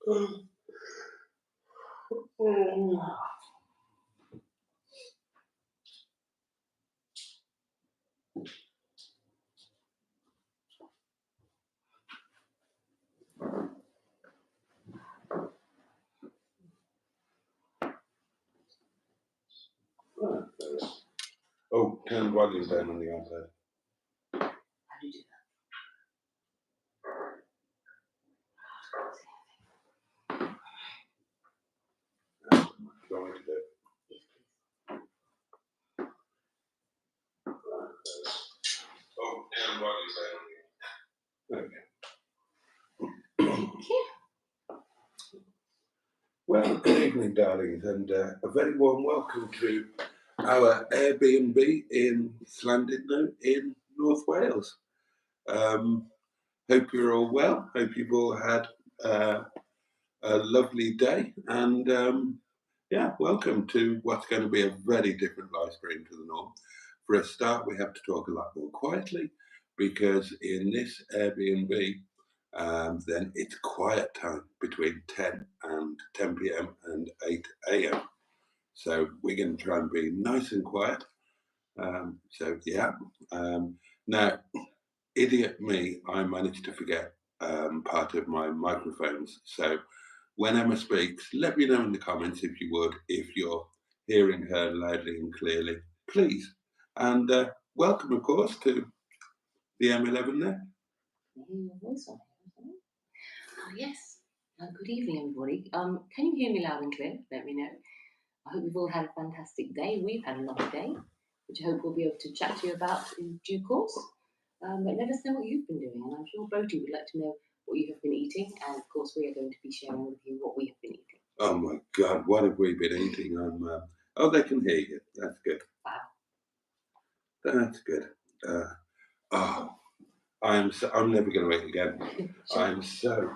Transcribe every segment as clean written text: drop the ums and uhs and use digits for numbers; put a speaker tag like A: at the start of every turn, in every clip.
A: Oh, turn volume down on the iPad.
B: How do you do that?
A: Don't want to do it. Oh, turn volume down on the iPad. Okay. Well, good evening, darlings, and a very warm welcome to our Airbnb in Llandudno in North Wales. Hope you're all well. Hope you've all had a lovely day, and yeah, welcome to what's going to be a very different live stream to the norm. For a start, we have to talk a lot more quietly because in this Airbnb, then it's quiet time between 10 p.m. and 8 a.m. So we're going to try and be nice and quiet. So yeah. Now, idiot me, I managed to forget part of my microphones. So when Emma speaks, let me know in the comments if you would, if you're hearing her loudly and clearly, please. And welcome, of course, to the M11 there.
B: Oh, yes. Good evening, everybody. Can you hear me loud and clear? Let me know. I hope you've all had a fantastic day. We've had a lovely day, which I hope we'll be able to chat to you about in due course. But let us know what you've been doing, and I'm sure Boaty would like to know what you have been eating, and of course we are going to be sharing with you what we have been eating.
A: Oh my God, what have we been eating? Oh, they can hear you. That's good. Wow. That's good. I'm never going to eat again. I'm so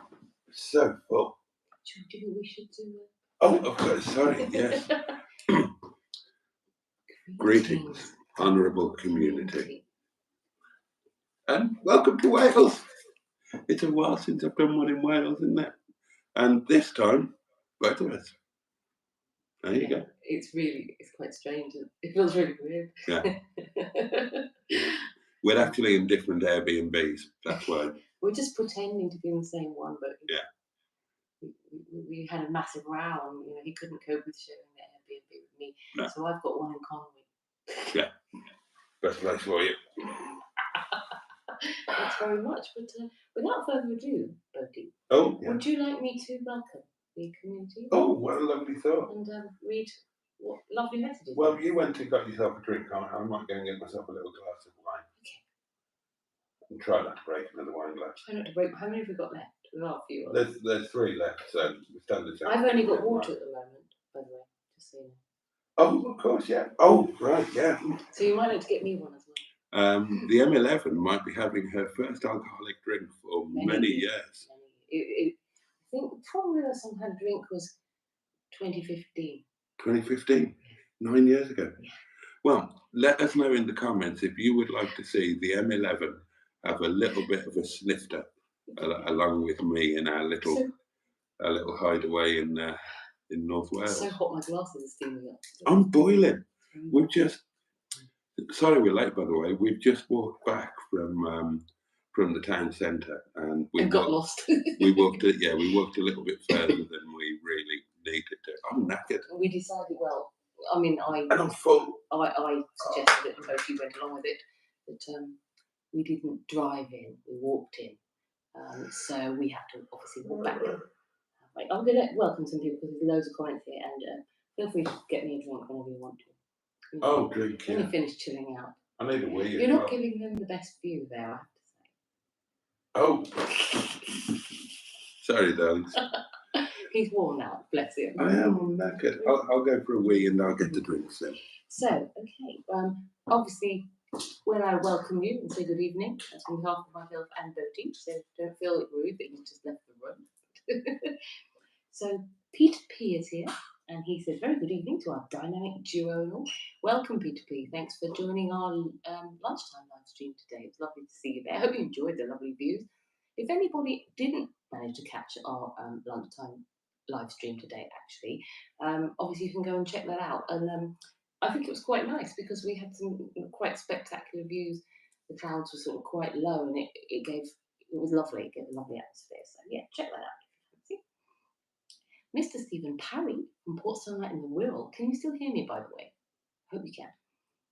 A: full.
B: Do you think we should do it?
A: Oh, of course. Sorry. Yes. Greetings, honourable community. And welcome to Wales. It's a while since I've done one in Wales, isn't it? And this time, both of us. There you go.
B: It's quite strange. It feels really weird.
A: Yeah. We're actually in different Airbnbs. That's why.
B: We're just pretending to be in the same one, but
A: yeah.
B: We had a massive row, and he couldn't cope with sharing the Airbnb with me.
A: No.
B: So I've got one in Conway.
A: Yeah. Best place for you.
B: Thanks very much. But without further ado, Boaty, would you like me to welcome the community?
A: Oh, what a lovely thought.
B: And read what lovely messages.
A: Well, you went and got yourself a drink. I might go and get myself a little glass of wine.
B: Okay.
A: And try not to break another wine glass.
B: Try not to break. How many have we got left? We've got a few.
A: There's 3 left, so we stand the chance.
B: I've only got water at the moment, by the way, just so you know.
A: Oh, of course, yeah. Oh, right, yeah.
B: So you might have to get me one as well.
A: The M11 might be having her first alcoholic drink for many years.
B: I think probably the last time I had a drink was 2015.
A: 2015? 9 years ago. Yeah. Well, let us know in the comments if you would like to see the M11 have a little bit of a snifter along with me in our little hideaway in North Wales.
B: It's so hot, my glasses are steaming up.
A: I'm boiling. Sorry we're late, by the way. We've just walked back from the town centre and
B: got lost.
A: we walked a little bit further than we really needed to. I'm knackered.
B: We decided, well, I mean,
A: and I'm full.
B: I suggested it and both you went along with it, but we didn't drive in, we walked in. So we have to obviously walk back. I'm going to welcome some people because there's loads of comments here, and feel free to get me a drink whenever you want to.
A: Drink, yeah.
B: When you finish chilling out.
A: I need a wee.
B: You're not giving them the best view there, I have
A: to say. Oh. Sorry, darlings.
B: He's worn out, bless him.
A: I am, I'm knackered. I'll go for a wee and I'll get the drinks then.
B: So, okay. Obviously, when I welcome you and say good evening, that's on behalf of myself and Boaty, so don't feel rude that he's just left the room. So, Peter P is here, and he says, very good evening to our dynamic duo and all. Welcome, Peter P. Thanks for joining our lunchtime live stream today. It's lovely to see you there. I hope you enjoyed the lovely views. If anybody didn't managed to catch our lunchtime live stream today, actually. Obviously, you can go and check that out. And I think it was quite nice because we had some quite spectacular views. The clouds were sort of quite low, and it was lovely. It gave a lovely atmosphere. So yeah, check that out if you fancy. Mr. Stephen Parry from Port Sunlight in the Wirral. Can you still hear me, by the way? Hope you can.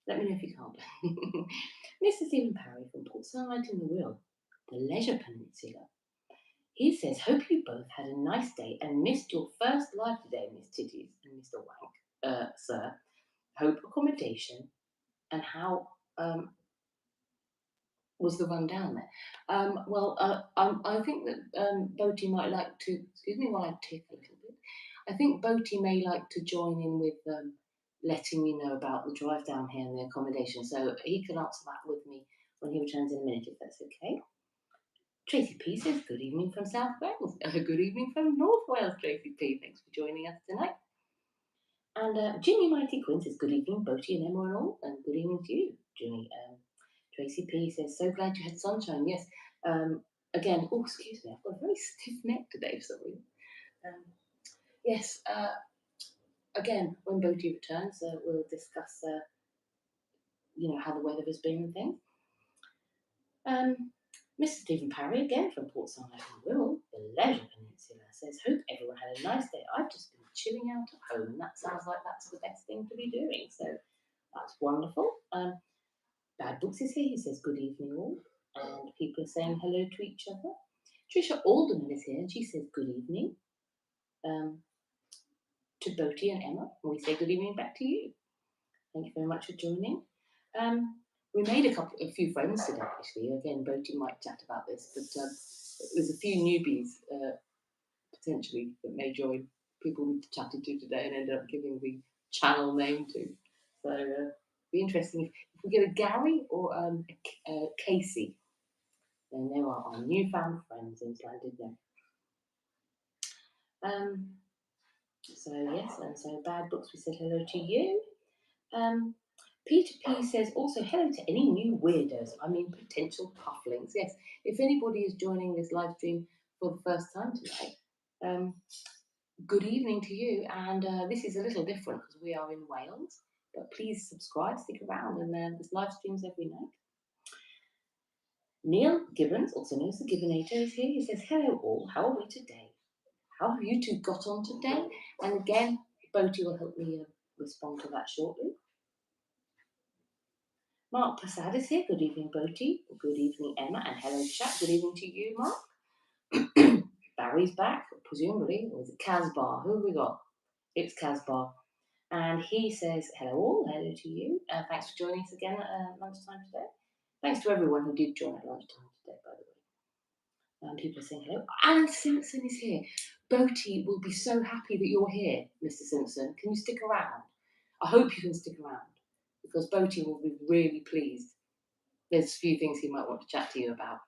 B: Let me know if you can't. Mr. Stephen Parry from Port Sunlight in the Wirral, the Leisure Peninsula. He says, hope you both had a nice day and missed your first live today, Miss Titties and Mr. Wank, sir. Hope accommodation and how was the rundown there? I think that Boaty might like to, excuse me while I tick a little bit. I think Boaty may like to join in with letting me know about the drive down here and the accommodation. So he can answer that with me when he returns in a minute, if that's okay. Tracy P says, good evening from South Wales. Good evening from North Wales, Tracy P. Thanks for joining us tonight. And Jimmy Mighty Quinn says, good evening, Boaty and Emma and all. And good evening to you, Jimmy. Tracy P says, so glad you had sunshine. Yes. Again, oh, excuse me, I've got a very stiff neck today, sorry. Yes. Again, when Boaty returns, we'll discuss, how the weather has been and things. Mr. Stephen Parry, again from Port Sunlight and Wirral, the Leisure Peninsula, says, hope everyone had a nice day. I've just been chilling out at home, and that sounds like that's the best thing to be doing. So that's wonderful. Bad Books is here. He says, good evening all. And people are saying hello to each other. Trisha Alderman is here, and she says, good evening to Boaty and Emma. And we say good evening back to you. Thank you very much for joining. We made a few friends today, actually. Again, Boaty might chat about this, but there's a few newbies potentially that may join people we chatted to today and ended up giving the channel name to. So be interesting if we get a Gary or a Casey, then they are our newfound friends in Llandudno. So yes, and so Bad Books, we said hello to you. Peter P says also hello to any new weirdos, potential pufflings. Yes, if anybody is joining this live stream for the first time tonight, good evening to you. And this is a little different because we are in Wales, but please subscribe, stick around, and there's live streams every night. Neil Gibbons, also known as the Gibbonator, is here. He says, hello all, how are we today? How have you two got on today? And again, Boaty will help me respond to that shortly. Mark Prasad is here. Good evening, Boaty. Good evening, Emma. And hello, chat. Good evening to you, Mark. Barry's back, presumably. Or is it Casbar? Who have we got? It's Casbar. And he says, hello all. Hello to you. Thanks for joining us again at lunchtime today. Thanks to everyone who did join at lunchtime today, by the way. People are saying hello. Alan Simpson is here. Boaty will be so happy that you're here, Mr. Simpson. Can you stick around? I hope you can stick around, because Boaty will be really pleased. There's a few things he might want to chat to you about,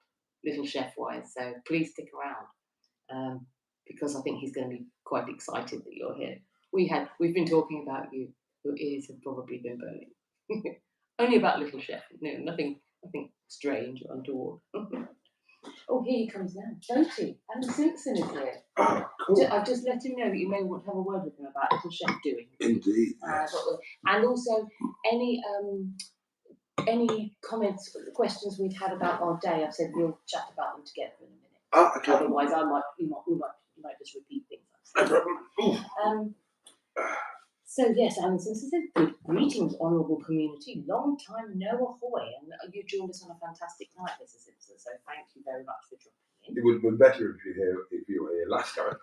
B: little chef-wise, so please stick around, because I think he's going to be quite excited that you're here. We've been talking about you. Your ears have probably been burning. Only about Little Chef. No, nothing strange or untoward. Oh, here he comes now. Boaty. Alan Simpson is here.
A: Oh, cool.
B: I've just let him know that you may want to have a word with him about Little Chef doing.
A: Indeed. Yes.
B: And also any comments, questions we've had about our day. I've said we'll chat about them together in a minute.
A: Oh, okay.
B: Otherwise, we might just repeat things.
A: No problem.
B: So yes, Alan Simpson said, good greetings, honourable community. Long time no ahoy, and you joined us on a fantastic night, Mr. Simpson. So thank you very much for dropping in.
A: It would have been better if you were here last time,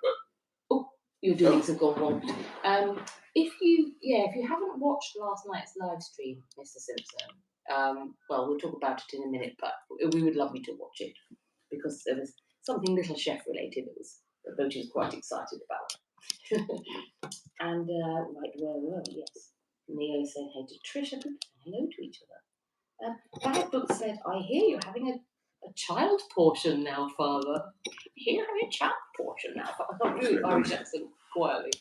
A: but
B: your doings have gone wrong. If you haven't watched last night's live stream, Mr. Simpson, we'll talk about it in a minute, but we would love you to watch it because there was something Little Chef related that Boaty was quite excited about. And right, where were we? Yes, Neo said hey to Trisha, hello to each other. Bad Book said, I hear you're having a child portion now, Father. You're having a child portion now. I can't do the Irish accent quietly.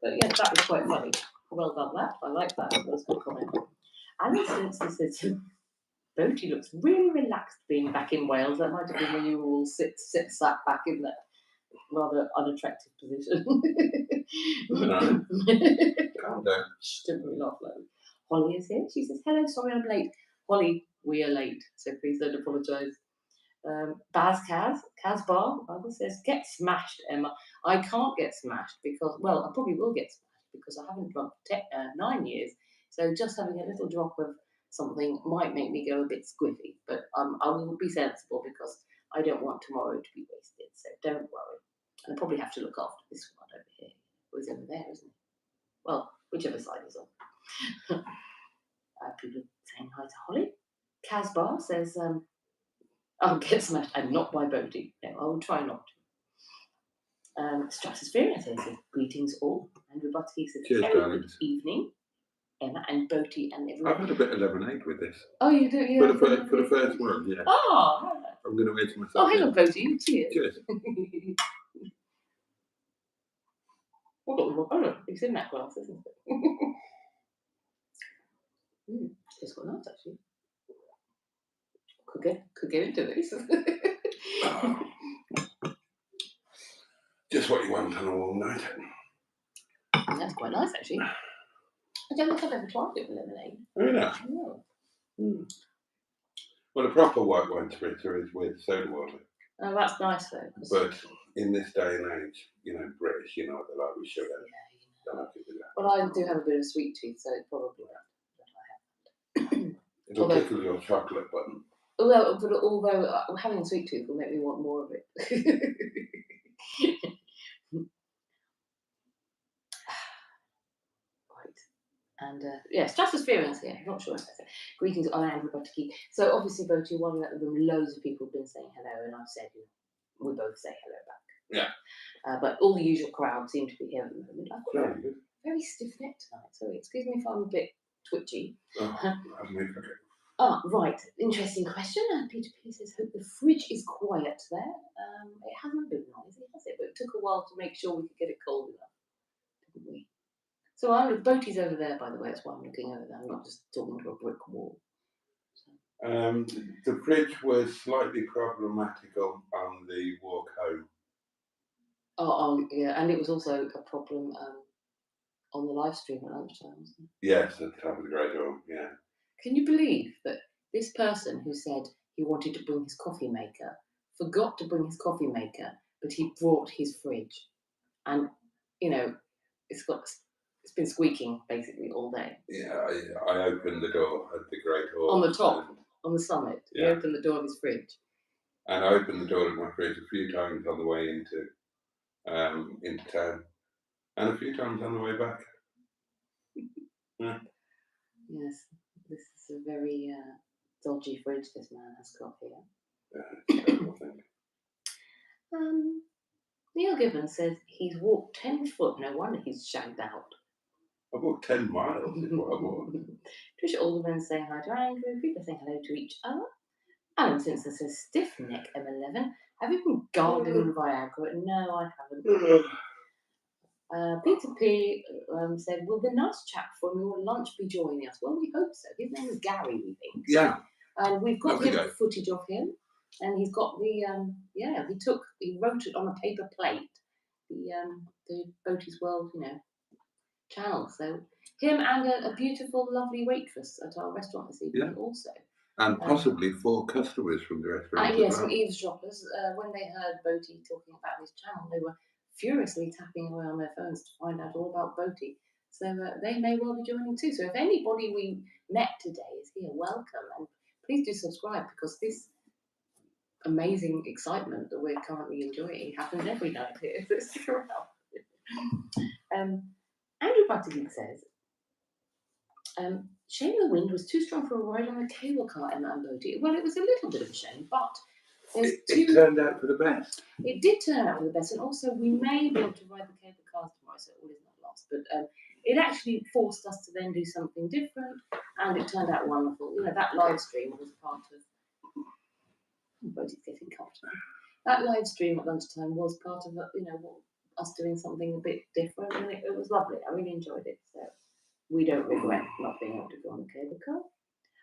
B: But yes, that was quite funny. Well done, that. I like that. That was a good comment. Alan Simpson says, Boaty looks really relaxed being back in Wales. That might have been when you were all sat back in rather unattractive position.
A: No. Calm down.
B: Shh, don't really laugh loud. Holly is here. She says, hello, sorry I'm late. Holly, we are late, so please don't apologise. Kaz Bar, rather, says, get smashed, Emma. I can't get smashed because, well, I probably will get smashed because I haven't drunk for 9 years. So just having a little drop of something might make me go a bit squiffy. But I will be sensible because I don't want tomorrow to be wasted. So don't worry. And I probably have to look after this one over here. It was over there, isn't it? Well, whichever side is on. People saying hi to Holly. Kaz Bar says, I'll get smashed and not by Boaty. No, I will try not to. Stratosphere says, greetings all. Andrew Buttigieg says,
A: Cheers,
B: very
A: darlings.
B: good evening. Emma and Boaty and everyone.
A: I've had a bit of lemonade with this.
B: Oh, you do? Yeah.
A: For the first one, yeah.
B: Oh,
A: I'm going to wait to myself.
B: oh, hang on, Boaty. Cheers.
A: Cheers.
B: Oh, it's in that glass, isn't it? It's quite nice, actually. Could get into this.
A: Just what you want on a warm night.
B: That's quite nice, actually. I don't think I've ever tried it with lemonade.
A: Oh, yeah.
B: No.
A: Well, the proper white wine spritzer is with soda water.
B: Oh, that's nice, though.
A: But in this day and age, British, they like with sugar.
B: Yeah,
A: Don't have to do that.
B: Well, I do have a bit of sweet tooth, so it's probably that I have.
A: It'll tickle your chocolate button.
B: Although having a sweet tooth will make me want more of it. Right. And Stratosphereans here. I'm not sure if I said. Greetings, I'm Andrew Buttigieg. So obviously, Boaty, one of them, loads of people have been saying hello, and I've said, we both say hello back.
A: Yeah.
B: But all the usual crowd seem to be here at the moment. I've got
A: Very good.
B: very stiff neck tonight, so excuse me if I'm a bit twitchy.
A: Oh,
B: right. Interesting question. Peter P says, hope the fridge is quiet there. It hasn't been noisy, has it? But it took a while to make sure we could get it cold enough, didn't we? So Boaty's over there, by the way. That's why I'm looking over there. I'm not just talking to a brick wall. So.
A: The fridge was slightly problematical on the walk home.
B: Oh, yeah. And it was also a problem on the live stream at lunchtime, wasn't it?
A: Yes, at the top of the Great Hall, yeah.
B: Can you believe that this person who said he wanted to bring his coffee maker forgot to bring his coffee maker, but he brought his fridge? And, it's been squeaking basically all day.
A: Yeah, I opened the door at the Great Hall.
B: On the top, on the summit.
A: Yeah.
B: He opened the door of his fridge.
A: And I opened the door of my fridge a few times on the way into town. And a few times on the way back. Yeah.
B: Yes, this is a very dodgy fridge this man has got here.
A: Yeah, it's a terrible thing.
B: Neil Gibbons says he's walked 10 foot. No wonder he's shagged out.
A: I walked 10 miles is what I walked.
B: Trisha Alderman saying hi to Andrew. People saying hello to each other. Alan Simpson says, stiff neck M11. Have you been gargling Viagra? No, I haven't. Peter P said, will the nice chap from your lunch be joining us? Well, we hope so. His name is Gary, we think.
A: Yeah.
B: And we've got footage of him. And he's got the, he wrote it on a paper plate. The Boaty's World, channel. So him and a beautiful, lovely waitress at our restaurant this evening also.
A: And possibly 4 customers from the restaurant.
B: Yes, some eavesdroppers. When they heard Boaty talking about his channel, they were furiously tapping away on their phones to find out all about Boaty. So they may well be joining too. So if anybody we met today is here, welcome. And please do subscribe because this amazing excitement that we're currently enjoying happens every night here. So stick around. Andrew Buttigieg says, shame the wind was too strong for a ride on a cable car, Emma and Boaty. Well, it was a little bit of a shame, but
A: it turned out for the best.
B: It did turn out for the best, and also we may be able to ride the cable cars tomorrow, so all is not lost. But it actually forced us to then do something different, and it turned out wonderful. That live stream was part of. Boaty's getting comfortable. That live stream at lunchtime was part of us doing something a bit different, and it was lovely. I really enjoyed it. So we don't regret not being able to go on the cable car.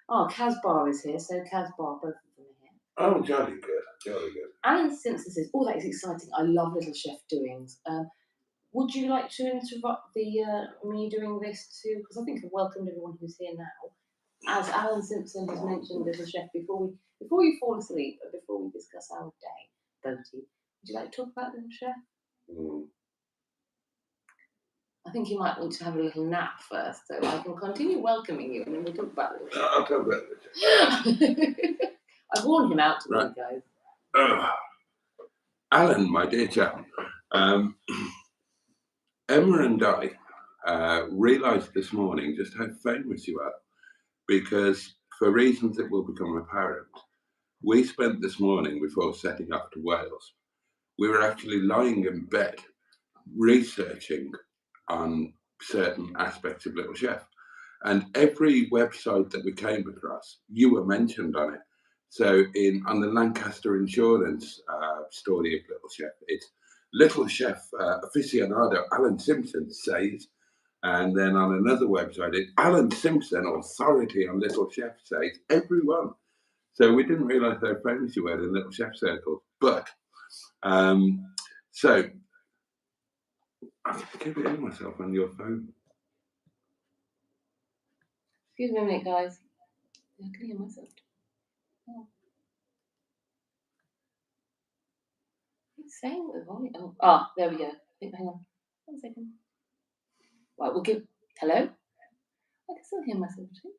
B: Oh, Kaz Bar is here. So Kaz Bar, both of them are here.
A: Oh, jolly good, jolly good.
B: Alan Simpson says, "Oh, that is exciting. I love Little Chef doings. Would you like to interrupt the me doing this too? Because I think I've welcomed everyone who's here now. As Alan Simpson has mentioned, Little Chef, before you fall asleep, and before we discuss our day, Boaty, would you like to talk about Little Chef? I think you might want to have a little nap first, so I can continue welcoming you, and then we'll talk about Little Chef.
A: I'll talk about it.
B: I've warned him out to
A: Right.
B: you guys.
A: Alan, my dear chap, Emma and I realised this morning just how famous you are, because for reasons that will become apparent, we spent this morning before setting off to Wales. We were actually lying in bed researching on certain aspects of Little Chef. And every website that we came across, you were mentioned on it. So on the Lancaster Insurance story of Little Chef, it's Little Chef aficionado Alan Simpson says, and then on another website, it's Alan Simpson, authority on Little Chef says, everyone. So we didn't realise how famous you were in Little Chef circles. But, so, I keep hitting myself on your phone.
B: Excuse me a minute, guys. I can hear myself. Oh. It's saying the volume. Oh, there we go. Hang on. 1 second. Right, we'll give. Hello? I can still hear myself too.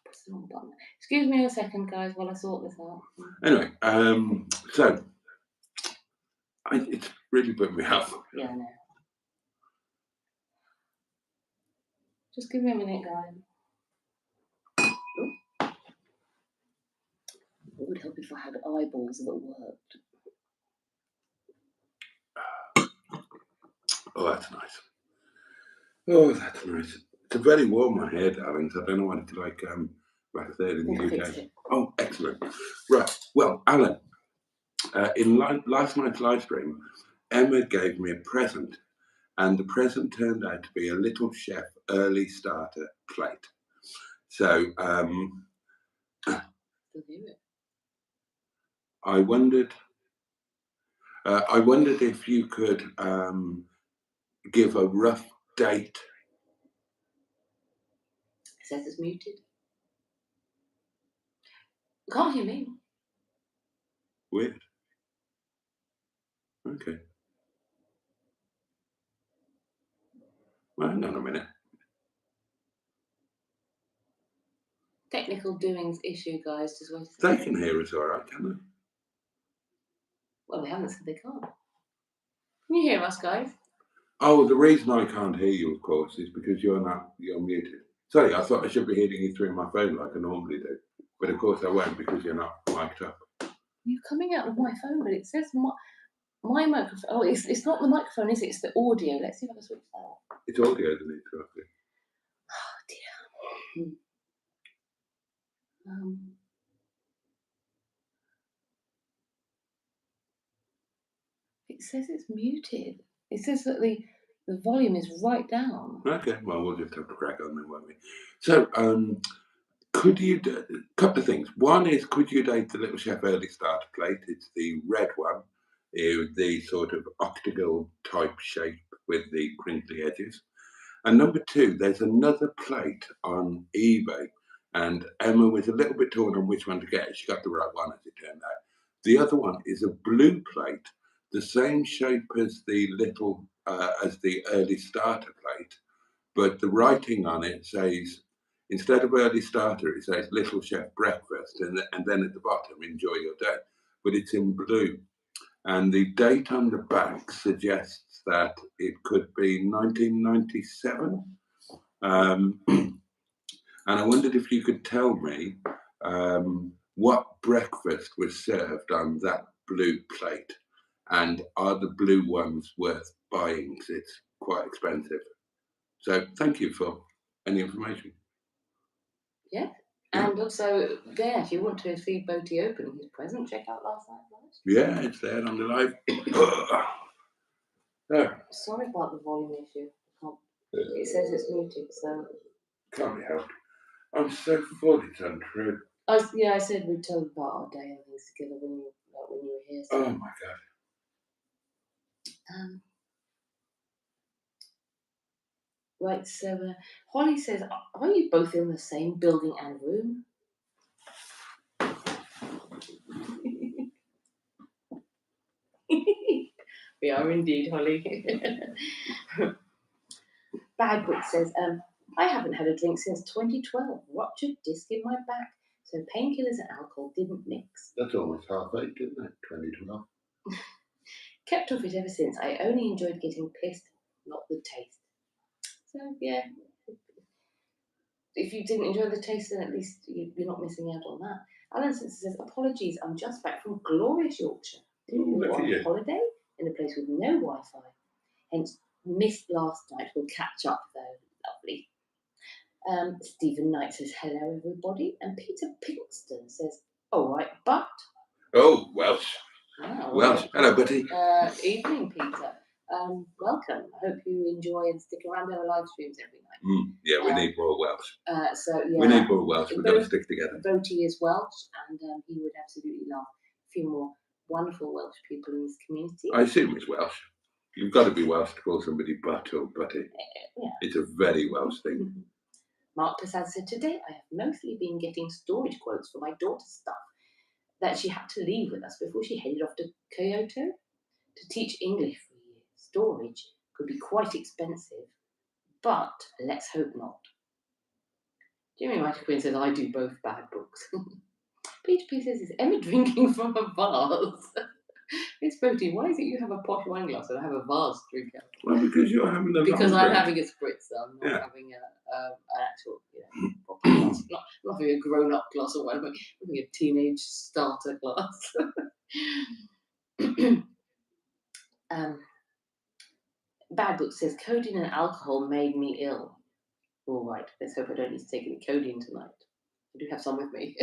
B: Press the wrong button. Excuse me a second, guys, while I sort this out.
A: Anyway, so it's really put me off.
B: Yeah, I know. Just give me a minute, guys. It would help if I had eyeballs that worked.
A: Oh, that's nice. Oh, that's nice. It's very warm, my hair, darling, so I don't know what it's like back there in the UK. Oh, excellent. Right. Well, Alan, in last night's live stream, Emma gave me a present, and the present turned out to be a Little Chef early starter plate. So I wondered if you could give a rough date.
B: It says it's muted. Can't hear me.
A: Weird. Okay. Well, hang on a minute.
B: Technical doings issue, guys. Just wait.
A: They can hear us all right, can they?
B: Well, they haven't said they can't. Can you hear us, guys?
A: Oh, the reason I can't hear you, of course, is because you're muted. Sorry, I thought I should be hearing you through my phone like I normally do. But of course I won't because you're not mic'd up.
B: You're coming out of my phone, but it says my microphone. Oh, it's not the microphone, is it? It's the audio. Let's see if I can switch that off.
A: It's audio that needs to happen.
B: Oh, dear. It says it's muted. It says that the volume is right down.
A: Okay, well, we'll just have to crack on then, won't we? So, could you do a couple of things? One is, could you date the Little Chef early starter plate? It's the red one, the sort of octagonal type shape with the crinkly edges. And number two, there's another plate on eBay, and Emma was a little bit torn on which one to get. She got the right one, as it turned out. The other one is a blue plate, the same shape as the early starter plate, but the writing on it says, instead of early starter, it says Little Chef breakfast, and then at the bottom, enjoy your day. But it's in blue, and the date on the back suggests that it could be 1997. And I wondered if you could tell me what breakfast was served on that blue plate, and are the blue ones worth buying because it's quite expensive. So thank you for any information.
B: Yeah. And also, there, if you want to see Boaty opening his present, check out last night's live.
A: Yeah, it's there on the live.
B: Sorry about the volume issue. It says it's muted, so.
A: Can't be helped. I'm so full, it's untrue.
B: I said we'd tell about our day and things together when you were here. So.
A: Oh my God.
B: Right, so Holly says, are you both in the same building and room? We are indeed, Holly. Bad Book says, I haven't had a drink since 2012. Ruptured disc in my back. So painkillers and alcohol didn't mix.
A: That's almost half-baked, isn't it? 2012.
B: Kept off it ever since. I only enjoyed getting pissed, not the taste. So, yeah. If you didn't enjoy the taste, then at least you're not missing out on that. Alan says, apologies, I'm just back from glorious Yorkshire.
A: Ooh, look
B: on
A: at you.
B: holiday in a place with no Wi-Fi. Hence, missed last night. We'll catch up, though. Lovely. Stephen Knight says, hello, everybody. And Peter Pinkston says, all right, but...
A: Oh, Welsh.
B: Wow,
A: Welsh. Hello, buddy.
B: Evening, Peter. Welcome. I hope you enjoy and stick around. There are live streams every night.
A: Yeah, we need more Welsh.
B: So yeah,
A: we need more Welsh. We've got to stick together.
B: Boaty is Welsh, and he would absolutely love a few more wonderful Welsh people in this community.
A: I assume it's Welsh. You've got to be Welsh to call somebody butt or butty.
B: Yeah.
A: It's a very Welsh thing.
B: Mark Prasad said, today I have mostly been getting storage quotes for my daughter's stuff that she had to leave with us before she headed off to Kyoto to teach English for a year. Storage could be quite expensive, but let's hope not. Jimmy Michael Quinn says, I do both bad books. Peter P says, is Emma drinking from a vase? It's Boaty, why is it you have a posh wine glass and I have a vase to drink out?
A: Well, because you're having a
B: Because
A: long
B: I'm
A: drink.
B: having a spritzer. I'm not having an actual, proper glass. Not having a grown-up glass of wine. I'm having a teenage starter glass. Bad Book says, codeine and alcohol made me ill. All right, let's hope I don't need to take any codeine tonight. I do have some with me.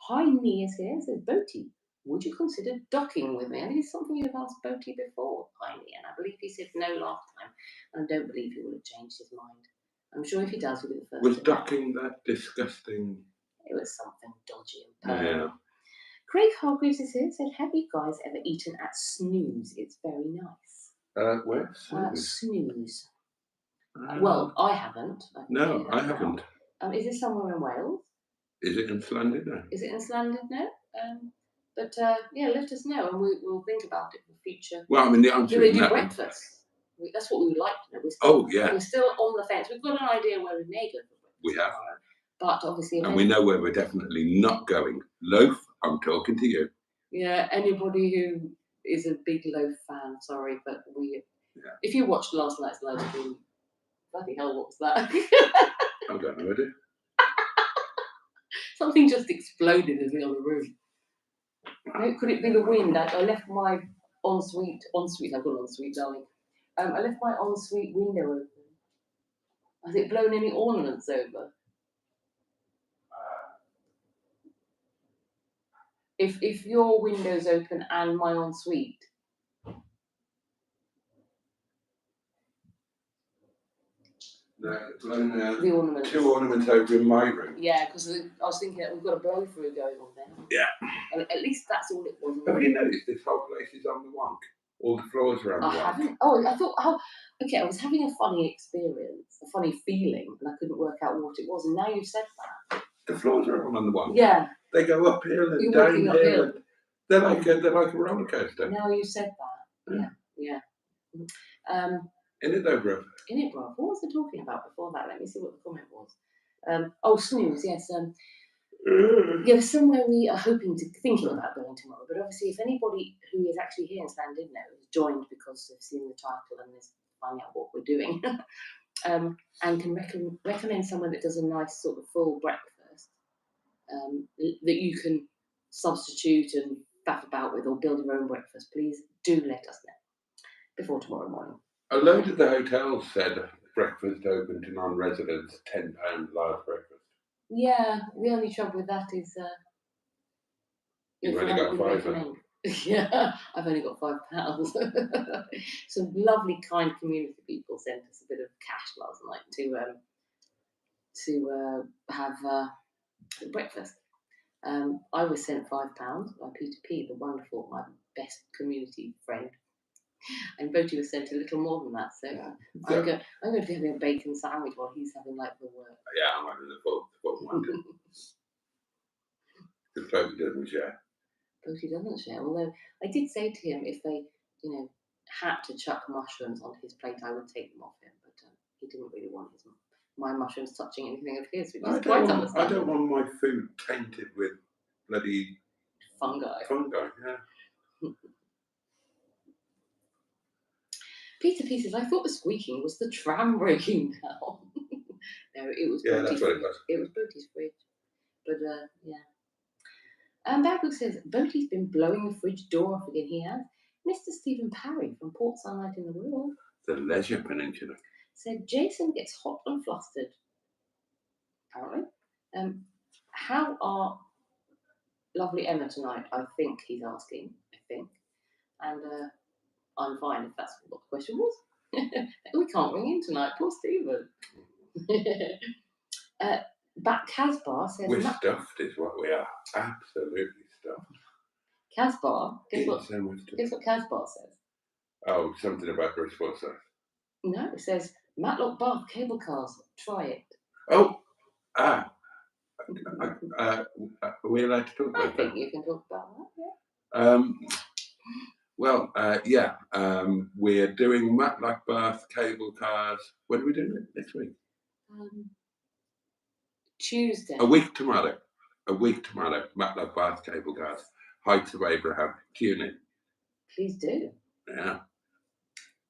B: Hi, Nia's here. Says, Boaty, would you consider docking with me? And this is something you've asked Boaty before, Hi, Nia, and I believe he said no last time. And I don't believe he will have changed his mind. I'm sure if he does, he'll be the first.
A: Was docking that disgusting?
B: It was something dodgy and permanent.
A: Yeah.
B: Craig Hargreaves is here. Said, have you guys ever eaten at Snooze? It's very nice.
A: Where?
B: Snooze. Well, I haven't.
A: No, I haven't.
B: Is it somewhere in Wales?
A: Is it in Llandudno?
B: Is it in Llandudno? But let us know and we'll think about it for future.
A: Well, I mean, the answer
B: do they
A: is
B: do
A: no.
B: breakfast? That's what we would like to know.
A: Yeah.
B: We're still on the fence. We've got an idea where we may go for breakfast.
A: We have.
B: But obviously...
A: And we know where we're definitely not going. Loaf, I'm talking to you.
B: Yeah, anybody who is a big Loaf fan, sorry, but if you watched last night's live stream, bloody hell, what was that?
A: I don't know, did it?
B: Something just exploded in the other room. Could it be the wind? I left my ensuite, I've got an ensuite, darling. I left my ensuite window open. Has it blown any ornaments over? If your window's open and my ensuite.
A: No, it's blown
B: the ornaments.
A: 2 ornaments over in my room.
B: Yeah, because I was thinking that we've got a blow through going on there.
A: Yeah.
B: And at least that's all it was.
A: Have you noticed this whole place is on the wonk? All the floors are on the wonk.
B: I haven't. Oh, I thought, okay, I was having a funny experience, a funny feeling, and I couldn't work out what it was. And now you've said that.
A: The floors are all on the wonk.
B: Yeah.
A: They go uphill and
B: You're
A: downhill.
B: uphill.
A: And they're like a roller coaster.
B: Now you said that. Yeah.
A: In it though, bro.
B: In it, bro. What was I talking about before that? Let me see what the comment was. Snooze. Yes. Somewhere we are thinking about going tomorrow. But obviously, if anybody who is actually here in Llandudno has joined because they've seen the title and is finding out what we're doing, and can recommend someone that does a nice sort of full breakfast that you can substitute and faff about with or build your own breakfast, please do let us know before tomorrow morning.
A: A load of the hotels said breakfast open to non-residents, £10 large breakfast. Yeah,
B: the only trouble with that is
A: you've only got £5.
B: Yeah, I've only got £5. Some lovely, kind community people sent us a bit of cash last night to have breakfast. I was sent £5 by Peter P, the wonderful, my best community friend. And Boaty was sent a little more than that. So I'm going to be having a bacon sandwich while he's having like the work.
A: Yeah, I'm having the full one. Because Boaty doesn't share.
B: Boaty doesn't share. Although I did say to him, if they, had to chuck mushrooms on his plate, I would take them off him. But he didn't really want my mushrooms touching anything of his, which is quite understandable.
A: I don't want my food tainted with bloody
B: fungi.
A: Yeah.
B: Peter P says, I thought the squeaking was the tram breaking down. No, it was
A: Boaty's that's what it was.
B: It was Boaty's fridge. But yeah. And Bagbook says, Boaty's been blowing the fridge door off again. He has. Mr. Stephen Parry from Port Sunlight in the Wirral,
A: the Leisure Peninsula,
B: said Jason gets hot and flustered. Apparently. How are lovely Emma tonight? I think he's asking. And I'm fine if that's what the question was. We can't ring in tonight. Poor Stephen. But Casbar says...
A: We're stuffed is what we are. Absolutely stuffed.
B: Casbar, guess what Casbar says?
A: Oh, something about the response size.
B: No, it says, Matlock Bath cable cars, try it.
A: Oh, are we allowed to talk about that?
B: I think you can talk about that,
A: yeah. We're doing Matlock Bath cable cars. When are we doing it? Next week?
B: Tuesday.
A: A week tomorrow. Matlock Bath cable cars. Heights of Abraham. Tune in.
B: Please do.
A: Yeah.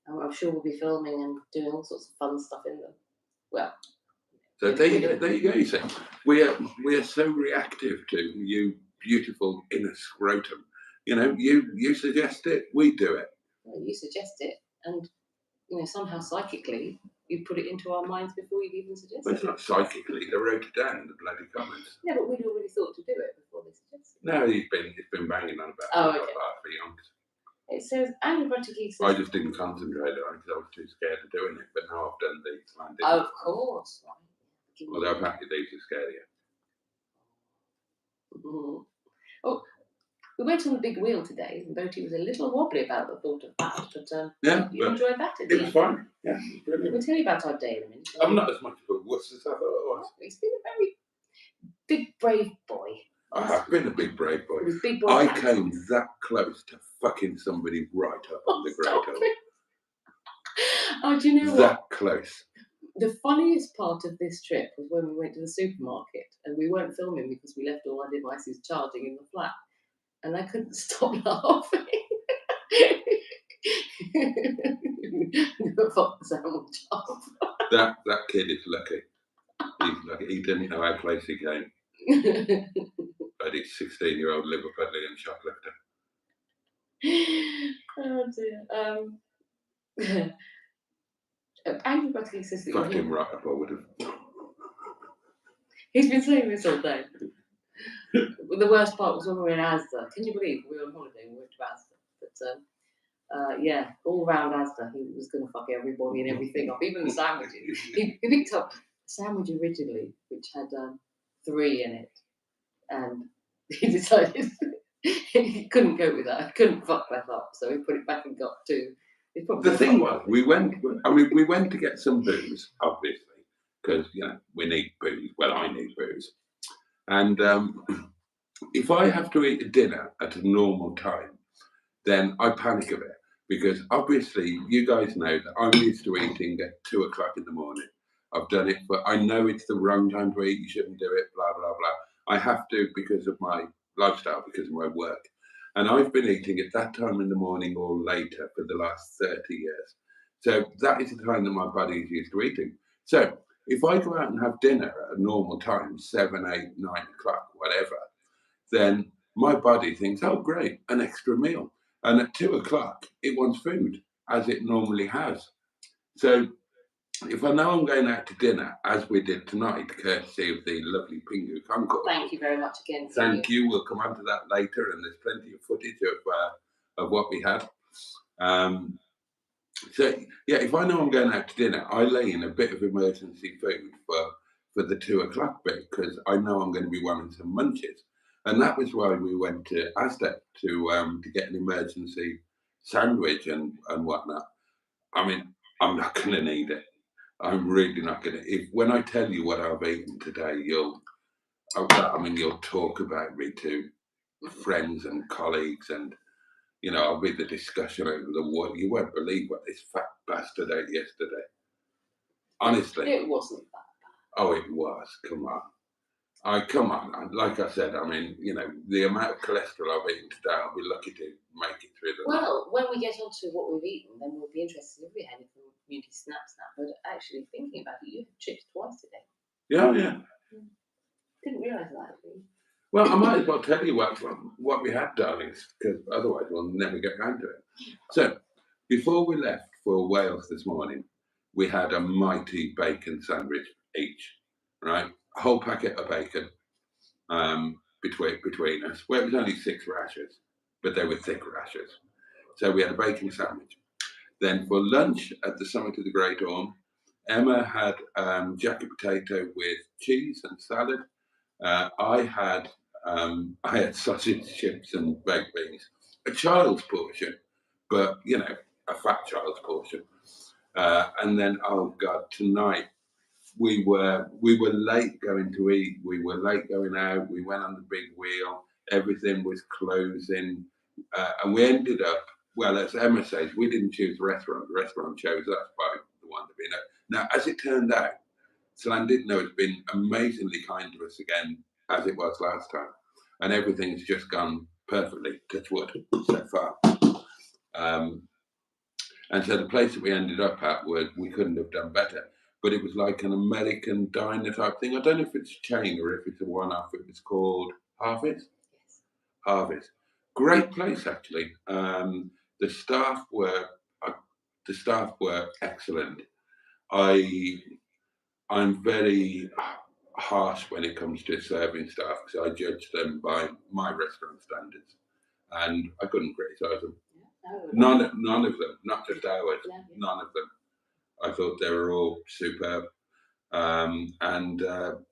B: I'm sure we'll be filming and doing all sorts of fun stuff in them. Well.
A: So there you go. You see, we are so reactive to you, beautiful inner scrotum. You suggest it, we do it.
B: Well, you suggest it, and somehow psychically you put it into our minds before you'd even suggest
A: it. It's not psychically; they wrote it down in the bloody comments.
B: Yeah, but we'd already thought to do it before they suggested it.
A: No, he's been banging on about it for yonks.
B: It says Andrew Buttigieg says.
A: I just didn't concentrate on it because I was too scared of doing it. But now I've done these.
B: Of course.
A: Although apparently these are scarier.
B: Mm-hmm. Oh, we went on the big wheel today, and Boaty was a little wobbly about the thought of that, but you enjoyed that at the end.
A: It was fine. Yeah, it was brilliant.
B: We'll tell you about our day in a minute.
A: I'm not as much of a wuss as I thought I was.
B: He's been a very big, brave boy.
A: I have been a big, brave boy.
B: Big boy
A: I came that close to fucking somebody right up on the Great Hill.
B: Oh, do you know
A: that close.
B: The funniest part of this trip was when we went to the supermarket and we weren't filming because we left all our devices charging in the flat. And I couldn't stop laughing. Fuck the sandwich off. That
A: kid is lucky. He's lucky. He didn't know how close he came. But he's 16-year-old Liverpudlian and shoplifter.
B: Oh dear. Andrew Buttigieg says that
A: fucked him right up, I would have.
B: He's been saying this all day. The worst part was when we were in Asda. Can you believe we were on holiday and we went to Asda? But yeah, all around Asda, he was going to fuck everybody and everything up, even the sandwiches. He picked up a sandwich originally, which had 3 in it, and he decided he couldn't go with that. He couldn't fuck that up, so he put it back and got 2.
A: The thing was, we went to get some booze, obviously, because we need booze. Well, I need booze, and if I have to eat a dinner at a normal time, then I panic a bit because obviously you guys know that I'm used to eating at 2 o'clock in the morning. I've done it, but I know it's the wrong time to eat. You shouldn't do it. Blah blah blah. I have to because of my lifestyle, because of my work. And I've been eating at that time in the morning or later for the last 30 years. So that is the time that my body is used to eating. So if I go out and have dinner at a normal time, 7, 8, 9 o'clock, whatever, then my body thinks, oh, great, an extra meal. And at 2 o'clock, it wants food, as it normally has. So if I know I'm going out to dinner, as we did tonight, courtesy of the lovely Pingu Concourse.
B: Thank you very much again.
A: Thank you. We'll come on to that later, and there's plenty of footage of what we had. So, yeah, if I know I'm going out to dinner, I lay in a bit of emergency food for the 2 o'clock bit because I know I'm going to be wanting some munches. And that was why we went to Aztec to get an emergency sandwich and whatnot. I mean, I'm not going to need it. I'm really not going to. If when I tell you what I've eaten today, you'll talk about me to friends and colleagues, and I'll be the discussion over the water. You won't believe what this fat bastard ate yesterday. Honestly,
B: it wasn't that.
A: Oh, it was. Come on. Come on. Like I said, I mean, the amount of cholesterol I've eaten today, I'll be lucky to make it through the night.
B: Well, when we get on to what we've eaten, then we'll be interested if we had anything community snap. But actually thinking about it, you had chips twice today.
A: Yeah.
B: Didn't realise that actually.
A: Well, I might as well tell you what we had, darlings, because otherwise we'll never get round to it. So, before we left for Wales this morning, we had a mighty bacon sandwich each, right? A whole packet of bacon between us. Well, it was only 6 rashers, but they were thick rashers. So we had a bacon sandwich. Then for lunch at the summit of the Great Orme, Emma had jacket potato with cheese and salad. I had sausage, chips, and baked beans. A child's portion, but a fat child's portion. And then, oh God, tonight we were late going to eat. We were late going out. We went on the big wheel. Everything was closing, and we ended up. Well, as Emma says, we didn't choose the restaurant. The restaurant chose us by the one to be there. Now, as it turned out, Llandudno has been amazingly kind to us again, as it was last time, and everything's just gone perfectly. Touch wood so far. And so the place that we ended up at we couldn't have done better. But it was like an American diner type thing. I don't know if it's a chain or if it's a one-off. It was called Harvest.
B: Yes.
A: Harvest. Great place, actually. The staff were excellent. I'm very harsh when it comes to serving staff because I judge them by my restaurant standards, and I couldn't criticise them. None of them, not just ours. None of them. I thought they were all superb, it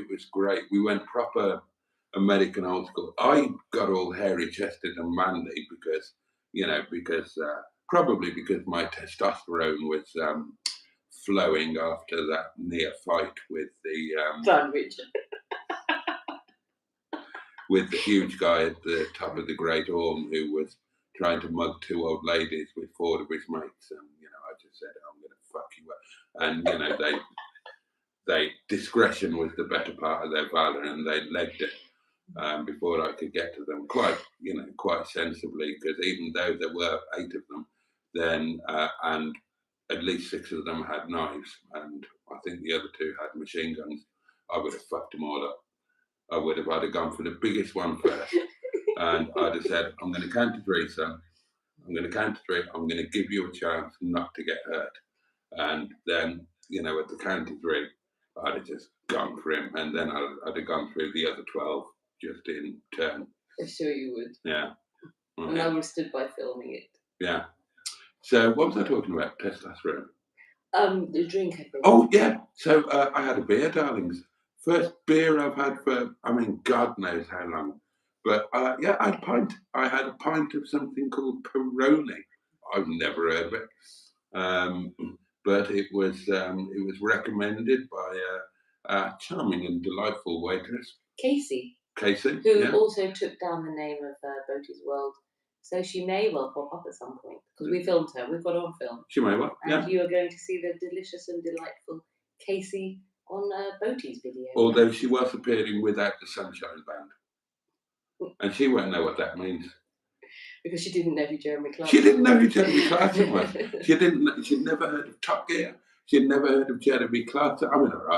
A: was great. We went proper American old school. I got all hairy chested and manly because probably because my testosterone was flowing after that near fight with the with the huge guy at the top of the Great Orme who was trying to mug 2 old ladies with 4 of his mates, and I just said, I'm going to fuck you up, and they discretion was the better part of their valor, and they legged it before I could get to them quite sensibly, because even though there were 8 of them, then and at least 6 of them had knives, and I think the other 2 had machine guns, I would have fucked them all up. I'd have gone for the biggest one first, and I'd have said, I'm going to count to 3, son. I'm going to count to 3. I'm going to give you a chance not to get hurt. And then, at the count of 3, I'd have just gone for him, and then I'd have gone through the other 12 just in turn.
B: I'm sure you would.
A: Yeah.
B: And I would have stood by filming it.
A: Yeah. So what was I talking about? Testosterone.
B: The drink, I think.
A: Oh, yeah. So I had a beer, darlings. First beer I've had for, God knows how long. But I had a pint. I had a pint of something called Peroni. I've never heard of it. But it was recommended by a charming and delightful waitress.
B: Casey.
A: Who
B: also took down the name of Boaty's World. So she may well pop up at some point, because we filmed her. We've got her on film.
A: She may well,
B: And you are going to see the delicious and delightful Casey on Boaty's video.
A: Although she was appearing without the Sunshine Band. And she won't know what that means.
B: Because she didn't know who Jeremy Clarkson was.
A: She didn't know who Jeremy Clarkson was. She'd never heard of Top Gear. She'd never heard of Jeremy Clarkson.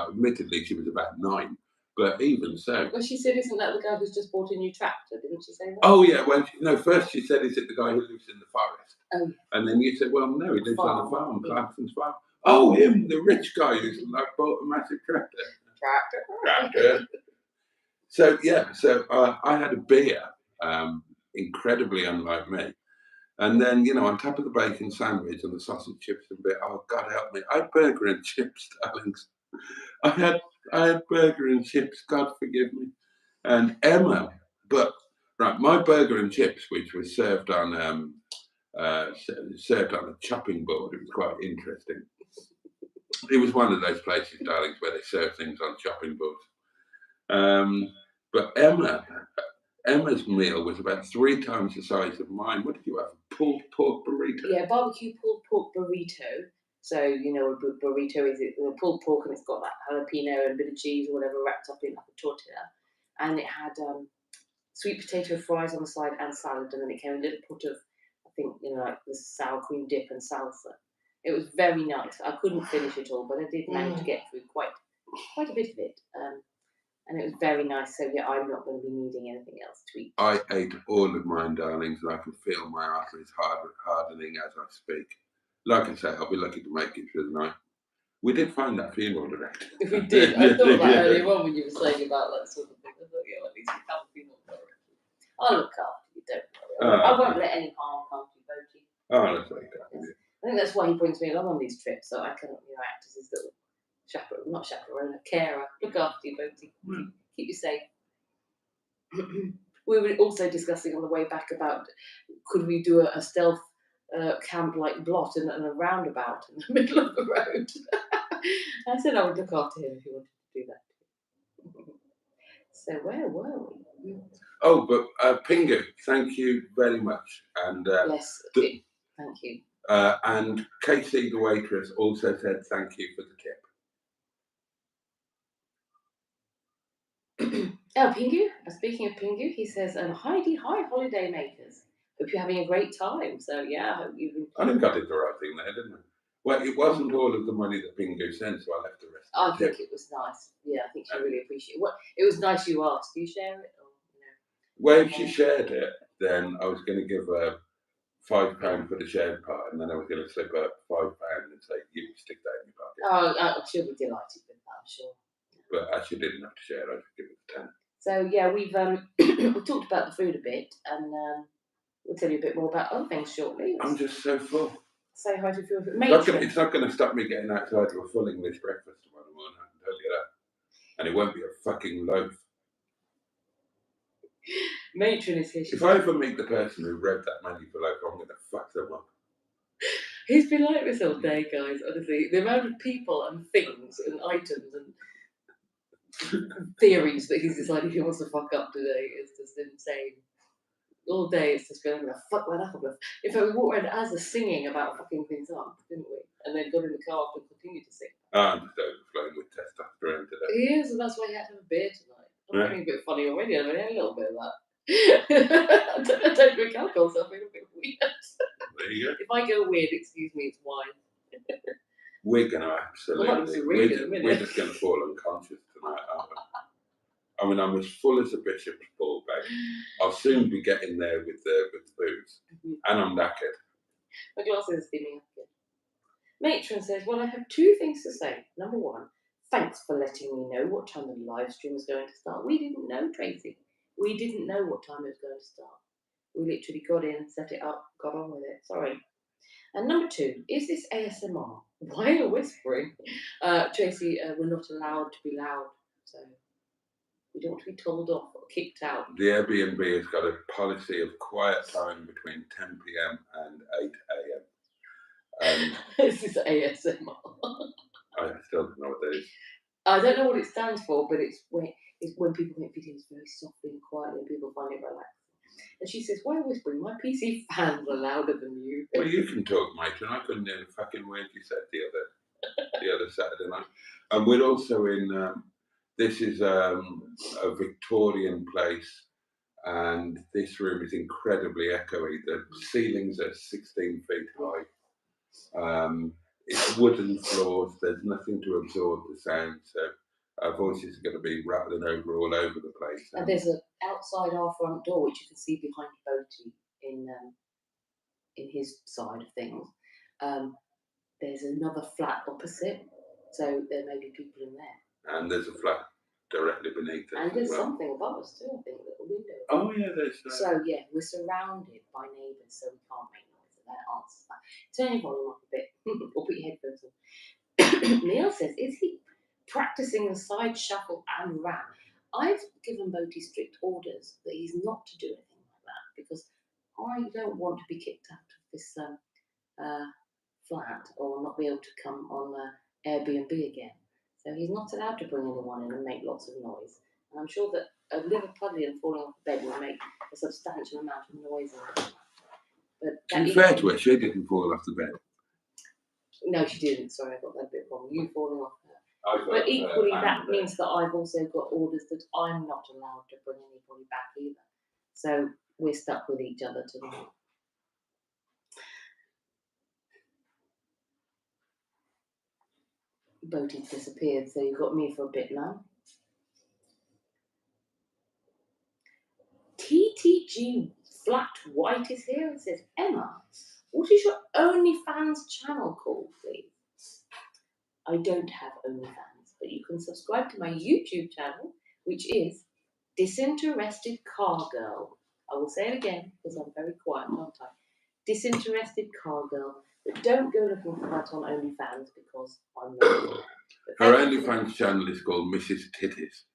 A: Admittedly, she was about 9. But even so.
B: Well, she said, isn't that the guy who's just bought a new tractor? Didn't she say that?
A: Oh, yeah. Well, first she said, is it the guy who lives in the forest?
B: Oh.
A: And then you said, well, no, he lives on a farm, Clarkson's farm. Oh, him, the rich guy who's bought a massive tractor. Tractor. So, I had a beer, incredibly unlike me. And then, on top of the bacon sandwich and the sausage chips and bit, oh, God help me, I had burger and chips, darlings. I had burger and chips, God forgive me. And Emma, but right, my burger and chips, which was served on served on a chopping board, it was quite interesting. It was one of those places, darlings, where they serve things on chopping boards. But Emma's meal was about 3 times the size of mine. What did you have? A pulled pork burrito?
B: Yeah, barbecue pulled pork burrito. So, you know, a burrito is a pulled pork and it's got that jalapeno and a bit of cheese or whatever wrapped up in like a tortilla. And it had sweet potato fries on the side and salad. And then it came a little pot of, I think, you know, like the sour cream dip and salsa. It was very nice. I couldn't finish it all, but I did manage to get through quite a bit of it. And it was very nice. So, yeah, I'm not going to be needing anything else to eat.
A: I ate all of mine, darlings, and I can feel my arteries hardening as I speak. Like I say, I'll be lucky to make it through the night. We did find that funeral director.
B: We did. I thought that earlier on when you were saying about that sort of thing. I thought, yeah, at least we have a funeral director. I'll look after you, don't worry. I won't let any harm come to you, Boaty.
A: Oh, that's very kind of you.
B: I think that's why he brings me along on these trips, so I can, you know, act as his little chaperone, not chaperone, a carer. Look after you, Boaty. Keep you safe. We were also discussing on the way back about could we do a stealth camp like blot and a roundabout in the middle of the road. I said I would look after him if he wanted to do that. So where were we?
A: Oh, but Pingu, thank you very much. And
B: yes, thank you.
A: And Casey, the waitress, also said thank you for the tip.
B: Oh, Pingu. Speaking of Pingu, he says, hi holiday makers. Hope you're having a great time. So yeah, I hope you've been.
A: I think I did the right thing there, didn't I? Well, it wasn't all of the money that Pingu sent, so I left the rest.
B: I think it was nice. Yeah, I think she really appreciated it. It was nice you asked. Do you share it? Or, you know?
A: Well, if she shared it, then I was going to give her £5 for the shared part, and then I was going to slip her £5 and say, "You stick that in your pocket."
B: Oh, she'll be delighted with that, I'm sure.
A: But as she didn't have to share, I just give it 10.
B: So yeah, we've we talked about the food a bit, and we'll tell you a bit more about other things shortly.
A: I'm just so full.
B: Say hi to Phil.
A: It's not going to stop me getting outside of a full English breakfast tomorrow morning, I can tell you that. And it won't be a fucking loaf.
B: Matron is here.
A: If I ever meet the person who read that menu for loaf, I'm going to fuck them up.
B: He's been like this all day, guys, honestly. The amount of people and things and items and theories that he's decided he wants to fuck up today is just insane. All day it's just been, I'm going to fuck that up. In fact, we walked around as a singing about fucking things up, didn't we? And then got in the car and continued to sing.
A: I'm just overflowing with testosterone today.
B: He is, and that's why he had to have a beer tonight. I'm feeling a bit funny already. I mean, a little bit of that. I don't drink alcohol, so I feel a bit weird.
A: There you go.
B: If I go weird, excuse me, it's wine.
A: We're going to absolutely. We're just going to fall unconscious tonight, aren't we? I mean, I'm as full as a bishop's ball bag. I'll soon be getting there with booze, and I'm knackered.
B: My glasses are steaming up again. Matron says, well, I have 2 things to say. Number 1, thanks for letting me know what time the live stream was going to start. We didn't know, Tracy. We didn't know what time it was going to start. We literally got in, set it up, got on with it. Sorry. And number 2, is this ASMR? Why are whispering? Tracy, we're not allowed to be loud, so we don't want to be told off or kicked out.
A: The Airbnb has got a policy of quiet time between 10 p.m. and 8 a.m.
B: This is ASMR.
A: I still don't know what that is.
B: I don't know what it stands for, but it's when people make videos very softly and quietly and people find it relaxing. And she says, why whispering? My PC fans are louder than you.
A: Well, you can talk, mate, and I couldn't hear the fucking word you said the other Saturday night. And we're also in, this is a Victorian place, and this room is incredibly echoey. The ceilings are 16 feet high. It's wooden floors. There's nothing to absorb the sound, so our voices are going to be rattling all over the place.
B: And there's an outside our front door, which you can see behind Boaty in his side of things. There's another flat opposite, so there may be people in there. And
A: there's a flat directly beneath us.
B: And there's something above us too, I think, a little window.
A: Oh yeah, there's.
B: So yeah, we're surrounded by neighbours, so we can't make noise. So that answers that. Turn your volume up a bit, or put your headphones on. Neil says, is he practicing the side shuffle and ram. I've given Boaty strict orders that he's not to do anything like that because I don't want to be kicked out of this flat or not be able to come on Airbnb again. So he's not allowed to bring anyone in and make lots of noise. And I'm sure that a liver puddling and falling off the bed will make a substantial amount of noise. But
A: to be fair to her, she didn't fall off the bed.
B: No, she didn't. Sorry, I got that bit wrong. You falling off her. But equally, that means that I've also got orders that I'm not allowed to bring anybody back either. So we're stuck with each other tonight. Boaty's disappeared, so you've got me for a bit now. TTG Flat White is here and says, Emma, what is your OnlyFans channel called, please? I don't have OnlyFans, but you can subscribe to my YouTube channel, which is Disinterested Car Girl. I will say it again because I'm very quiet, aren't I? Disinterested Car Girl. But don't go looking for that on OnlyFans because I'm not.
A: Her OnlyFans channel is called Mrs. Titties.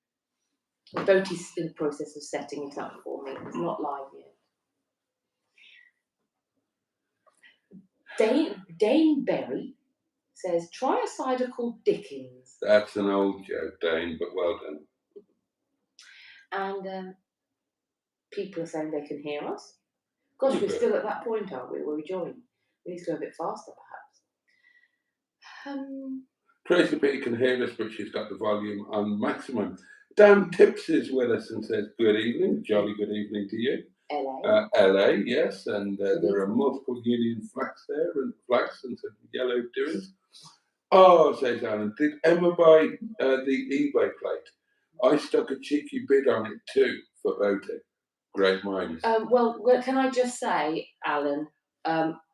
B: Boaty's in the process of setting it up for me. It's not live yet. Dane Berry says, try a cider called Dickens.
A: That's an old joke, Dane, but well done.
B: And people are saying they can hear us. Gosh, we're still at that point, aren't we, where we join? We need to go a bit faster, perhaps.
A: Tracy P can hear us, but she's got the volume on maximum. Dan Tips is with us and says, good evening, jolly good evening to you.
B: LA.
A: LA, yes, and there are multiple Union flags there and flags and some yellow doings. Oh, says Alan, did Emma buy the eBay plate? I stuck a cheeky bid on it too for Boaty. Great minds.
B: Well, can I just say, Alan,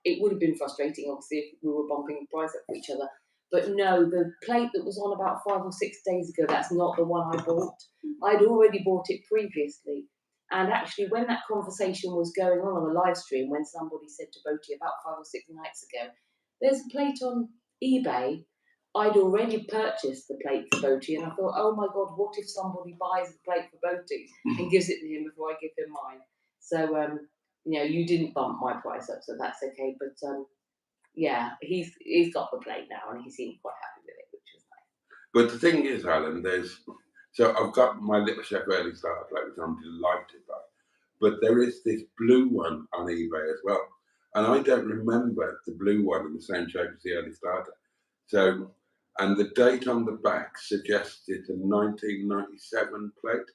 B: it would have been frustrating, obviously, if we were bumping the price up for each other. But no, the plate that was on about 5 or 6 days ago, that's not the one I bought. I'd already bought it previously. And actually, when that conversation was going on the live stream, when somebody said to Boaty about 5 or 6 nights ago, there's a plate on eBay. I'd already purchased the plate for Boaty, and I thought, oh my God, what if somebody buys the plate for Boaty and gives it to him before I give him mine? So, you didn't bump my price up, so that's okay. But yeah, he's got the plate now, and he seemed quite happy with it, which was nice.
A: But the thing is, Alan, so I've got my Little Chef Early Starter plate, which I'm delighted by. But there is this blue one on eBay as well. And I don't remember the blue one in the same shape as the Early Starter. So, and the date on the back suggests it's a 1997 plate.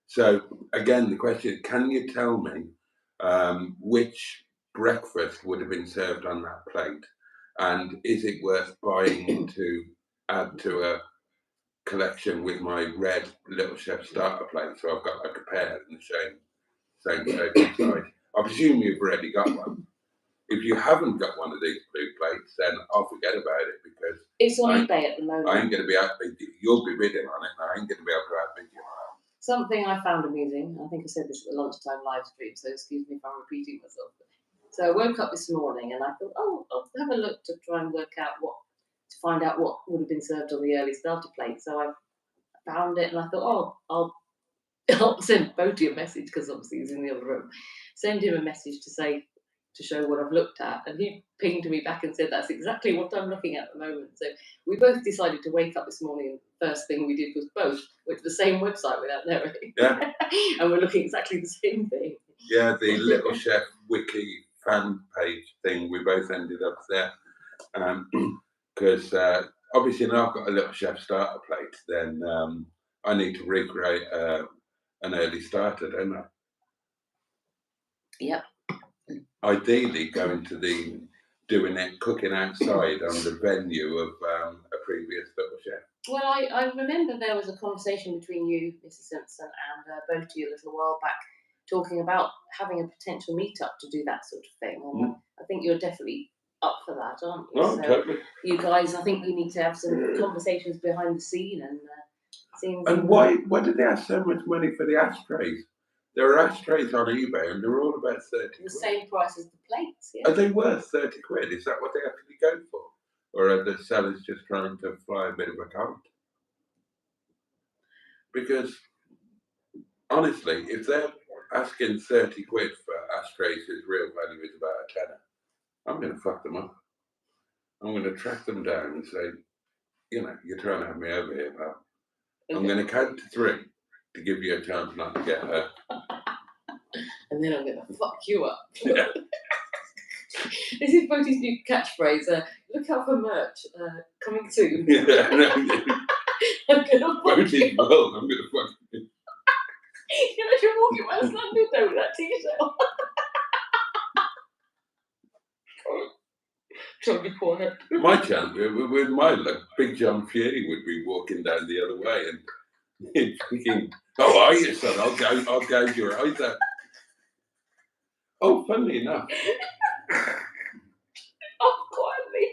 A: So, again, the question, can you tell me which breakfast would have been served on that plate? And is it worth buying to add to a collection with my red Little Chef starter plate? So I've got like a pair in the same shape inside. I presume you've already got one. If you haven't got one of these blue plates, then I'll forget about it because
B: it's on eBay at the moment.
A: I ain't going to be outbid you. You'll be bidding on it, and I ain't going to be able to outbid you.
B: Something I found amusing, I think I said this at the lunchtime live stream, so excuse me if I'm repeating myself. So I woke up this morning and I thought, I'll have a look to try and to find out what would have been served on the early starter plate. So I found it and I thought, I'll send Boaty a message because obviously he's in the other room. Send him a message to show what I've looked at, and he pinged me back and said that's exactly what I'm looking at the moment. So we both decided to wake up this morning, and the first thing we did was both went to the same website without knowing. Yeah. And we're looking exactly the same thing.
A: Yeah, the Little Chef Wiki fan page thing, we both ended up there. Because obviously now I've got a Little Chef starter plate, then I need to recreate an early starter, don't I?
B: Yep.
A: Ideally, going to cooking outside on the venue of a previous Little Chef.
B: Well, I remember there was a conversation between you, Mrs. Simpson, and Boaty a little while back, talking about having a potential meetup to do that sort of thing. And I think you're definitely up for that, aren't you?
A: Oh, totally.
B: You guys, I think we need to have some conversations behind the scene and seeing.
A: And why did they have so much money for the ashtrays? There are ashtrays on eBay and they're all about 30 quid.
B: The same price as the plates, yeah.
A: Are they worth 30 quid? Is that what they actually go for? Or are the sellers just trying to fly a bit of a kite? Because honestly, if they're asking 30 quid for ashtrays whose real value is about a tenner, I'm going to fuck them up. I'm going to track them down and say, you know, you're trying to have me over here, pal. I'm going to count to 3 to give you a chance not to get hurt.
B: And then I'm going to fuck you up.
A: Yeah.
B: This is Boaty's new catchphrase. Look out for merch. Coming soon.
A: Yeah, no,
B: I'm going to fuck
A: Boaty's
B: you up.
A: world, I'm going to fuck you.
B: You know, you're walking around Llandudno with that t-shirt on. Trying to be quiet.
A: My chance, with my luck, Big John Fury would be walking down the other way and he'd thinking, "How are you, son? I'll gouge your eyes out." Oh, funnily enough,
B: Oh, quietly.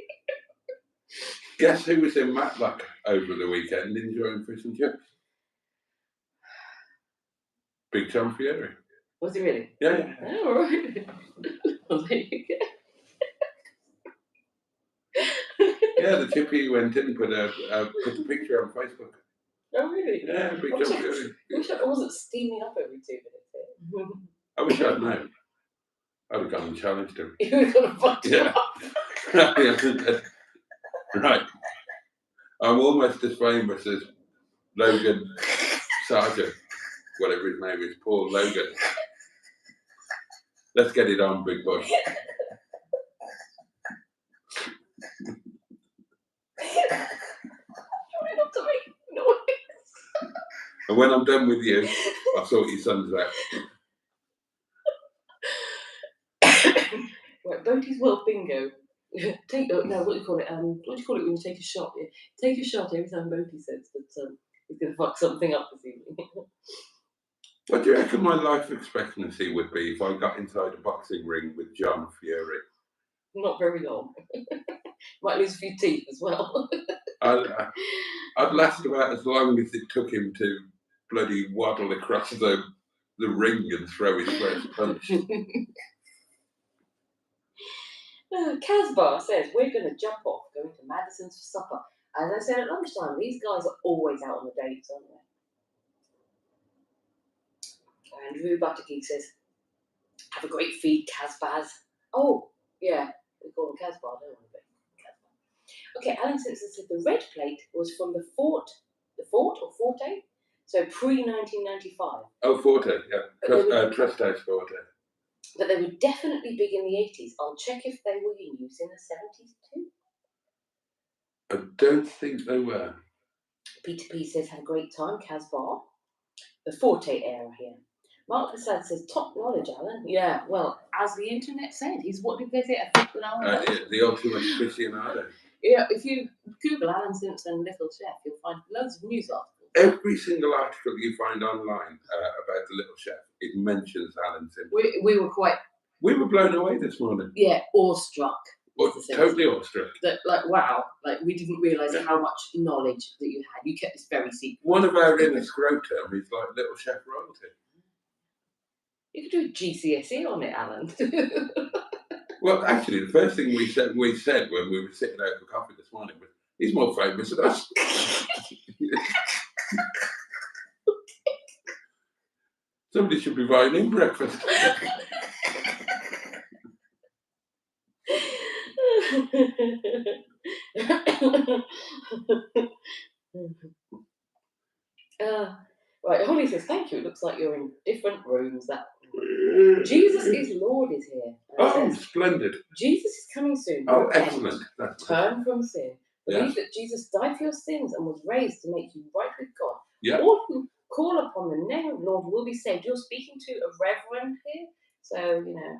A: guess who was in Matlock over the weekend enjoying fish and chips? Big John Fury.
B: Was he really?
A: Yeah.
B: Oh, all right. Well, there you go.
A: Yeah, the chippy went in and put the picture on Facebook.
B: Oh, really?
A: Yeah, Big John Fury.
B: I wish I wasn't steaming up every 2 minutes.
A: I wish I'd known. I'd have gone and challenged him.
B: You were going to fuck him up.
A: Right. I'm almost as famous as Logan Sargent, whatever his name is, Paul Logan. Let's get it on, big boy.
B: Try not to make noise.
A: And when I'm done with you, I'll sort your sons out.
B: Right, Boaty's World Bingo. What do you call it? What do you call it when you take a shot? Yeah. Take a shot every time Boaty says that he's going to fuck something up this evening.
A: What do you reckon my life expectancy would be if I got inside a boxing ring with John Fury?
B: Not very long. Might lose a few teeth as well.
A: I'd last about as long as it took him to bloody waddle across the ring and throw his first punch.
B: Casbar says, we're going to jump off, going to Madison's for supper. As I said at lunchtime, these guys are always out on the dates, aren't they? Andrew Butterkey says, have a great feed, Casbaz. Oh, yeah, we call them Casbar, don't we? Casbar. Okay, Alan Simpson said the red plate was from the Fort or Forte? So pre-1995.
A: Oh, Forte, yeah. Trust House Forte.
B: But they were definitely big in the 80s. I'll check if they were in use in the 70s too.
A: I don't think they were.
B: Peter P says, had a great time, Casbar. The Forte era here. Mark Prasad says, top knowledge, Alan. Yeah, well, as the internet said, he's, what did they say, a aficionado?
A: The ultimate aficionado.
B: Yeah, if you Google Alan Simpson Little Chef, you'll find loads of news articles.
A: Every single article you find online about the Little Chef, it mentions Alan Simpson.
B: We were quite...
A: We were blown away this morning.
B: Yeah, awestruck.
A: Totally awestruck.
B: That, like, wow, like we didn't realise how much knowledge that you had. You kept this very secret.
A: One of our inner scrotum is like Little Chef royalty.
B: You could do a GCSE on it, Alan.
A: Well, actually, the first thing we said when we were sitting out for coffee this morning was, he's more famous than us. Somebody should be buying him breakfast.
B: Right, Holly says, thank you. It looks like you're in different rooms. That Jesus is Lord is here.
A: Oh,
B: says,
A: splendid.
B: Jesus is coming soon.
A: Oh, excellent.
B: Turn from sin. Believe
A: Yeah.
B: that Jesus died for your sins and was raised to make you right with God.
A: Yeah.
B: All who call upon the name of the Lord will be saved. You're speaking to a reverend here, so, you know,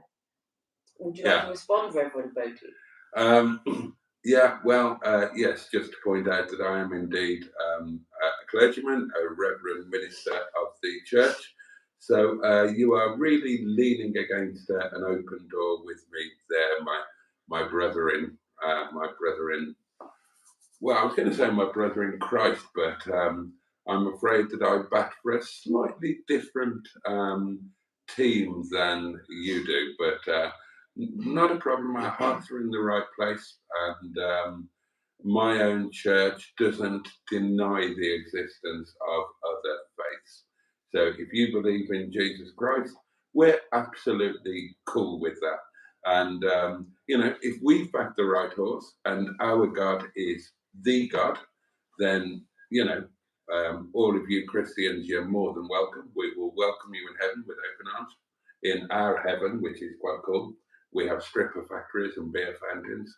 B: would you like to respond, Reverend Boaty?
A: Yeah, well, yes, just to point out that I am indeed a clergyman, a reverend minister of the church. So you are really leaning against an open door with me there, my brother in, well, I was going to say my brother in Christ, but I'm afraid that I bat for a slightly different team than you do, but not a problem. Our hearts are in the right place, and my own church doesn't deny the existence of other So if you believe in Jesus Christ, we're absolutely cool with that. And, if we've backed the right horse and our God is the God, then, all of you Christians, you're more than welcome. We will welcome you in heaven with open arms. In our heaven, which is quite cool, we have stripper factories and beer fountains.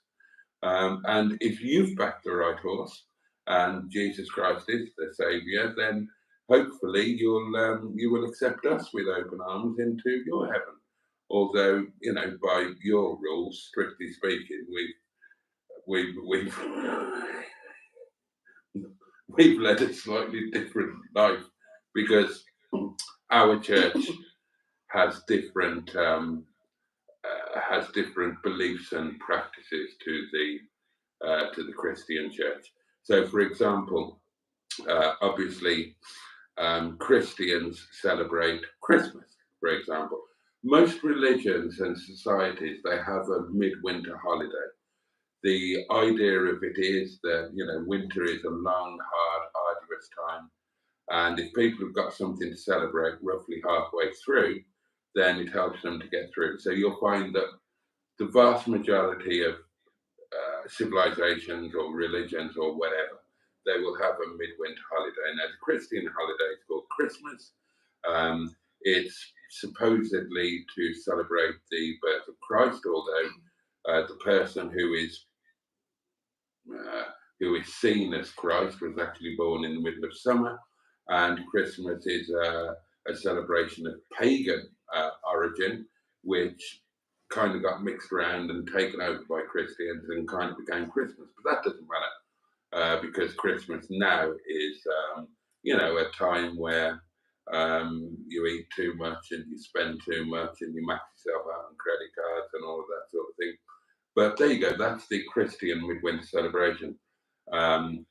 A: And if you've backed the right horse and Jesus Christ is the Saviour, then hopefully you will accept us with open arms into your heaven. Although, by your rules, strictly speaking, we've we've led a slightly different life because our church has different beliefs and practices to the Christian church. So, for example, obviously, Christians celebrate Christmas, for example. Most religions and societies, they have a midwinter holiday. The idea of it is that, winter is a long, hard, arduous time. And if people have got something to celebrate roughly halfway through, then it helps them to get through. So you'll find that the vast majority of civilizations or religions or whatever, they will have a midwinter holiday. Now, the Christian holiday is called Christmas. It's supposedly to celebrate the birth of Christ, although the person uh, who is seen as Christ was actually born in the middle of summer, and Christmas is a celebration of pagan origin, which kind of got mixed around and taken over by Christians and kind of became Christmas. But that doesn't matter because Christmas now is, a time where you eat too much and you spend too much and you max yourself out on credit cards and all of that sort of thing. But there you go. That's the Christian midwinter celebration, and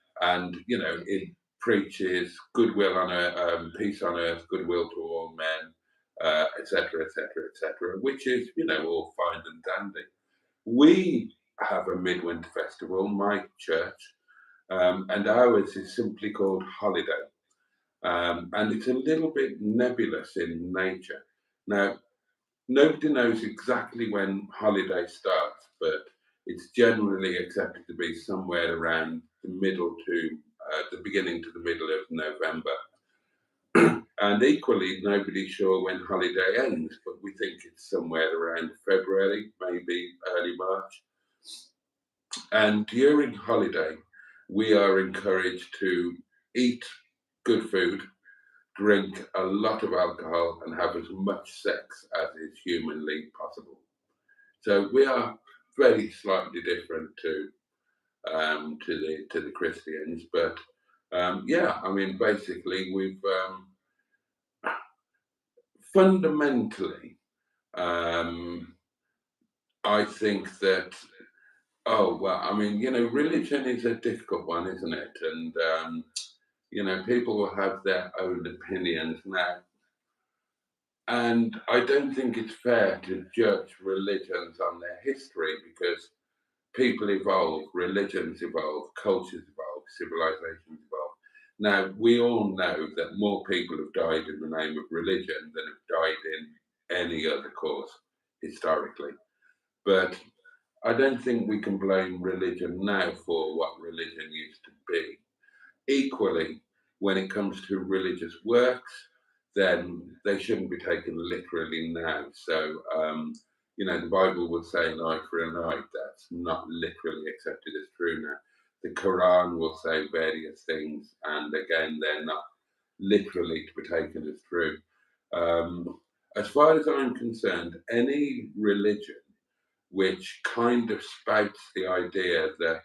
A: it preaches goodwill on earth, peace on earth, goodwill to all men, etc., etc., etc., which is all fine and dandy. We have a midwinter festival, my church, and ours is simply called Holiday, and it's a little bit nebulous in nature. Now, nobody knows exactly when holiday starts, but it's generally accepted to be somewhere around the beginning to the middle of November. And equally, nobody's sure when holiday ends, but we think it's somewhere around February, maybe early March. And during holiday, we are encouraged to eat good food, drink a lot of alcohol, and have as much sex as is humanly possible. So we are very slightly different to the Christians, but yeah, I mean, basically, we've fundamentally, um, I think that. Oh well, I mean, religion is a difficult one, isn't it? And people will have their own opinions now. And I don't think it's fair to judge religions on their history because people evolve, religions evolve, cultures evolve, civilizations evolve. Now, we all know that more people have died in the name of religion than have died in any other cause historically. But I don't think we can blame religion now for what religion used to be. Equally, when it comes to religious works, then they shouldn't be taken literally now. So, the Bible will say an eye for an eye. That's not literally accepted as true now. The Quran will say various things, and again, they're not literally to be taken as true. As far as I'm concerned, any religion which kind of spouts the idea that,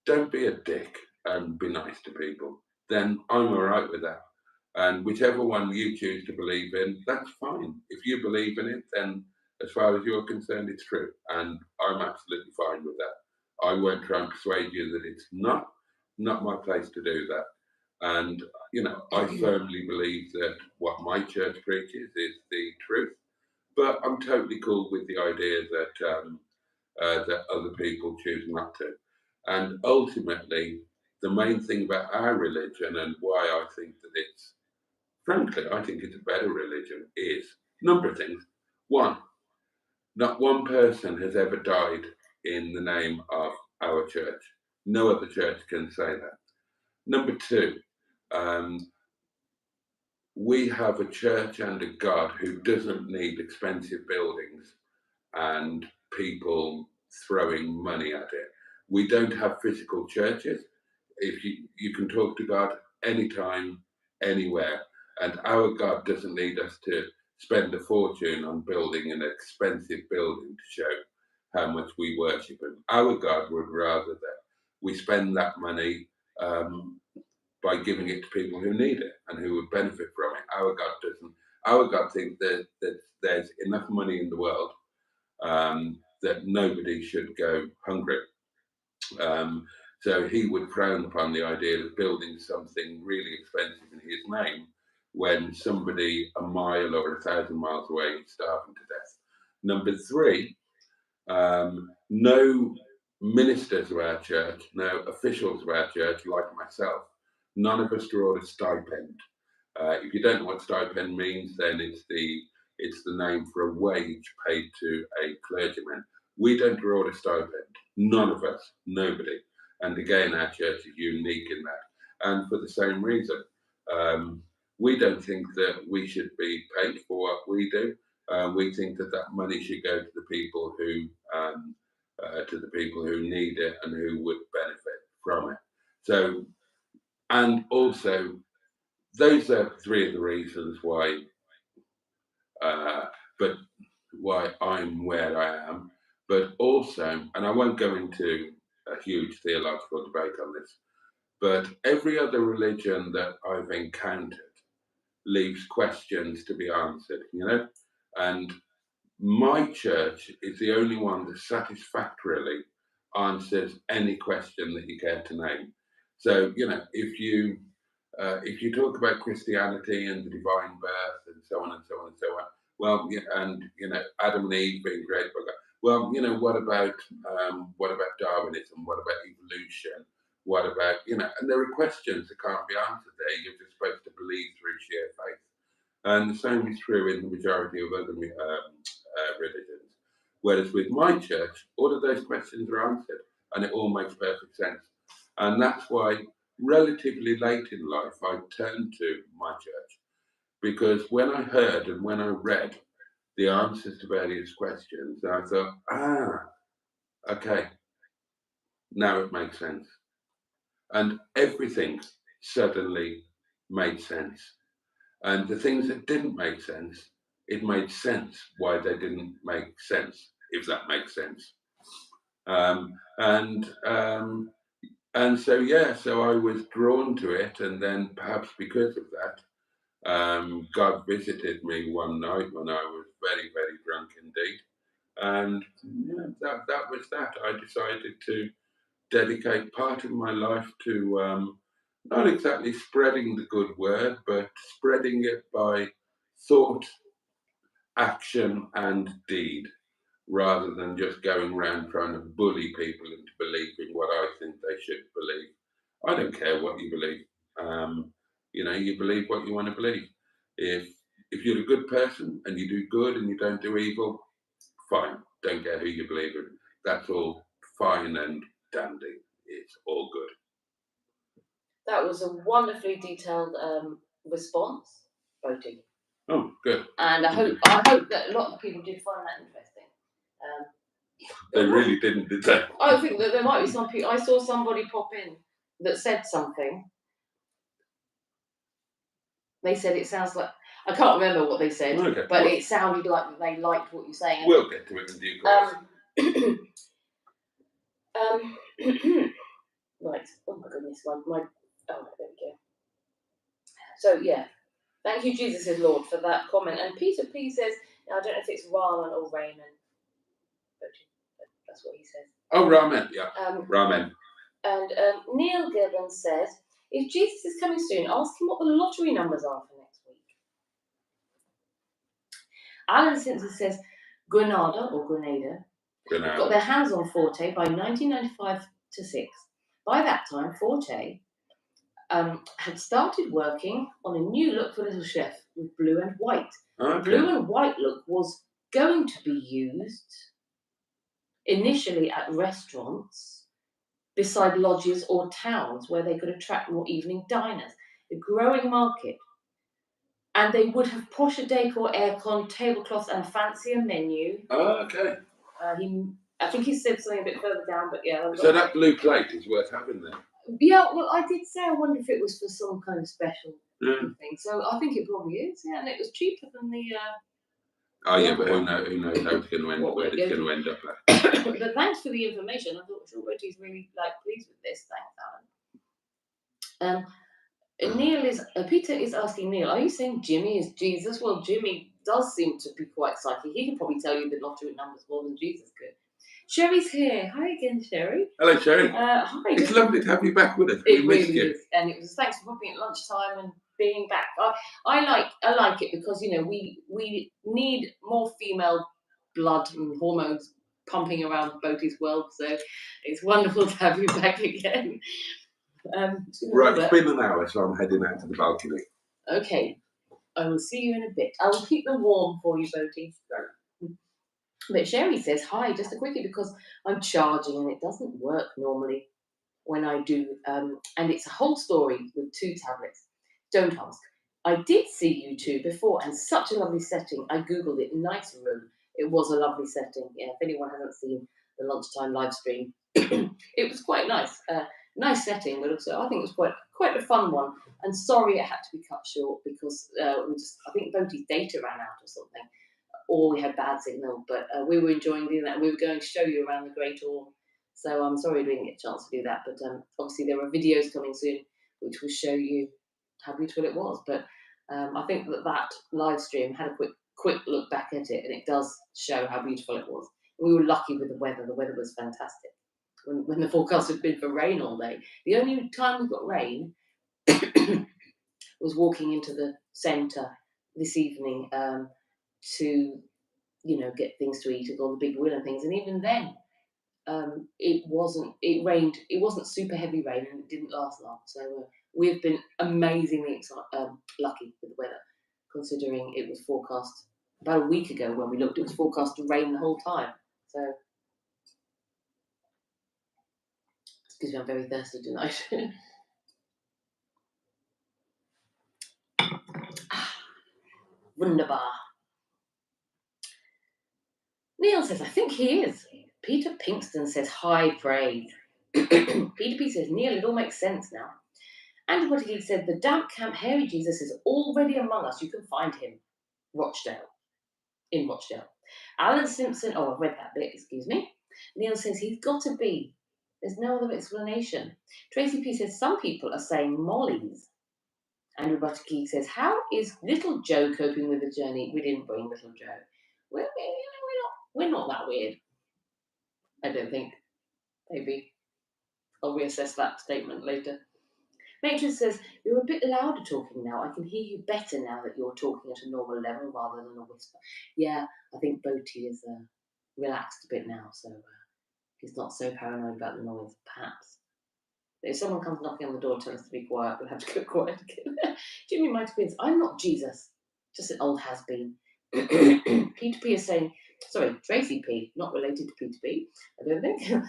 A: don't be a dick and be nice to people, then I'm all right with that. And whichever one you choose to believe in, that's fine. If you believe in it, then as far as you're concerned, it's true. And I'm absolutely fine with that. I won't try and persuade you that it's not my place to do that. And, I firmly believe that what my church preaches is the truth. But I'm totally cool with the idea that other people choose not to. And ultimately, the main thing about our religion and why I think that it's frankly, I think it's a better religion, is a number of things. One, not one person has ever died in the name of our church. No other church can say that. Number two, we have a church and a God who doesn't need expensive buildings and people throwing money at it. We don't have physical churches. If you can talk to God anytime, anywhere, and our God doesn't need us to spend a fortune on building an expensive building to show how much we worship Him. Our God would rather that we spend that money by giving it to people who need it and who would benefit from it. Our God doesn't. Our God thinks that there's enough money in the world that nobody should go hungry. So He would frown upon the idea of building something really expensive in His name when somebody a mile or 1,000 miles away is starving to death. Number three, no ministers of our church, no officials of our church, like myself, none of us draw a stipend. If you don't know what stipend means, then it's the name for a wage paid to a clergyman. We don't draw a stipend. None of us, nobody. And again, our church is unique in that. And for the same reason, we don't think that we should be paid for what we do. We think that money should go to the people who need it and who would benefit from it. So, and also, those are three of the reasons why, why I'm where I am. But also, and I won't go into a huge theological debate on this, but every other religion that I've encountered leaves questions to be answered, and my church is the only one that satisfactorily answers any question that you care to name. So, if you talk about Christianity and the divine birth and so on and so on and so on, well, and Adam and Eve being created by God. Well, what about Darwinism? What about evolution? What about And there are questions that can't be answered there. You're just supposed to believe through sheer faith. And the same is true in the majority of other religions. Whereas with my church, all of those questions are answered, and it all makes perfect sense. And that's why, relatively late in life, I turned to my church, because when I heard and when I read the answers to various questions, I thought, okay, now it makes sense. And everything suddenly made sense. And the things that didn't make sense, it made sense why they didn't make sense, if that makes sense. And so I was drawn to it, and then perhaps because of that, God visited me one night when I was very, very drunk indeed, and that was that. I decided to dedicate part of my life to not exactly spreading the good word, but spreading it by thought, action, and deed, rather than just going around trying to bully people into believing what I think they should believe. I don't care what you believe. You believe what you want to believe. If you're a good person and you do good and you don't do evil, fine. Don't care who you believe in. That's all fine and dandy. It's all good.
B: That was a wonderfully detailed response, Boaty.
A: Oh, good.
B: And I hope that a lot of people did find that interesting.
A: They really didn't, did they?
B: I think that there might be some people. I saw somebody pop in that said something. They said it sounds like, I can't remember what they said, but it sounded like they liked what you're saying.
A: We'll get to it in due course.
B: Right. Oh my goodness. Oh, there we go. So yeah, thank you, Jesus is Lord, for that comment. And Peter P says, now I don't know if it's Ramen or Raymond, but that's what he says.
A: Oh, ramen, yeah. Ramen.
B: And Neil Gibbons says, if Jesus is coming soon, ask him what the lottery numbers are for next week. Alan Simpson says, Granada got their hands on Forte by 1995 to 6. By that time, Forte had started working on a new look for Little Chef with blue and white.
A: Okay.
B: The blue and white look was going to be used initially at restaurants beside lodges or towns where they could attract more evening diners. A growing market. And they would have posher decor, aircon, tablecloths, and a fancier menu.
A: Okay.
B: I think he said something a bit further down, but yeah.
A: So that blue plate is worth having then?
B: Yeah, well, I did say I wonder if it was for some kind of special thing. So I think it probably is, yeah. And it was cheaper than the...
A: oh, yeah, but who knows how it's going to end up, where it's going to end up
B: at. But thanks for the information. I thought Boaty's really pleased with this. Thanks, Alan. Peter is asking Neil, are you saying Jimmy is Jesus? Well, Jimmy does seem to be quite psychic. He can probably tell you the lottery numbers more than Jesus could. Sherry's here. Hi again, Sherry.
A: Hello, Sherry.
B: Hi.
A: It's lovely to have you back with us.
B: It really is. And it was thanks for popping at lunchtime and being back. I like it because, you know, we need more female blood and hormones pumping around Boaty's world. So it's wonderful to have you back again.
A: Right, it's been an hour, so I'm heading out to the balcony.
B: Okay, I will see you in a bit. I will keep them warm for you, Boaty. But Sherry says, hi, just a quickie, because I'm charging and it doesn't work normally when I do. And it's a whole story with 2 tablets. Don't ask. I did see you 2 before, and such a lovely setting. I Googled it, nice room. It was a lovely setting. Yeah, if anyone hasn't seen the lunchtime live stream, it was quite nice. Nice setting, but also I think it was quite a fun one. And sorry it had to be cut short because I think Boaty's data ran out or something, or we had bad signal. But we were enjoying doing that. And we were going to show you around the Great Hall. So I'm sorry we didn't get a chance to do that. But obviously there are videos coming soon which will show you how beautiful it was. But I think that live stream had a quick look back at it, and it does show how beautiful it was. We were lucky with the weather. The weather was fantastic. When the forecast had been for rain all day. The only time we got rain was walking into the centre this evening to, you know, get things to eat at all the big wheel and things. And even then, it rained. It wasn't super heavy rain, and it didn't last long. So we've been amazingly lucky with the weather, considering it was forecast about a week ago when we looked. It was forecast to rain the whole time. So. Excuse me, I'm very thirsty tonight. Wunderbar. Neil says, I think he is. Peter Pinkston says, high praise. Peter P says, Neil, it all makes sense now. Andrew Boaty said, the damp camp hairy Jesus is already among us. You can find him. In Rochdale. Alan Simpson, I've read that bit, excuse me. Neil says, he's got to be. There's no other explanation. Tracy P says, some people are saying Molly's. Andrew Boaty says, how is little Joe coping with the journey? We didn't bring little Joe. We're not that weird. I don't think. Maybe. I'll reassess that statement later. Matron says, you're a bit louder talking now. I can hear you better now that you're talking at a normal level rather than a whisper. Yeah, I think Boaty is relaxed a bit now, so he's not so paranoid about the noise, perhaps. But if someone comes knocking on the door, tell us to be quiet. We'll have to go quiet again. Jimmy might have been. I'm not Jesus, just an old has-been. Peter P is saying, sorry, Tracy P, not related to Peter P, I don't think.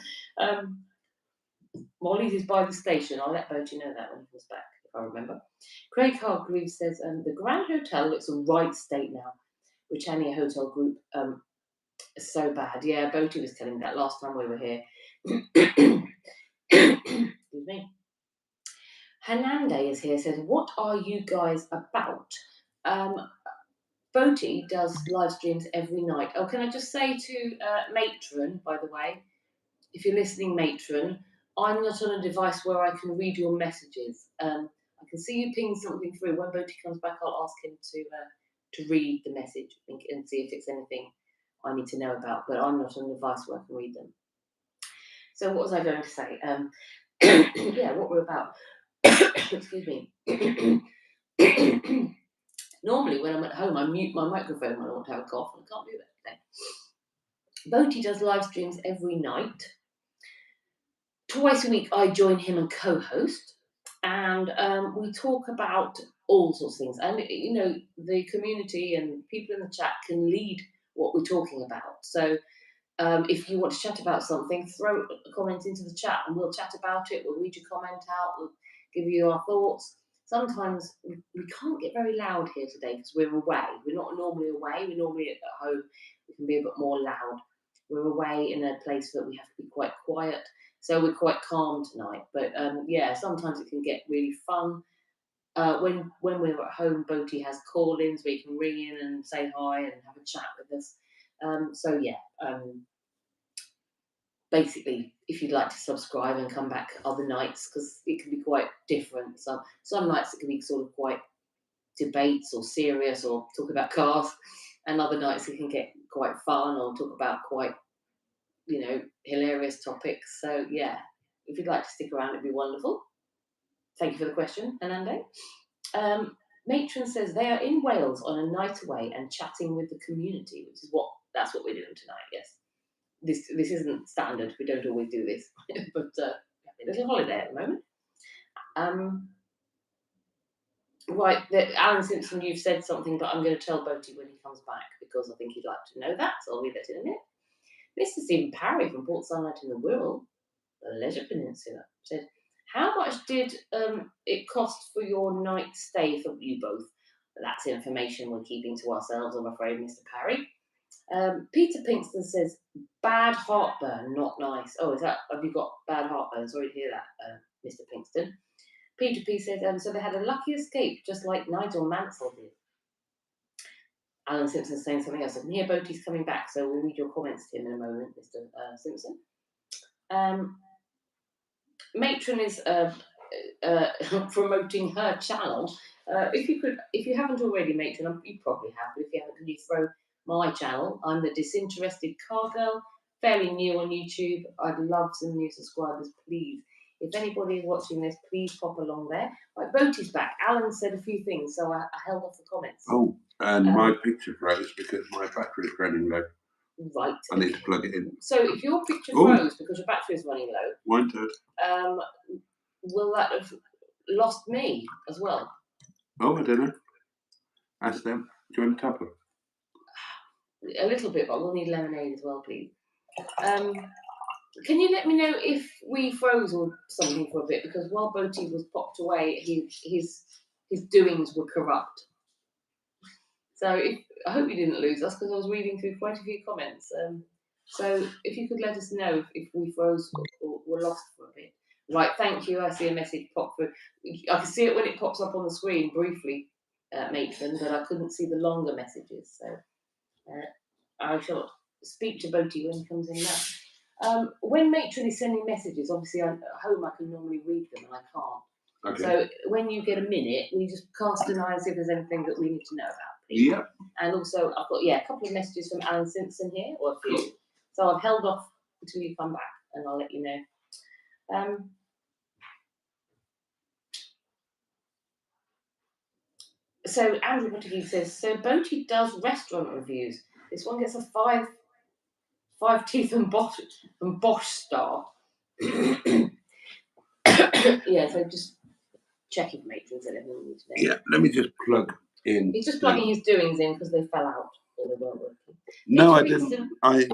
B: Molly's is by the station. I'll let Boaty know that when he comes back, if I remember. Craig Hargreaves says, the Grand Hotel looks a right state now. Britannia Hotel Group is so bad. Yeah, Boaty was telling me that last time we were here. Excuse me. Hernande is here, says, what are you guys about? Boaty does live streams every night. Oh, can I just say to Matron, by the way, if you're listening, Matron, I'm not on a device where I can read your messages. I can see you ping something through. When Boaty comes back, I'll ask him to read the message and see if it's anything I need to know about. But I'm not on a device where I can read them. So what was I going to say? Yeah, what we're about. Excuse me. Normally, when I'm at home, I mute my microphone when I want to have a cough, and I can't do that today. Boaty does live streams every night. Twice a week, I join him and co-host, And we talk about all sorts of things. And, you know, the community and people in the chat can lead what we're talking about. So if you want to chat about something, throw a comment into the chat and we'll chat about it. We'll read your comment out. We'll give you our thoughts. Sometimes we can't get very loud here today because we're away. We're not normally away. We're normally at home. We can be a bit more loud. We're away in a place that we have to be quite quiet. So we're quite calm tonight. But yeah, sometimes it can get really fun. When we're at home, Boaty has call-ins where you can ring in and say hi and have a chat with us. So yeah, basically, if you'd like to subscribe and come back other nights, because it can be quite different. Some nights it can be sort of quite debates or serious or talk about cars, and other nights it can get quite fun or talk about quite, you know, hilarious topics. So yeah, if you'd like to stick around, it'd be wonderful. Thank you for the question, Anande. Matron says they are in Wales on a night away and chatting with the community, which is that's what we're doing tonight. Yes, this isn't standard. We don't always do this, but having a little holiday at the moment. Right, Alan Simpson, you've said something, but I'm going to tell Boaty when he comes back because I think he'd like to know that. So I'll leave that in a minute. Mr. Stephen Parry from Port Sunlight in the Wirral, the Leisure Peninsula, said, how much did it cost for your night stay for you both? That's information we're keeping to ourselves, I'm afraid, Mr. Parry. Peter Pinkston says, bad heartburn, not nice. Oh, have you got bad heartburn? Sorry to hear that, Mr. Pinkston. Peter P says, so they had a lucky escape, just like Nigel Mansell did. Alan Simpson's saying something else. I can hear Boaty's coming back, so we'll read your comments to him in a moment, Mr. Simpson. Matron is promoting her channel. If you haven't already, Matron, you probably have, but if you haven't, can you throw my channel? I'm the Disinterested Car Girl, fairly new on YouTube. I'd love some new subscribers, please. If anybody is watching this, please pop along there. Right, Boaty's back. Alan said a few things, so I held off the comments.
A: Oh, and my picture froze because my battery is running low.
B: Right.
A: I need to plug it in.
B: So if your picture froze because your battery is running low,
A: mine too.
B: Will that have lost me as well?
A: Oh, I don't know. Ask them. Do you want a tupper?
B: A little bit, but we'll need lemonade as well, please. Can you let me know if we froze or something for a bit? Because while Boaty was popped away, his doings were corrupt. So I hope you didn't lose us because I was reading through quite a few comments. So if you could let us know if we froze or were lost for a bit. Right, thank you. I see a message pop through. I can see it when it pops up on the screen briefly, Matron, but I couldn't see the longer messages. So I shall speak to Boaty when he comes in now. When Matron is sending messages, obviously at home I can normally read them and I can't. Okay. So when you get a minute, we just cast an eye and see if there's anything that we need to know about. Please. Yeah. And also I've got a couple of messages from Alan Simpson here, or a few. Cool. So I've held off until you come back and I'll let you know. So Andrew Buttigieg says, so Boaty does restaurant reviews. This one gets a five teeth and Bosch star. Yeah, so just check if Matron said everything we need to know.
A: Yeah, let me just plug in.
B: He's just plugging his doings in because they fell out or they weren't working.
A: No, I didn't. I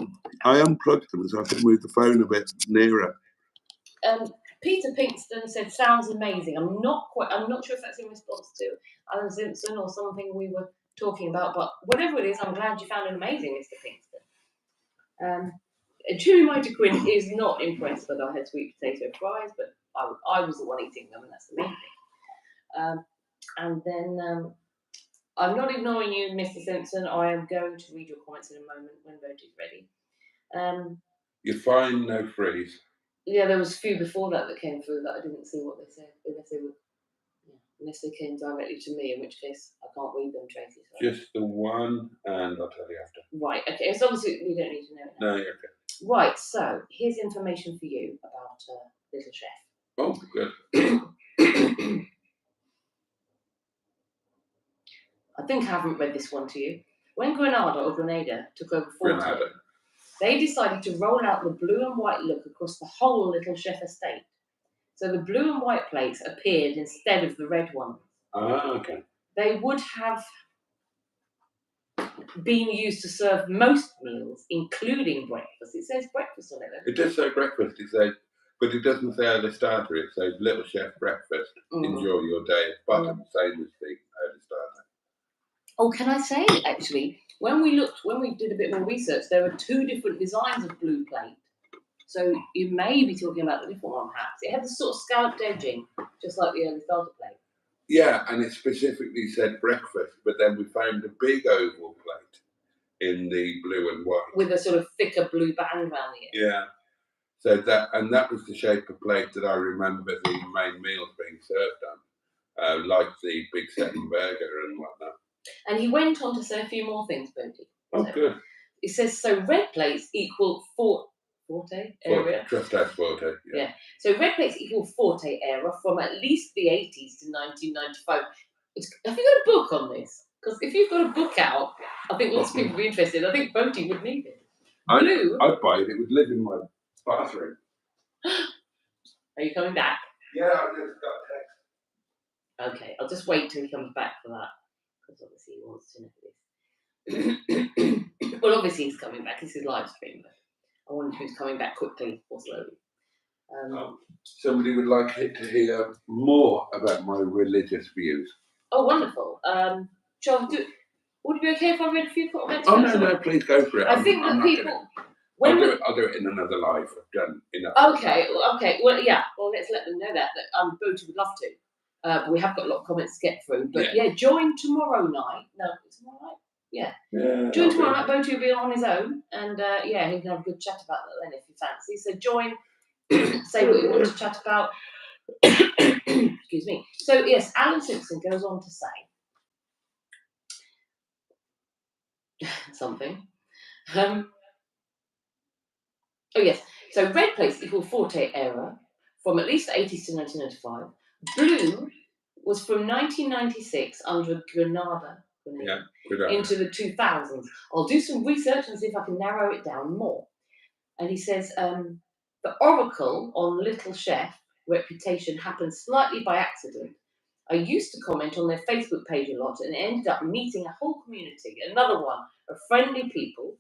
A: unplugged them so I could move the phone a bit nearer.
B: Peter Pinkston said, sounds amazing. I'm not sure if that's in response to Alan Simpson or something we were talking about, but whatever it is, I'm glad you found it amazing, Mr. Pinkston. Jimmy Mighty Quinn is not impressed that I had sweet potato fries, but I was the one eating them, and that's the main thing. And then I'm not ignoring you, Mr. Simpson. I am going to read your comments in a moment when Boaty's ready.
A: You're fine, no freeze.
B: Yeah, there was a few before that came through that I didn't see what they said, unless they came directly to me, in which case I can't read them, Tracy. Sorry. Just the one, and I'll tell you after. Right, okay. So obviously we don't need to know it now. No, you're okay. Right, so here's information for you about Little Chef.
A: Oh, good.
B: I think I haven't read this one to you. When Grenada took over Forte, they decided to roll out the blue and white look across the whole Little Chef estate. So the blue and white plates appeared instead of the red ones.
A: Ah, okay.
B: They would have been used to serve most meals, including breakfast. It says breakfast on it.
A: It does say breakfast, but it doesn't say early starter. It says Little Chef breakfast. Enjoy your day. It's bottom, same as the early starter.
B: Oh, can I say, actually, when we did a bit more research, there are 2 different designs of blue plate. So you may be talking about the different one, perhaps. It had the sort of scalloped edging, just like the early starter plate.
A: Yeah, and it specifically said breakfast, but then we found a big oval plate in the blue and white.
B: With a sort of thicker blue band around the edge.
A: Yeah. So that was the shape of plate that I remember the main meals being served on, like the big setting burger and whatnot.
B: And he went on to say a few more things, Boaty.
A: Oh, good.
B: It says, so red plates equal forte area.
A: Trespass forte.
B: Yeah. So red plates equal forte era from at least the 80s to 1995. Have you got a book on this? Because if you've got a book out, I think lots of people would be interested. I think Boaty would need it. Blue.
A: I'd buy it. It would live in my bathroom.
B: Are you coming back?
A: Yeah, I just got a text.
B: Okay, I'll just wait till he comes back for that. Because obviously he wants to know this. Well, obviously he's coming back. This is live stream, but I wonder if he's coming back quickly or slowly.
A: Somebody would like to hear more about my religious views.
B: Oh, wonderful. Would it be okay if I read a few comments?
A: Oh, no, please go for it.
B: I think that people...
A: I'll do it in another live. I've done enough.
B: Okay. Well, yeah. Well, let's let them know that Boaty would love to. But we have got a lot of comments to get through. But yeah, join tomorrow night. No, tomorrow night? Yeah. Join tomorrow night. Boaty will be on his own. And yeah, he can have a good chat about that then if you fancy. So join, say what you want to chat about. Excuse me. So yes, Alan Simpson goes on to say something. Oh yes, so red plates equal forte era from at least the 80s to 1995. Blue was from 1996 under Granada into the 2000s. I'll do some research and see if I can narrow it down more. And he says the oracle on Little Chef reputation happened slightly by accident. I used to comment on their Facebook page a lot and ended up meeting a whole community, another one of friendly people,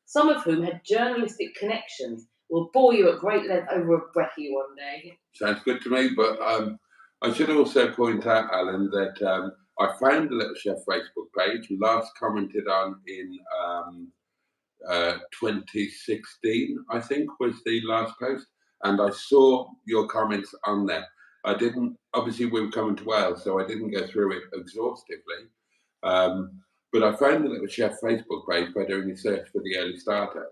B: some of whom had journalistic connections. Will bore you at great length over a brekkie one day.
A: Sounds good to me, but I should also point out, Alan, that I found the Little Chef Facebook page, last commented on in 2016, I think, was the last post, and I saw your comments on there. I didn't, obviously we were coming to Wales, so I didn't go through it exhaustively, but I found the Little Chef Facebook page by doing a search for the early starter.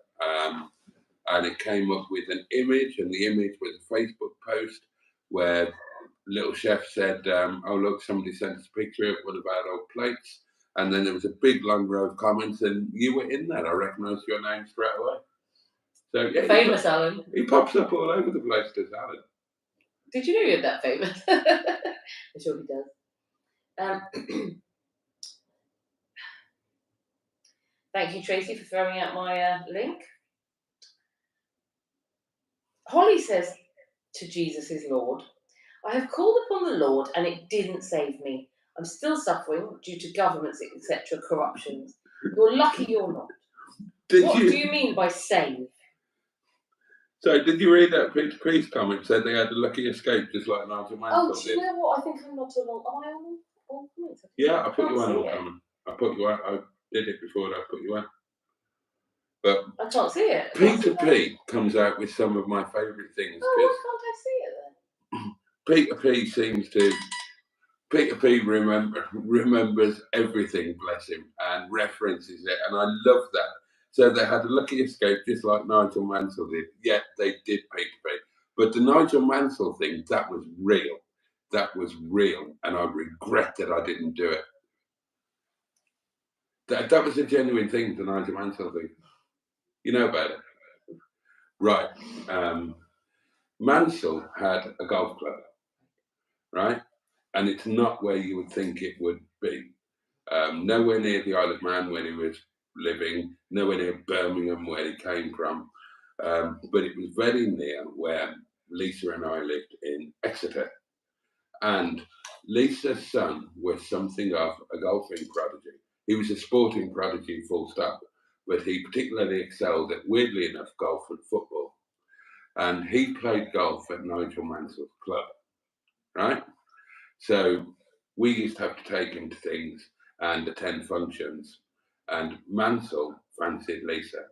A: And it came up with an image, and the image was a Facebook post where Little Chef said, oh, look, somebody sent us a picture of one of our old plates. And then there was a big, long row of comments, and you were in there. I recognised your name straight away. So yeah,
B: famous Alan.
A: He pops up all over the place, does Alan.
B: Did you know you're that famous? I'm sure he does. Thank you, Tracy, for throwing out my link. Holly says to Jesus is Lord, I have called upon the Lord and it didn't save me. I'm still suffering due to governments, etc., corruptions. You're lucky you're not. What do you mean by save?
A: So did you read that Peter Priest comment? Said they had a lucky escape just like Nigel Mansell did.
B: Do you know what? I think I'm not on all. Am I on all comments?
A: Yeah, I put you on all comment. I put you on. I did it before I put you on. But
B: I can't see it.
A: Peter P comes out with some of my favourite things.
B: Oh, why can't I see it then?
A: Peter P remembers everything, bless him, and references it, and I love that. So they had a lucky escape just like Nigel Mansell did. Yeah, they did, Peter P. But the Nigel Mansell thing, that was real. That was real, and I regret that I didn't do it. That was a genuine thing, the Nigel Mansell thing. You know about it? Right. Mansell had a golf club, right? And it's not where you would think it would be. Nowhere near the Isle of Man where he was living, nowhere near Birmingham where he came from. But it was very near where Lisa and I lived in Exeter. And Lisa's son was something of a golfing prodigy. He was a sporting prodigy, full stop, but he particularly excelled at, weirdly enough, golf and football. And he played golf at Nigel Mansell's club, right? So we used to have to take him to things and attend functions. And Mansell fancied Lisa.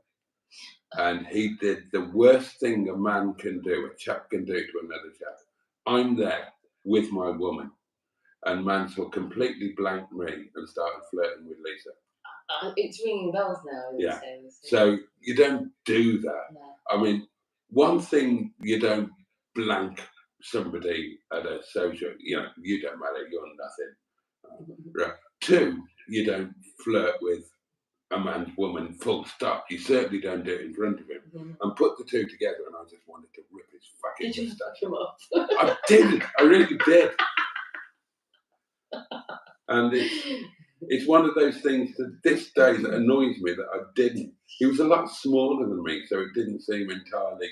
A: And he did the worst thing a man can do, a chap can do to another chap. I'm there with my woman. And Mansell completely blanked me and started flirting with Lisa.
B: It's ringing bells now.
A: Yeah. So you don't do that.
B: No.
A: I mean, one thing, you don't blank somebody at a social, you don't matter, you're nothing. Right. Two, you don't flirt with a man's woman, full stop. You certainly don't do it in front of him. And put the two together, and I just wanted to rip his fucking moustache off. I did. I really did. And it's one of those things to this day that annoys me that I didn't. He was a lot smaller than me, so it didn't seem entirely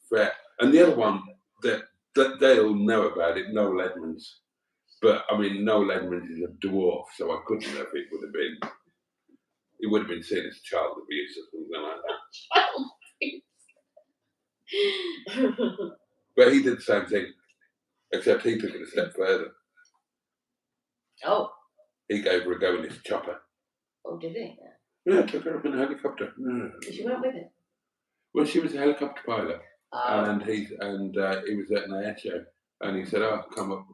A: fair. And the other one that they'll know about it, Noel Edmonds. But I mean, Noel Edmonds is a dwarf, so I couldn't know if it would have been seen as child abuse or something like that. But he did the same thing, except he took it a step further.
B: Oh.
A: He gave her a go in his chopper.
B: Oh, did he?
A: Yeah, took her up in a helicopter.
B: She went with him?
A: Well, she was a helicopter pilot, and he was at an air show, and he said, "Oh, come up."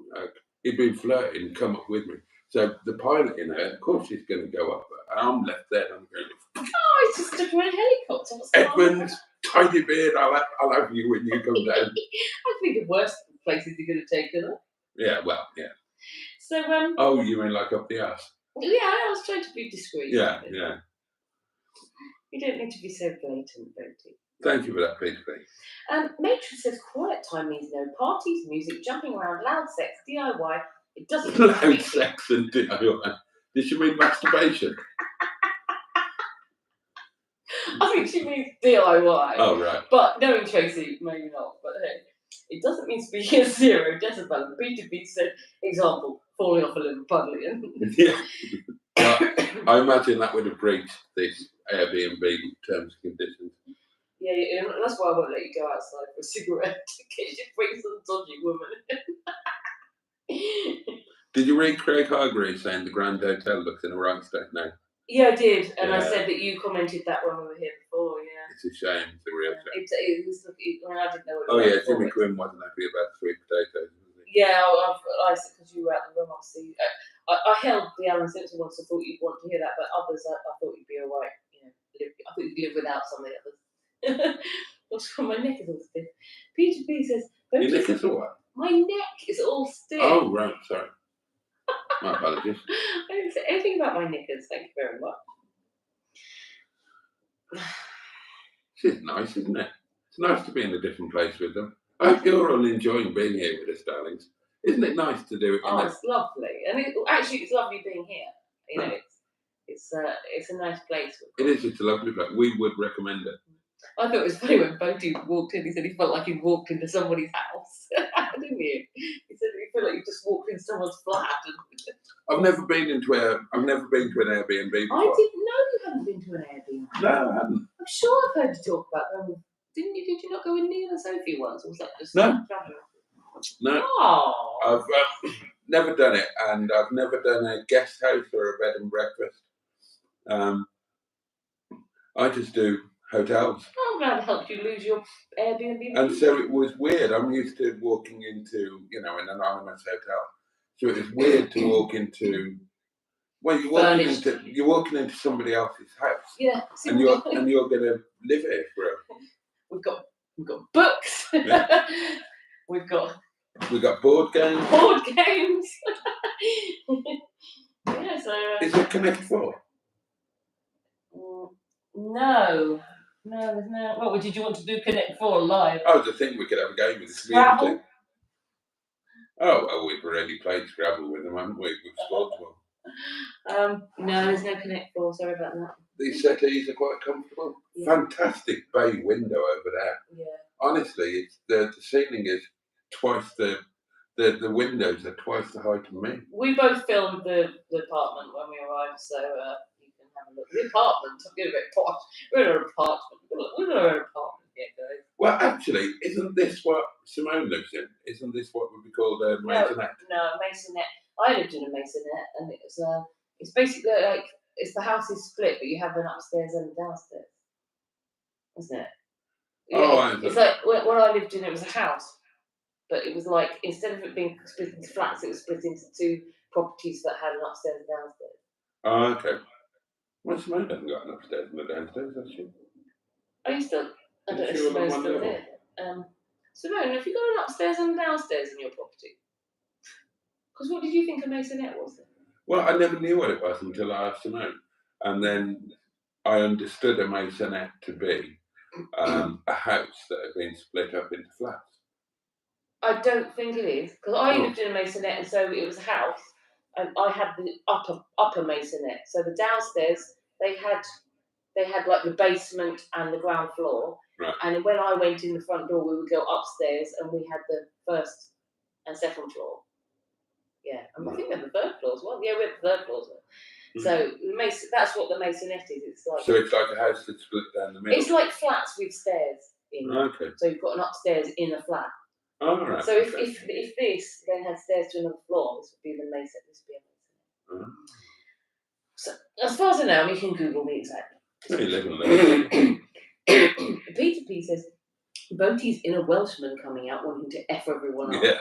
A: He'd been flirting, come up with me. So the pilot in her, of course, she's going to go up. I'm left there. I'm going.
B: Oh, he just took her in a helicopter.
A: Edmonds, tidy beard. I'll have you when you come down.
B: I think of worse places you could have taken her.
A: Yeah, well, yeah.
B: So
A: Oh, you mean like up the ass?
B: Yeah, I was trying to be discreet.
A: Yeah.
B: You don't need to be so blatant, Boaty.
A: Thank you for that, Peter.
B: Matrix says quiet time means no parties, music, jumping around, loud sex, DIY. It doesn't.
A: Loud sex and DIY. Did she mean masturbation?
B: I think she means DIY.
A: Oh, right.
B: But knowing Tracy, maybe not. But hey, it doesn't mean speaking at 0 decibel. B2B said, example, falling off a little puddling.
A: Yeah. I imagine that would have breached this Airbnb terms and conditions.
B: Yeah, that's why I won't let you go outside for a cigarette, in case you bring some dodgy woman.
A: Did you read Craig Hargreaves saying the Grand Hotel looks in a right state now?
B: Yeah, I did, and I said that you commented that when we were here before. Yeah,
A: it's a shame. It's a real shame.
B: I didn't know what it was.
A: Oh yeah, Jimmy Quinn wasn't happy about sweet potatoes.
B: Yeah, I said because you were out the room. Obviously, I held the Alan Simpson ones. I thought you'd want to hear that, but others, I thought you'd be alright. I thought you'd live without some of the others. What's wrong? My neck is all stiff. Peter B says,
A: "Your neck is all what?
B: My neck is all stiff."
A: Oh right, sorry. My apologies.
B: I didn't say anything about my knickers. Thank you very much.
A: It's nice, isn't it? It's nice to be in a different place with them. I hope you're all enjoying being here with us, darlings. Isn't it nice to do it?
B: It's lovely, and it's lovely being here. It's a nice place.
A: It is. It's a lovely place. We would recommend it.
B: I thought it was funny when Boaty walked in. He said he felt like he'd walked into somebody's house, didn't you? He said he felt like you just walked into someone's flat.
A: I've never been to an Airbnb before.
B: I didn't know you hadn't been to an Airbnb.
A: No, I hadn't.
B: I'm sure I've heard you talk about them. Didn't you? Did you not go with Neil and Sophie once, or was that just
A: no? No.
B: Oh.
A: I've never done it, and I've never done a guest house or a bed and breakfast. I just do hotels.
B: I'm glad to help you lose your Airbnb.
A: And so it was weird. I'm used to walking into, an anonymous hotel. So it was weird to walk into. Well, you're walking into somebody else's house.
B: Yeah.
A: And you're going to live here forever.
B: We've got books.
A: Yeah.
B: We've got
A: board games.
B: Board games. Yeah. So.
A: Is it Connect 4?
B: No, there's no. What did you want to do? Connect 4 live?
A: Oh, I think we could have a game with
B: Scrabble.
A: Oh, well, we've already played Scrabble with them, haven't we? We've scored one.
B: No, there's no Connect 4. Sorry about that.
A: These settees are quite comfortable. Yeah. Fantastic bay window over there.
B: Yeah.
A: Honestly, the ceiling is twice the windows are twice the height of me.
B: We both filmed the apartment when we arrived, so you can have a look. The apartment, I'm getting a bit posh. We're in an apartment. We're in an apartment here, guys.
A: Well, actually, isn't this what Simone lives in? Isn't this what would be called a maisonette?
B: No, maisonette. I lived in a maisonette, and it's basically like the house is split, but you have an upstairs and a downstairs, isn't it? Yeah, it's like when I lived in, it was a house, but it was like instead of it being split into flats, it was split into two properties that had an upstairs and downstairs.
A: Oh, okay. Well, Simone hasn't got an upstairs and a downstairs, has she?
B: Are you still? I don't know if Simone's still there. Simone, have you got an upstairs and downstairs in your property? Because what did you think a maisonette was then?
A: Well, I never knew what it was until I asked Simone, and then I understood a maisonette to be a house that had been split up into flats.
B: I don't think it is, because I lived in a maisonette, and so it was a house, and I had the upper maisonette. So the downstairs they had like the basement and the ground floor,
A: right.
B: And when I went in the front door, we would go upstairs, and we had the first and second floor. Yeah, and I think we had the third floor as well. Yeah, we had the third floor as well. Mm-hmm. So that's what the maisonette is. It's like
A: a house that's split down the middle.
B: It's like flats with stairs in.
A: Okay.
B: So you've got an upstairs in a flat.
A: Oh, right.
B: So if this then had stairs to another floor, this would be the maisonette. This would be a maisonette. So as far as I know, you can Google the exact. Peter P says, Boaty's inner Welshman coming out wanting to F everyone up.
A: Yeah.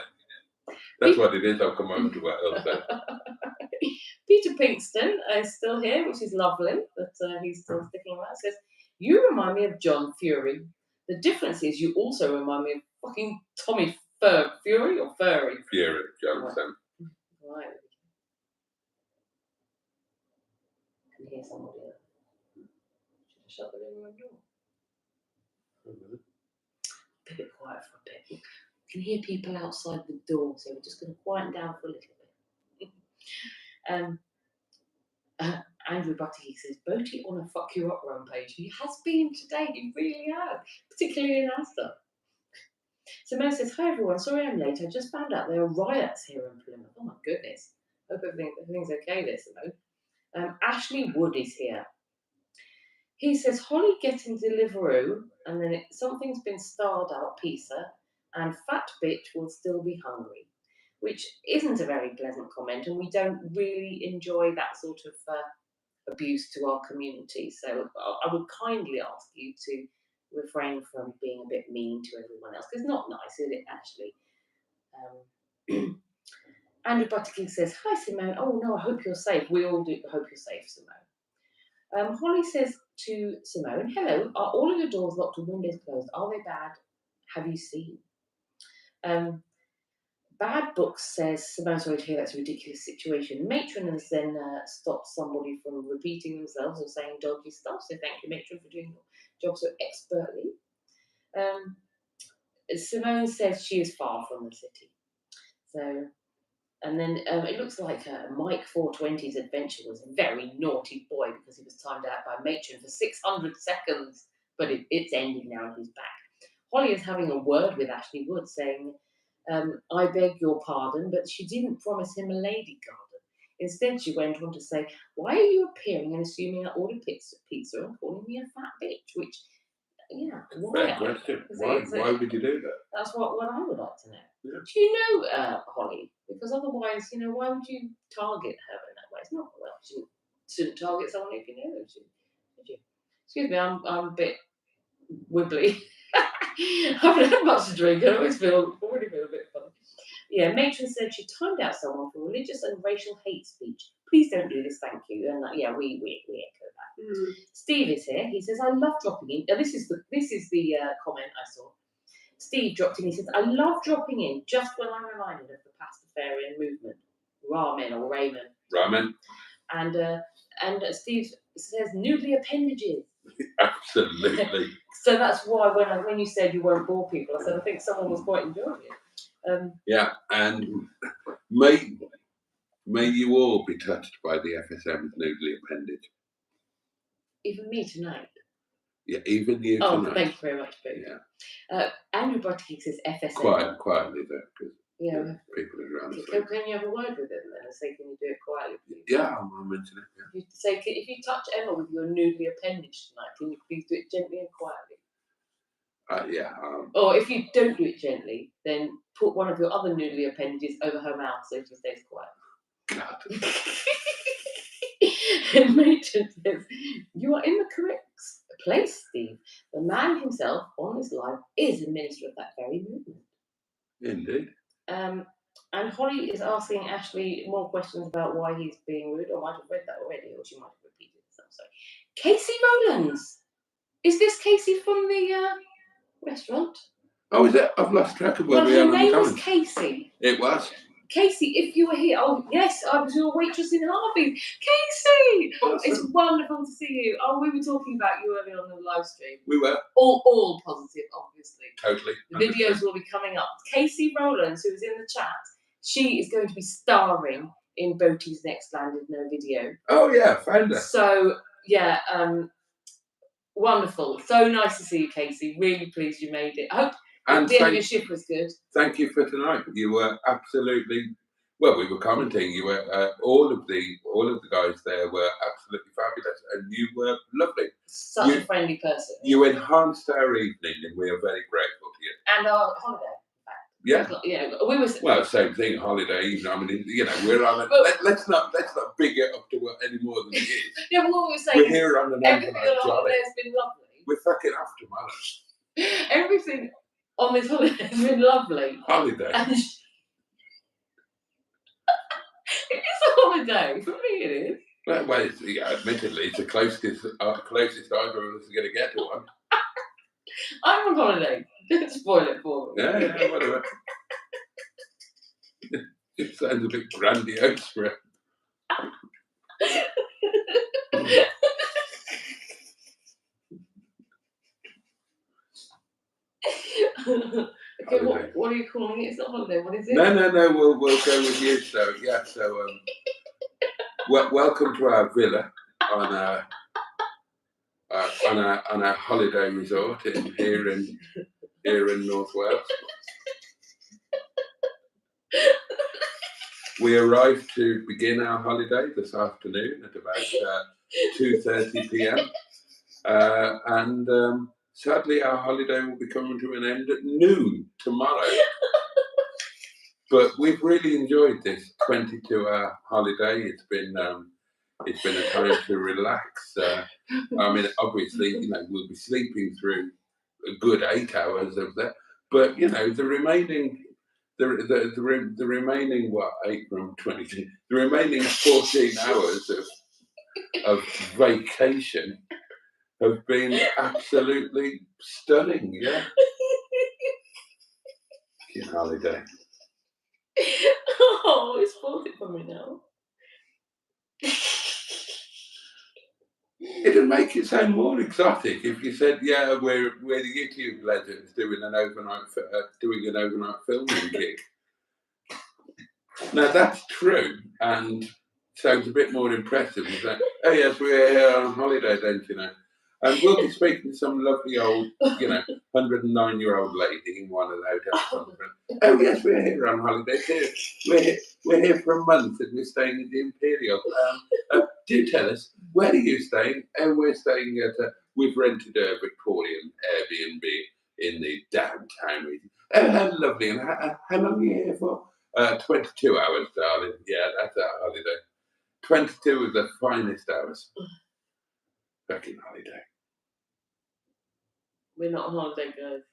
A: That's what it is. I'll come over to what else then.
B: Peter Pinkston is still here, which is lovely that he's still sticking around. Says, you remind me of John Fury. The difference is you also remind me of fucking Tommy Fury or Furry?
A: Fury, Jonathan.
B: Right. I can hear somebody else. Should I shut the living room door? Be a bit quiet for a bit. I can hear people outside the door, so we're just going to quieten down for a little bit. Andrew Boaty says, Boaty on a fuck you up rampage. He has been today, he really has, particularly in Astor. Simone says, hi everyone, sorry I'm late. I just found out there are riots here in Plymouth. Oh my goodness. Hope everything's okay there, Simone. Ashley Wood is here. He says, Holly getting Deliveroo, and then something's been starred out pizza, and fat bitch will still be hungry, which isn't a very pleasant comment, and we don't really enjoy that sort of abuse to our community. So I would kindly ask you to refrain from being a bit mean to everyone else, because it's not nice, is it, actually? Andrew Butterkey says, hi, Simone. Oh, no, I hope you're safe. We all do hope you're safe, Simone. Holly says to Simone, hello, are all of your doors locked and windows closed? Are they bad? Have you seen? Bad Books says, Simone, sorry to hear that's a ridiculous situation. Matron has then stopped somebody from repeating themselves or saying dodgy stuff, so thank you, Matron, for doing your job so expertly. Simone says she is far from the city. So, and then it looks like Mike 420's adventure was a very naughty boy because he was timed out by Matron for 600 seconds, but it's ended now and he's back. Holly is having a word with Ashley Wood saying, I beg your pardon, but she didn't promise him a lady garden. Instead, she went on to say, why are you appearing and assuming I ordered pizza and calling me a fat bitch? Which, yeah, why?
A: Fair question. Why would you do that?
B: That's what I would like to know.
A: Yeah.
B: Do you know, Holly? Because otherwise, why would you target her in that way? It's not, well, you shouldn't target someone if you know them, should you? Excuse me, I'm a bit wibbly. I haven't had much to drink. I already feel a bit funny. Yeah, Matron said she timed out someone for religious and racial hate speech. Please don't do this, thank you. And yeah, we echo that. Mm. Steve is here. He says, I love dropping in. This is the comment I saw. Steve dropped in. He says, I love dropping in just when I'm reminded of the Pastafarian movement. Ramen or ramen.
A: Ramen.
B: And Steve says, noodly appendages.
A: Absolutely.
B: So that's why when you said you won't bore people, I said I think someone was quite enjoying it.
A: Yeah, and may you all be touched by the FSM's noodly appendage.
B: Even me tonight.
A: Yeah, even you tonight.
B: Thank you very much, Boaty.
A: Yeah.
B: Andrew Boaty says FSN.
A: Quietly though, because people are around.
B: Can you have a word with him then and say, can you do it quietly, please?
A: Yeah, I'll mention it. Yeah.
B: You say, if you touch Emma with your noodly appendage tonight, can you please do it gently and quietly?
A: Yeah.
B: Or if you don't do it gently, then put one of your other noodly appendages over her mouth so she stays quiet.
A: God.
B: And Matron says, you are in the correct place, Steve. The man himself on this live is a minister of that very movement.
A: Indeed.
B: And Holly is asking Ashley more questions about why he's being rude. I might have read that already, or she might have repeated it. So I'm sorry. Casey Rowlands. Is this Casey from the restaurant?
A: Oh, is it? I've lost track of where we are.
B: Her name was Casey.
A: It was.
B: Casey, if you were here, oh yes, I was your waitress in Harvey. Casey,
A: awesome.
B: It's wonderful to see you. Oh, we were talking about you earlier on the live stream.
A: We were
B: all positive, obviously.
A: Totally.
B: The videos will be coming up. Casey Rowlands, who is in the chat, she is going to be starring in Boaty's next Llandudno video.
A: Oh yeah, found her.
B: So yeah, wonderful. So nice to see you, Casey. Really pleased you made it. I hope. And the end of your shift was good.
A: Thank you for tonight. You were absolutely well. We were commenting. You were all of the guys there were absolutely fabulous, and you were lovely.
B: Such a friendly person.
A: You enhanced our evening, and we are very grateful to you.
B: And our holiday.
A: Yeah.
B: We were.
A: Well, same thing. Holiday. I mean, we're on it. Let's not big it up to any more than it is.
B: Yeah, but what we were saying.
A: We're here on an
B: everything on holiday has been lovely.
A: We're fucking off tomorrow.
B: Everything on this holiday has been lovely.
A: Holiday.
B: It's a holiday. For me, it is.
A: Well, admittedly, it's the closest either of us are going to get to one.
B: I'm on holiday. Don't spoil it for me.
A: Yeah, whatever. It sounds a bit grandiose for it.
B: Okay, what are you calling it? It's not holiday. What is it?
A: No. We'll go with you. So yeah. So welcome to our villa on our holiday resort here in North Wales. We arrived to begin our holiday this afternoon at about 2:30 p.m. And sadly, our holiday will be coming to an end at noon tomorrow. But we've really enjoyed this 22-hour holiday. It's been a time to relax. I mean, obviously, we'll be sleeping through a good 8 hours of that. But the remaining. The remaining 8 from 22, the remaining 14 hours of vacation have been absolutely stunning. Yeah, your holiday.
B: Oh, it's spoiled it for me now.
A: It'd make it sound more exotic if you said, "Yeah, we're the YouTube legends doing an overnight filming gig." Now that's true, and sounds a bit more impressive. Is that? Oh yes, we're here on holiday, don't you know? And we'll be speaking to some lovely old, 109-year-old lady in one of the hotels. Oh yes, we're here on holiday too. We're here for a month, and we're staying at the Imperial. Do tell us, where are you staying? Oh, we're staying at. We've rented a Victorian Airbnb in the downtown region. Oh, how lovely! And how long are you here for? 22 hours, darling. Yeah, that's our holiday. 22 of the finest hours. Fucking holiday.
B: We're not on holiday, guys.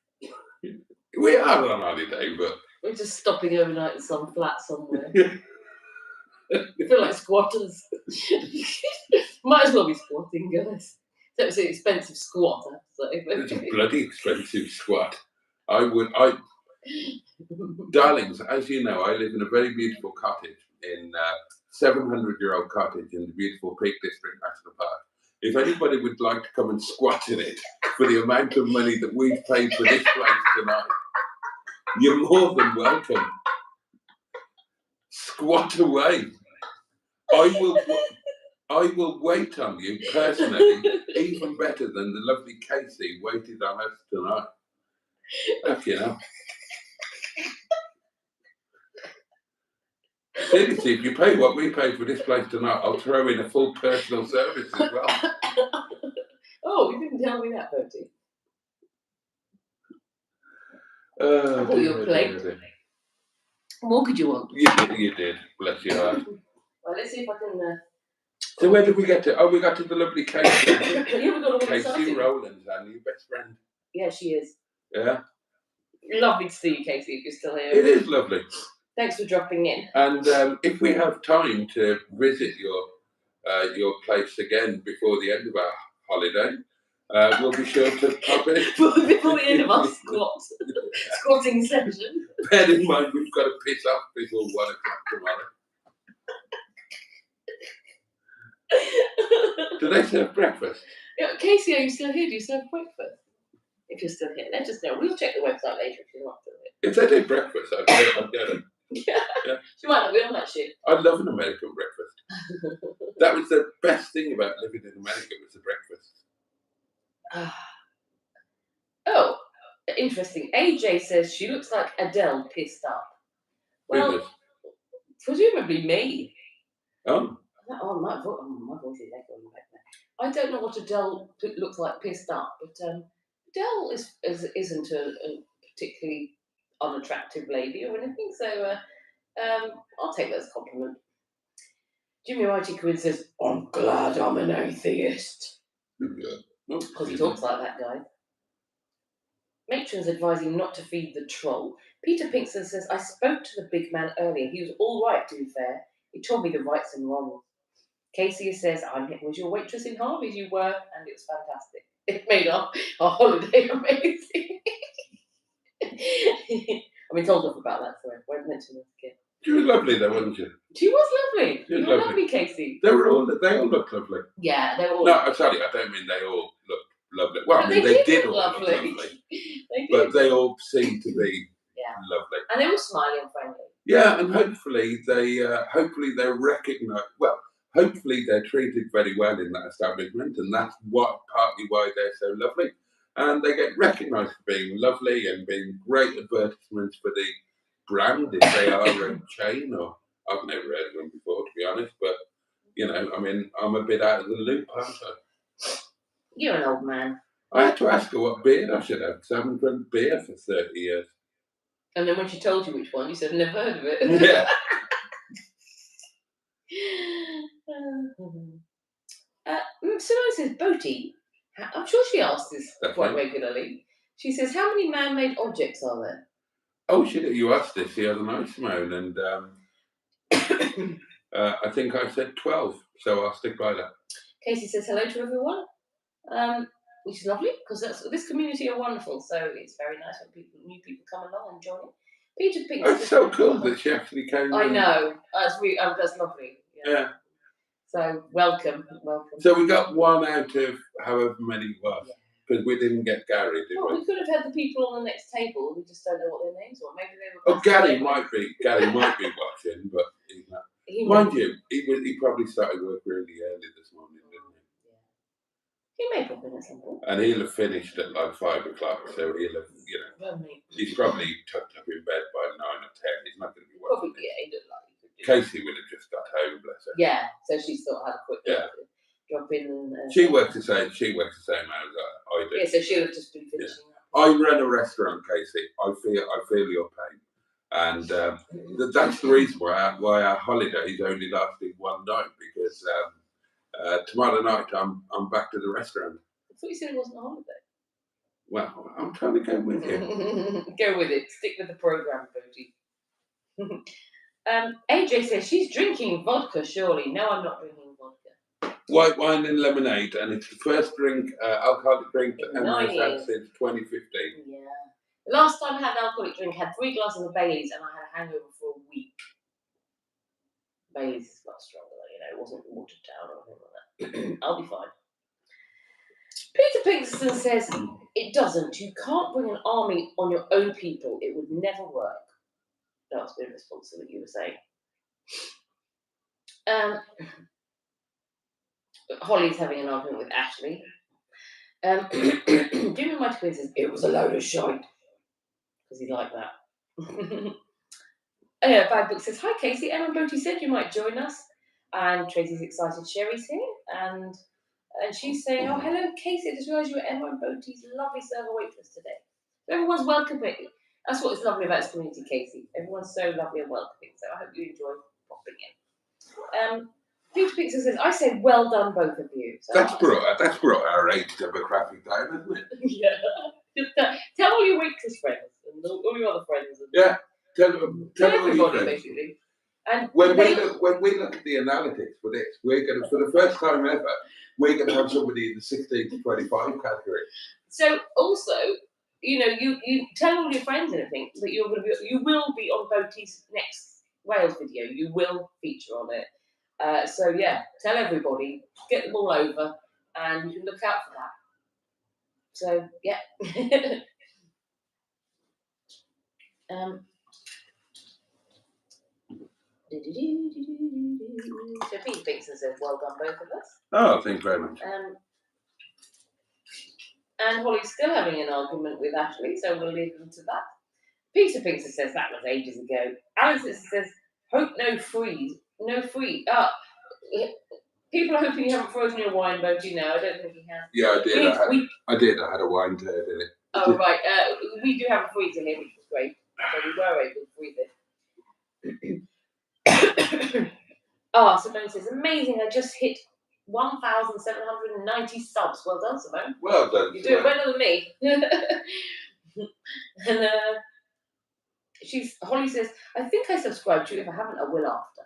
A: We are on holiday, but
B: we're just stopping overnight in some flat somewhere. We feel like squatters. Might as well be squatting, guys. So it's an expensive squat, I have to say.
A: It's a bloody expensive squat. Darlings, as you know, I live in a very beautiful cottage in 700-year-old cottage in the beautiful Peak District National Park. If anybody would like to come and squat in it for the amount of money that we've paid for this place tonight, you're more than welcome. Squat away. I will wait on you personally, even better than the lovely Casey waited on us tonight. Fucking hell. Seriously, if you pay what we paid for this place tonight, I'll throw in a full personal service as well.
B: Oh, you didn't tell me that, Boaty.
A: Oh,
B: I bought you a plate. What could you want?
A: You did. Bless your heart.
B: Well, let's see if I can.
A: So where did we get to? Oh, we got to the lovely Casey.
B: Yeah, we got all
A: Casey
B: excited.
A: Rowland's our new best friend.
B: Yeah, she is.
A: Yeah.
B: Lovely to see you, Casey, if you're still here.
A: It is lovely.
B: Thanks for dropping in.
A: And if we have time to visit your place again before the end of our holiday, we'll be sure to pop in.
B: Before the end of our squatting session.
A: Bear in mind, we've got to piss off before 1 o'clock tomorrow. Do they serve breakfast?
B: Yeah, Casey, are you still here? Do you serve breakfast? If you're still here, let us know. We'll check the website later if you're not still here.
A: If they do breakfast, I'd get it.
B: Yeah. She might not be on that shit.
A: I love an American breakfast. That was the best thing about living in America, was the breakfast.
B: Oh, interesting. AJ says she looks like Adele pissed up. Well, presumably me.
A: Oh.
B: Oh, my voice is echoing back there. I don't know what Adele looks like pissed up, but Adele isn't a particularly unattractive lady or anything, so I'll take that as a compliment. Jimmy Whitey Quinn says, I'm glad I'm an atheist. Because he talks like that guy. Matron's advising not to feed the troll. Peter Pinkston says, I spoke to the big man earlier. He was all right, to be fair. He told me the rights and wrongs. Casey says, I was your waitress in Harvey's, you were, and it was fantastic. It made our holiday amazing. I've been told off about that, so I won't mention it again.
A: She was lovely though, wasn't she?
B: She was lovely.
A: She was
B: You were lovely, Casey.
A: They all looked lovely.
B: Yeah, they were all.
A: No, I'm sorry, I don't mean they all looked lovely. Well,
B: but
A: I mean they did all
B: look
A: look lovely.
B: They did.
A: But they all seemed to be lovely.
B: And they were smiling and friendly.
A: Yeah, and hopefully they recognise. Well, hopefully they're treated very well in that establishment, and that's partly why they're so lovely. And they get recognised for being lovely and being great advertisements for the brand, if they are a chain. Or I've never heard of them before, to be honest. But I mean, I'm a bit out of the loop, aren't I?
B: You're an old man.
A: I had to ask her what beard I should have, because I haven't drunk beer for 30 years.
B: And then when she told you which one, you said, never heard of it.
A: Yeah.
B: Simone says, Boaty, I'm sure she asks this quite regularly. She says, how many man-made objects are there?
A: Oh, you asked this the other night, Simone, and I think I said 12, so I'll stick by that.
B: Casey says hello to everyone, which is lovely, because this community are wonderful, so it's very nice when new people come along and join. Peter Pink.
A: It's so cool that she actually came.
B: I know, that's lovely.
A: Yeah.
B: So welcome.
A: So we got one out of however many it was, because we didn't get Gary, did we?
B: We could have had the people on the next table. We just don't know what their names were. Maybe they were.
A: Oh, Gary might be watching, but mind you, he probably started work really early this morning, didn't he?
B: Yeah. He may pop in at some point.
A: And he'll have finished at like 5 o'clock, so he'll have, he's probably tucked up in bed by 9 or 10. He's not going to be watching.
B: Probably, he looked like he could do.
A: Casey would have just got home, bless her.
B: Yeah, so she's thought had a quick drop in.
A: She works the same hours I do.
B: Yeah, so she'll have just been finishing up.
A: I run a restaurant, Casey. I feel your pain, and that's the reason why our holiday is only lasting one night, because tomorrow night I'm back to the restaurant.
B: I thought you said it wasn't a holiday.
A: Well, I'm trying to go with you.
B: Go with it. Stick with the program, Boaty. AJ says she's drinking vodka. Surely, no, I'm not drinking vodka.
A: White wine and lemonade, and it's the first alcoholic drink that Emma's had since 2015.
B: Yeah. The last time I had an alcoholic drink, I had 3 glasses of Baileys, and I had a hangover for a week. Baileys is much stronger, though, it wasn't watered down or anything like that. I'll be fine. Peter Pinkston says, it doesn't. You can't bring an army on your own people. It would never work. That was a bit of a response to what you were saying. Holly's having an argument with Ashley. Jimmy Mighty Quinn says, it was a load of shite. Because he liked that. Bad Book says, hi Casey, Emma and Boaty said you might join us. And Tracy's excited Sherry's here. And she's saying, oh, hello Casey, I just realised you were Emma and Boaty's lovely server waitress today. So everyone's welcoming. That's what's lovely about this community, Casey. Everyone's so lovely and welcoming. So I hope you enjoy popping in. Peter Pixel says, I say well done, both of you. So
A: That's brought our age demographic down, hasn't it?
B: Yeah. Tell all your waitress friends and all your other friends. And
A: yeah. Tell
B: everybody, basically. And
A: when we look at the analytics for this, we're going to, for the first time ever, we're going to have somebody in the 16 to 25 category.
B: So also, you tell all your friends and everything that you will be on Boaty's next Wales video. You will feature on it. So yeah, tell everybody, get them all over, and you can look out for that. So yeah. So Peter Pixon says, well done, both of us.
A: Oh, thank you very much.
B: And Holly's still having an argument with Ashley, so we'll leave them to that. Peter Pixon says that was ages ago. Alice says, hope no free. People are hoping you haven't frozen your wine, Boaty. No, I don't think he has.
A: Yeah, I did. I did. I had a wine turd in it.
B: Oh, right. We do have a freezer here, which was great. So we were able to freeze it. Simone says, amazing. I just hit 1,790 subs. Well done, Simone.
A: Well done.
B: You do it better than me. And Holly says, I think I subscribed to you. If I haven't, I will after.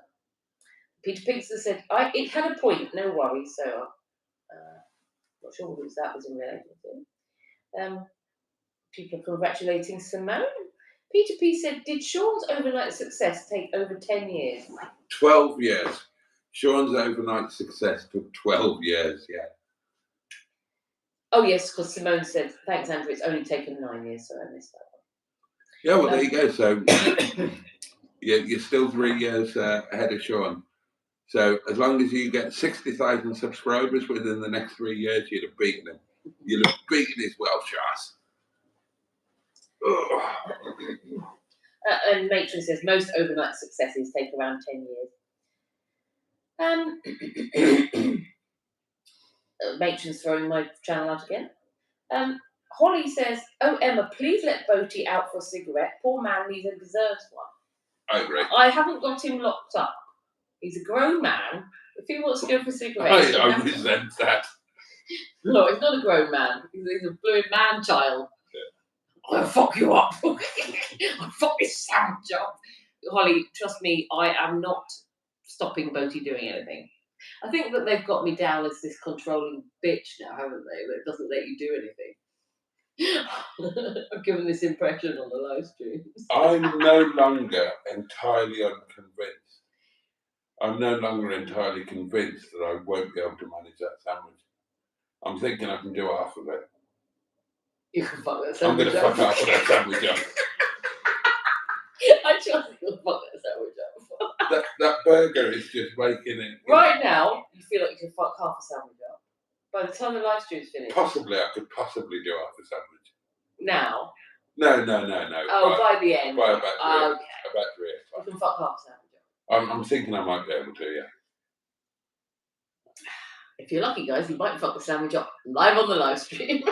B: Peter Pixel said, it had a point, no worries. So, not sure who that was in relation to. People are congratulating Simone. Peter P said, did Sean's overnight success take over 10 years?
A: 12 years. Sean's overnight success took 12 years, yeah.
B: Oh, yes, because Simone said, thanks, Andrew, it's only taken 9 years, so I missed that one.
A: Yeah, well, there you go. So, you're still 3 years ahead of Sean. So, as long as you get 60,000 subscribers within the next 3 years, you'd have beaten him. You'd have beaten his Welsh ass.
B: And Matron says, most overnight successes take around 10 years. Matron's throwing my channel out again. Holly says, oh, Emma, please let Boaty out for a cigarette. Poor man needs and deserves one.
A: I agree.
B: I haven't got him locked up. He's a grown man. If he wants to go for a cigarette...
A: I resent that.
B: No, he's not a grown man. He's a blue man child. Yeah. I'll fuck you up. I'll fuck this sandwich up. Holly, trust me, I am not stopping Boaty doing anything. I think that they've got me down as this controlling bitch now, haven't they? That doesn't let you do anything. I've given this impression on the live stream.
A: I'm no longer entirely unconvinced. I'm no longer entirely convinced that I won't be able to manage that sandwich. I'm thinking I can do half of it.
B: You can fuck that sandwich up.
A: I'm going to fuck half of that sandwich up.
B: I trust you'll fuck that sandwich up.
A: that burger is just making it.
B: Right now, you feel like you can fuck half a sandwich up. By the time the live stream's finished.
A: Possibly, I could possibly do half a sandwich.
B: Now?
A: No.
B: Oh, by the end.
A: By about 3 o'clock.
B: Okay.
A: About 3 o'clock.
B: You can fuck half a sandwich up.
A: I'm thinking I might be able to, yeah.
B: If you're lucky, guys, you might fuck the sandwich up live on the live stream.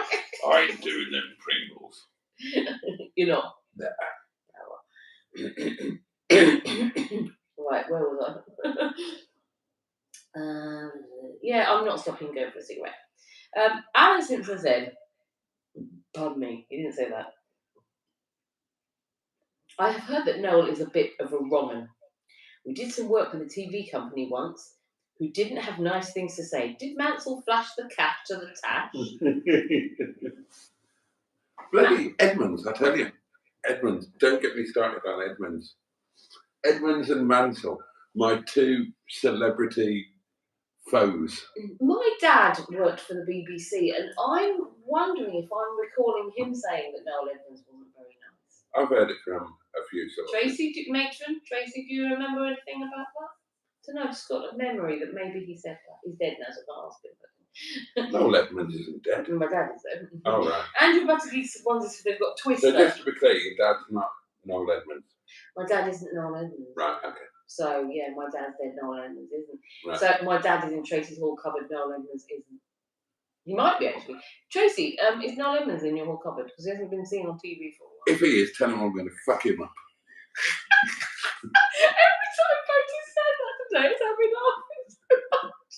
A: I'm doing them Pringles.
B: You're not?
A: Nah.
B: Right, where was I? Yeah, I'm not stopping going for a cigarette. Alan Simpson said, pardon me, he didn't say that. I have heard that Noel is a bit of a wrong'un. We did some work with a TV company once who didn't have nice things to say. Did Mansell flash the cat to the tash?
A: Bloody Edmonds, I tell you. Edmonds, don't get me started on Edmonds. Edmonds and Mansell, my two celebrity foes.
B: My dad worked for the BBC, and I'm wondering if I'm recalling him saying that Noel Edmonds wasn't very nice.
A: I've heard it from a few sources.
B: Tracy, do you remember anything about that? So no, I've just got a memory that maybe he said that. He's dead now, so I can't ask him.
A: Noel Edmonds isn't dead.
B: My dad is though.
A: Oh, right.
B: Andrew Buttergee's wonders if they've got Twister.
A: So just to be clear, your dad's not Noel Edmonds.
B: My dad isn't Noel Edmonds.
A: Right, okay.
B: So yeah, my dad's dead, Noel Edmonds isn't.
A: Right.
B: So my dad is in Tracy's hall cupboard, Noel Edmonds isn't. He might be actually. Tracy, is Noel Edmonds in your hall cupboard? Because he hasn't been seen on TV for a while.
A: If he is, tell him I'm going to fuck him up.
B: Every time Boaty said that today, it's having laughing so much.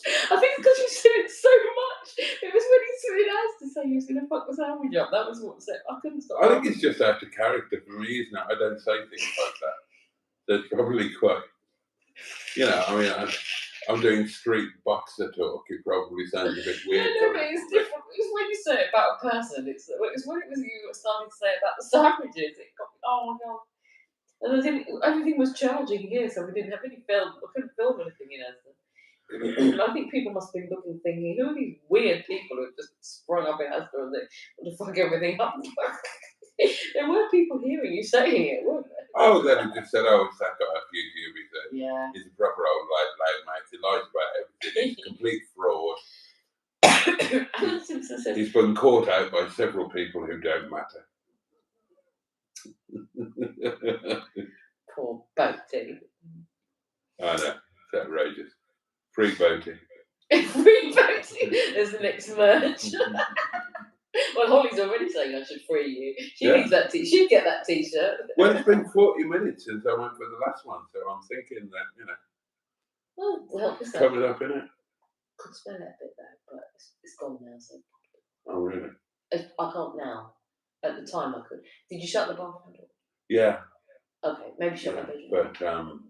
B: I think it's because you said it so much. It was when he said asked to say he was going to fuck the sandwich up. That was what said. I couldn't stop.
A: I think it's just out of character for me, isn't it? I don't say things like that. That's probably quite, I mean, I'm doing street boxer talk. It probably sounds a bit weird.
B: No, but it's different. It's when you say it about a person. It's when it was you starting to say it about the sandwiches. It got me, oh my god. And everything was charging here, so we didn't have any film. I couldn't film anything in Aston. And I think people must be looking, thinking, who are these weird people who have just sprung up in Aston and they want to fuck everything up? There were people hearing you saying it, weren't there?
A: Oh, then he just said, oh, it's that guy off YouTube.
B: Yeah.
A: He's a proper old loud mate. He lies about everything. He's a complete fraud.
B: Alan Simpson says,
A: He's been caught out by several people who don't matter.
B: poor Boaty.
A: I know, it's outrageous. Free Boaty.
B: Free Boaty! There's the next merch. Well, Holly's already saying I should free you. She needs that she'd get that t-shirt.
A: Well, it's been 40 minutes since I went for the last one, so I'm thinking that,
B: Well, to help yourself.
A: coming up, innit?
B: Could smell it a bit though, but it's gone now, so.
A: Oh, really?
B: I can't now. At the time I could. Did you shut the bathroom door?
A: Yeah.
B: Okay, maybe shut my bedroom.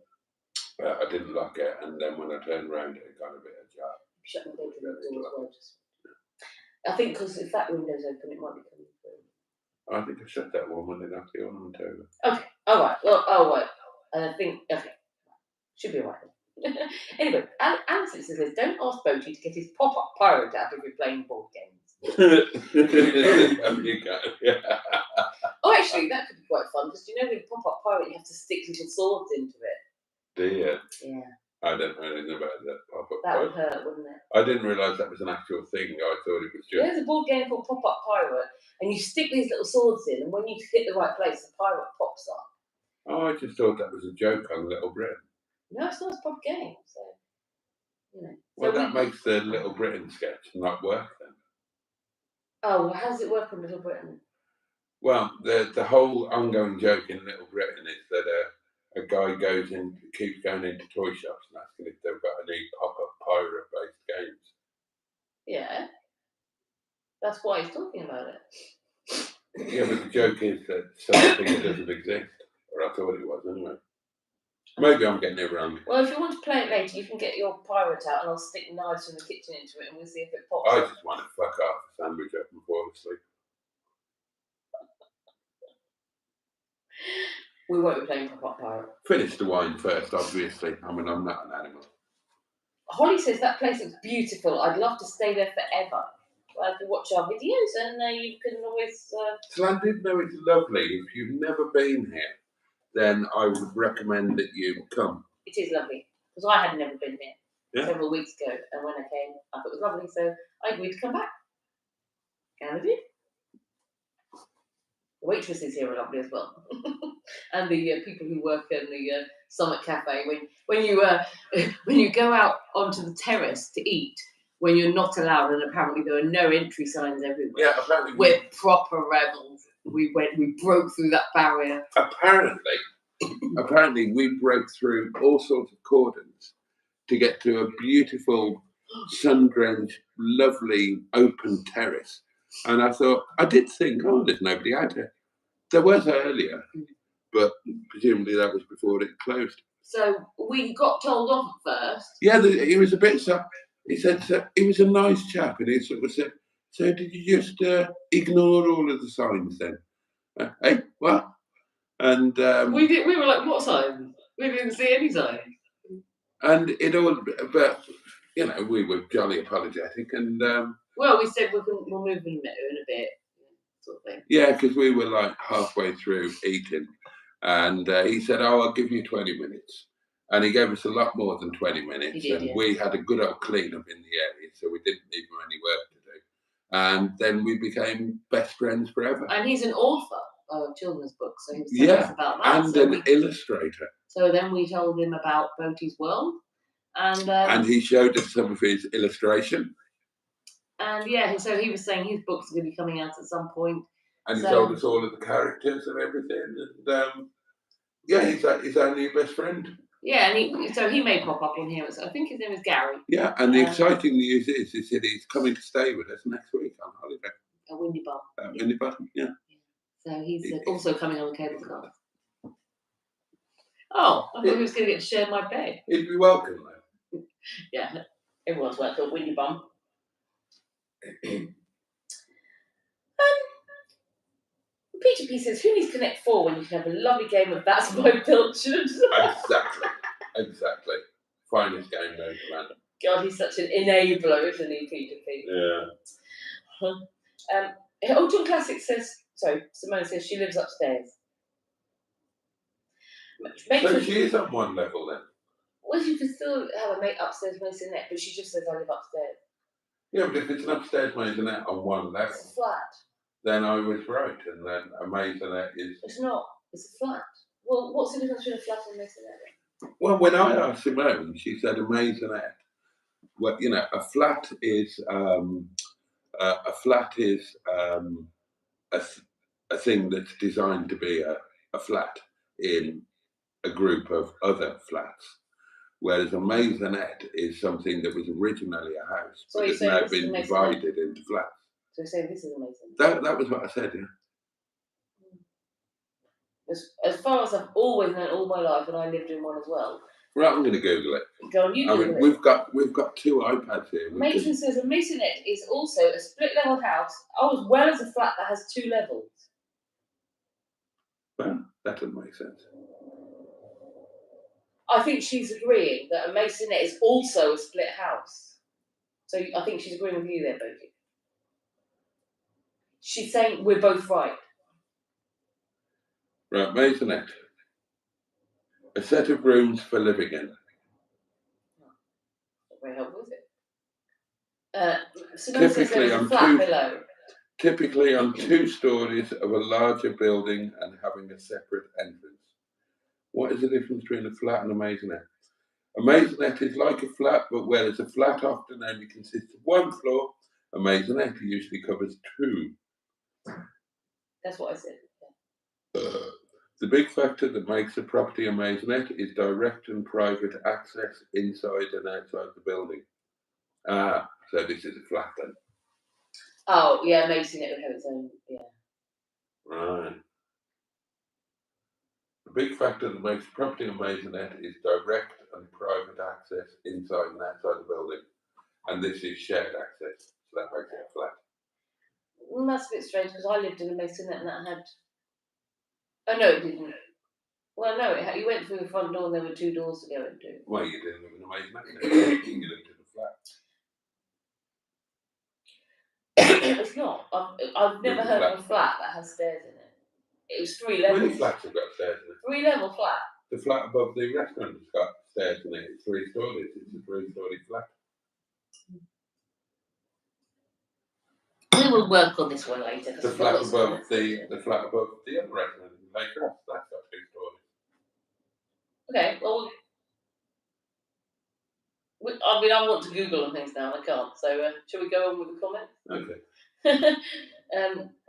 A: But I didn't lock it, and then when I turned around, it got a bit ajar.
B: Shut my bedroom door as well. I think because if that window's open, it might be coming through.
A: I think I shut that one when they knocked the ornament over.
B: Okay, alright. Well, right. And I think, okay, should be alright then. Anyway, Alison says, don't ask Boaty to get his pop-up pirate out if you're playing board games.
A: Yeah.
B: Oh, actually, that could be quite fun because with pop-up pirate, you have to stick little swords into it.
A: Do you?
B: Yeah.
A: I don't know anything about that pop-up.
B: That would hurt, wouldn't it?
A: I didn't realise that was an actual thing. I thought it was just.
B: There's a board game called Pop-Up Pirate, and you stick these little swords in, and when you hit the right place, the pirate pops up.
A: Oh, I just thought that was a joke on Little Britain.
B: No, it's not a proper game, so.
A: Well, that makes the Little Britain sketch not work then.
B: Oh, well, how does it work on Little Britain?
A: Well, the whole ongoing joke in Little Britain is that a guy keeps going into toy shops and asking if they've got any pop-up pirate-based games.
B: Yeah. That's why he's talking about it.
A: Yeah, but the joke is that something that doesn't exist. Or I thought it was, anyway. Maybe I'm getting it wrong.
B: Well, if you want to play it later, you can get your pirate out and I'll stick knives from the kitchen into it and we'll see if it pops.
A: I just want to fuck off a sandwich up and fall asleep.
B: We won't be playing Pop-Up Pirate.
A: Finish the wine first, obviously. I mean, I'm not an animal.
B: Holly says that place looks beautiful. I'd love to stay there forever. Well, if you watch our videos and you can always...
A: Llandudno is lovely. If you've never been here, then I would recommend that you come.
B: It is lovely. Because I had never been here several weeks ago. And when I came, I thought it was lovely. So I agreed to come back. And I did. The waitresses here are lovely as well. And the people who work in the Summit Cafe. When you go out onto the terrace to eat, when you're not allowed, and apparently there are no entry signs everywhere.
A: Yeah, apparently
B: we're proper rebels. We broke through that barrier.
A: Apparently we broke through all sorts of cordons to get to a beautiful, sun-drenched, lovely, open terrace. And I did think, there's nobody out here. There was earlier, but presumably that was before it closed.
B: So we got told off at first.
A: Yeah, he was a bit he said, he was a nice chap, and he sort of said, so did you just ignore all of the signs then? Hey, what? And
B: we were like, what signs? We didn't see any signs.
A: And it all, but we were jolly apologetic, and
B: well, we said we'll move in a bit, sort of thing.
A: Yeah, because we were like halfway through eating, and he said, "Oh, I'll give you 20 minutes." And he gave us a lot more than 20 minutes.
B: He did,
A: and
B: yeah.
A: we had a good old clean up in the area, so we didn't need any work to do. And then we became best friends forever.
B: And he's an author of children's books, so he was telling us about that.
A: And an illustrator.
B: So then we told him about Boaty's world.
A: And he showed us some of his illustration.
B: And yeah, so he was saying his books are going to be coming out at some point.
A: And he told us all of the characters and everything. And yeah, he's our new best friend. Yeah,
B: and he may pop up on here. So I think his name is Gary.
A: Yeah, and the exciting news is that he's coming to stay with us next week on holiday.
B: A Windy Bum.
A: Windy Bum, yeah.
B: So he's also coming on the cable car. Oh, I thought he was going to get to share my bed.
A: He'd be welcome, though.
B: Yeah, everyone's welcome. Windy Bum. Peter P says, who needs Connect 4 when you can have a lovely game of That's My Pilchard?
A: Exactly. Finest game known to man.
B: God, he's such an enabler, isn't he, Peter P?
A: Yeah.
B: John Classic says, Simone says she lives upstairs.
A: So she is on one level then?
B: Well, you can still have a mate upstairs maisonette, but she just says I live upstairs.
A: Yeah, but if it's an upstairs maisonette on one level,
B: it's a flat.
A: Then I was right, and then a maisonette is.
B: It's not. It's a flat. Well, what's the difference between a flat and a maisonette?
A: Well, when I asked Simone, she said a maisonette. Well, a flat is a thing that's designed to be a flat in a group of other flats. Whereas a maisonette is something that was originally a house, but has now been divided into flats.
B: So you're saying this is a maisonette?
A: That was what I said, yeah.
B: As far as I've always known all my life, and I lived in one as well.
A: Right, I'm going to Google it.
B: Go on, you Google
A: it. We've got two iPads here.
B: Mason says a maisonette is also a split-level house, as well as a flat that has 2 levels.
A: Well, that doesn't make sense.
B: I think she's agreeing that a maisonette is also a split house. So I think she's agreeing with you there, Boaty. She's saying we're both right.
A: Right, maisonette. A set of rooms for living in.
B: Not very helpful, is it?
A: Typically on 2 stories of a larger building and having a separate entrance. What is the difference between a flat and a maisonette? A maisonette is like a flat, but whereas a flat often only consists of 1 floor, a maisonette usually covers 2.
B: That's what I said.
A: The big factor that makes a property a maisonette is direct and private access inside and outside the building. So this is a flat then.
B: Oh, yeah, maisonette would have its own, yeah.
A: Right. The big factor that makes a property a maisonette is direct and private access inside and outside the building. And this is shared access, so that makes it a flat.
B: That's a bit strange because I lived in a maisonette and that had. Oh no, it didn't. Well, no, you went through the front door and there were 2 doors to go into.
A: Well, you didn't live in a maisonette. You lived in a
B: flat. It's not. I've never heard of a flat that has stairs in it. It was 3 levels.
A: Many flats have got stairs in it.
B: 3-level flat.
A: The flat above the restaurant has got stairs in it. It's 3 stories. It's a 3-story flat.
B: We will work on this one later.
A: The flat above the other restaurant in Laker, that's got 2 stories.
B: Okay, well, I want to Google on things now. I can't. So, shall we go on with the comments?
A: Okay.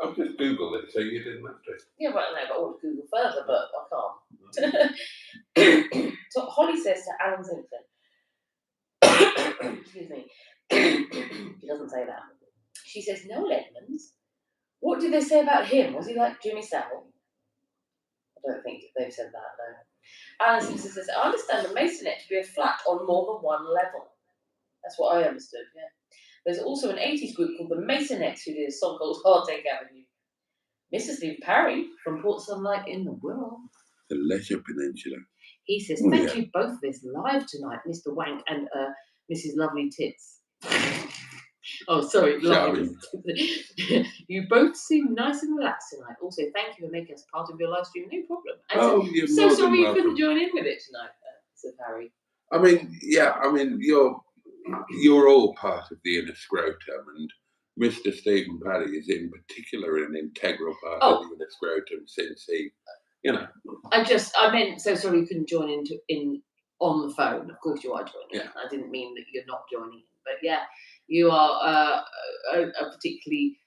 A: I've just Googled it, so you didn't have to.
B: Yeah, well, no, but I want to Google further, but I can't. So Holly says to Alan Simpson, excuse me, she doesn't say that. She says, Noel Edmonds, what did they say about him? Was he like Jimmy Savile? I don't think they've said that, though. Alan Simpson says, I understand a maisonette to be a flat on more than 1 level. That's what I understood, yeah. There's also an 80s group called the Maisonettes who did a song called Heartache Avenue. Mrs. Steve Parry from Port Sunlight in the World.
A: The Leisure Peninsula.
B: He says, thank you both for this live tonight, Mr. Wank and Mrs. Lovely Tits. Oh, sorry. You both seem nice and relaxed tonight. Also, thank you for making us part of your live stream. No problem. And
A: you're
B: so sorry you
A: welcome.
B: couldn't join in with it tonight. of Harry.
A: I mean, yeah, I mean, you're all part of the inner scrotum, and Mr. Stephen Paddy is in particular an integral part of the inner scrotum since he, you know.
B: I meant, so sorry you couldn't join in on the phone. Of course you are joining.
A: Yeah.
B: I didn't mean that you're not joining. But yeah, you are a particularly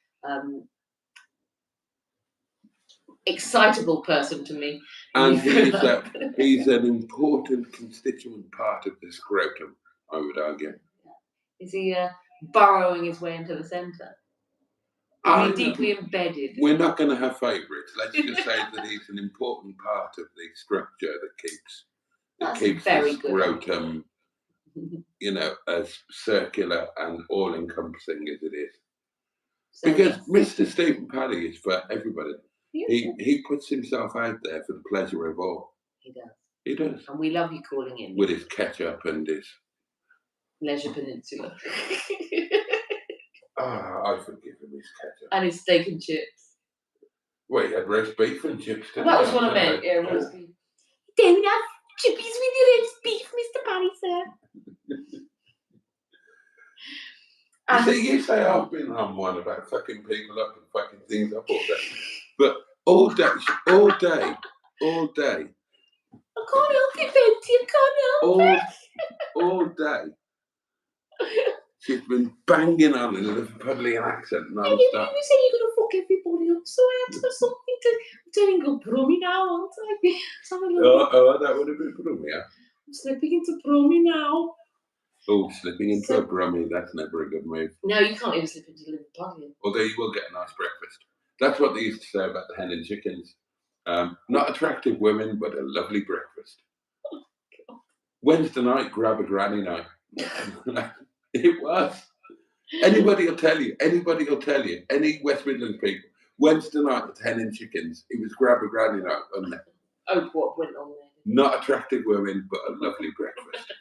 B: excitable person to me.
A: And he's an important constituent part of the scrotum, I would argue.
B: Is he burrowing his way into the centre? Is he deeply embedded?
A: We're not going to have favourites. Let's just say that he's an important part of the structure that keeps the scrotum, you know, as circular and all-encompassing as it is. So because Mr. Stephen Paddy is for everybody. He puts himself out there for the pleasure of all.
B: He does.
A: He does.
B: And we love you calling in.
A: With his ketchup and his...
B: Leisure Peninsula.
A: I forgive him his ketchup.
B: And his steak and chips.
A: Well, he had roast beef and chips.
B: That was what I meant, yeah, roast beef. Don't have chippies with your roast beef, Mr. Paddy, sir.
A: You say I've been on one about fucking people up and fucking things up all day. But all day. I can't
B: help it, Boaty, I can't help it.
A: All day. She's been banging on in a Liverpudlian accent non-stop.
B: You say you're going to fuck everybody up, so I have to have something to... I'm turning a brummy now, aren't I?
A: That would have been brummy, yeah?
B: I'm slipping into brummy now.
A: Oh, slipping into a brummy, that's never a good move.
B: No, you can't even slip into Liverpudlian.
A: Although you will get a nice breakfast. That's what they used to say about the hen and chickens. Not attractive women, but a lovely breakfast.
B: Oh, God.
A: Wednesday night, grab a granny night. It was. Anybody will tell you. Any West Midlands people. Wednesday night at Hen and Chickens, it was grab a granny night, wasn't it?
B: Oh, what went on there?
A: Not attractive women, but a lovely breakfast.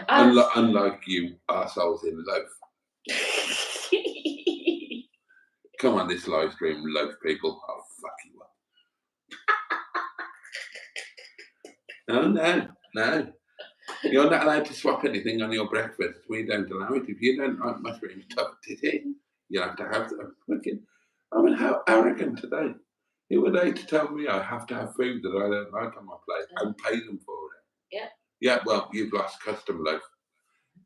A: Unlike you arseholes in loaf. Come on, this live stream, loaf people. I'll fuck you up. No. You're not allowed to swap anything on your breakfast. We don't allow it. If you don't like mushrooms, tough titty, you have to have them. I mean, how arrogant are they? Who are they to tell me I have to have food that I don't like on my plate and pay them for it?
B: Yeah.
A: Yeah, well, you've lost custom loaf.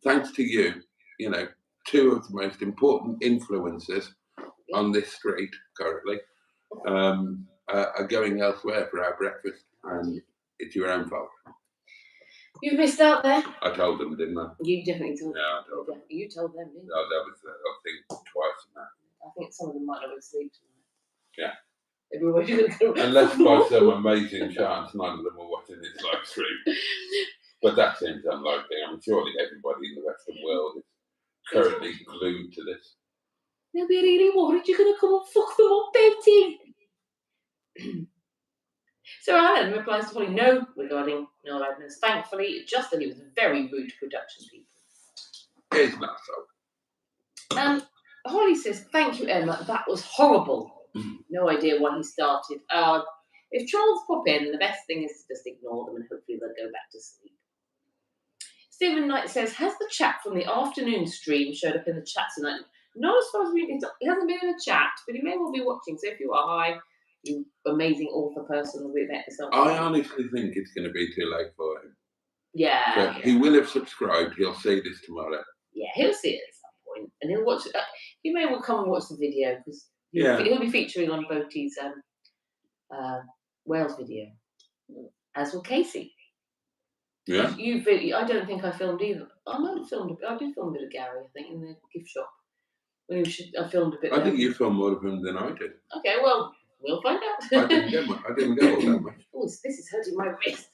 A: Thanks to you, you know, two of the most important influencers on this street currently are going elsewhere for our breakfast, and it's your own fault.
B: You missed out there.
A: I told them, didn't I?
B: You definitely told them.
A: Yeah, I told them.
B: You told them, didn't you?
A: No, that was, I think, twice now.
B: I think some of them might not have asleep tonight.
A: Yeah.
B: Everybody's going to go.
A: Unless by some amazing chance none of them are watching this live stream. But that seems unlikely. I mean, surely everybody in the Western world is currently glued to this.
B: They'll be really worried you're going to come and fuck them up, Boaty. So Alan replies to Holly, no, regarding no loudness. Thankfully, just that he was very rude to production people.
A: It's not so.
B: Holly says, thank you, Emma. That was horrible. No idea why he started. If trolls pop in, the best thing is to just ignore them and hopefully they'll go back to sleep. Stephen Knight says, has the chat from the afternoon stream showed up in the chat tonight? Not as far as we know. He hasn't been in the chat, but he may well be watching. So if you are, hi, you amazing author person that we met this afternoon.
A: I honestly think it's going to be too late for him.
B: Yeah.
A: He will have subscribed. He'll see this tomorrow.
B: Yeah, he'll see it at some point. And he'll watch it. He may well come and watch the video because he'll be featuring on Boaty's Wales video, as will Casey.
A: Yeah.
B: I don't think I filmed either. I might have filmed. I did film a bit of Gary, I think, in the gift shop. When I filmed a bit.
A: I think you filmed more of him than I did.
B: Okay, well, we'll find out.
A: I didn't get all that much.
B: Oh, this is hurting my wrist.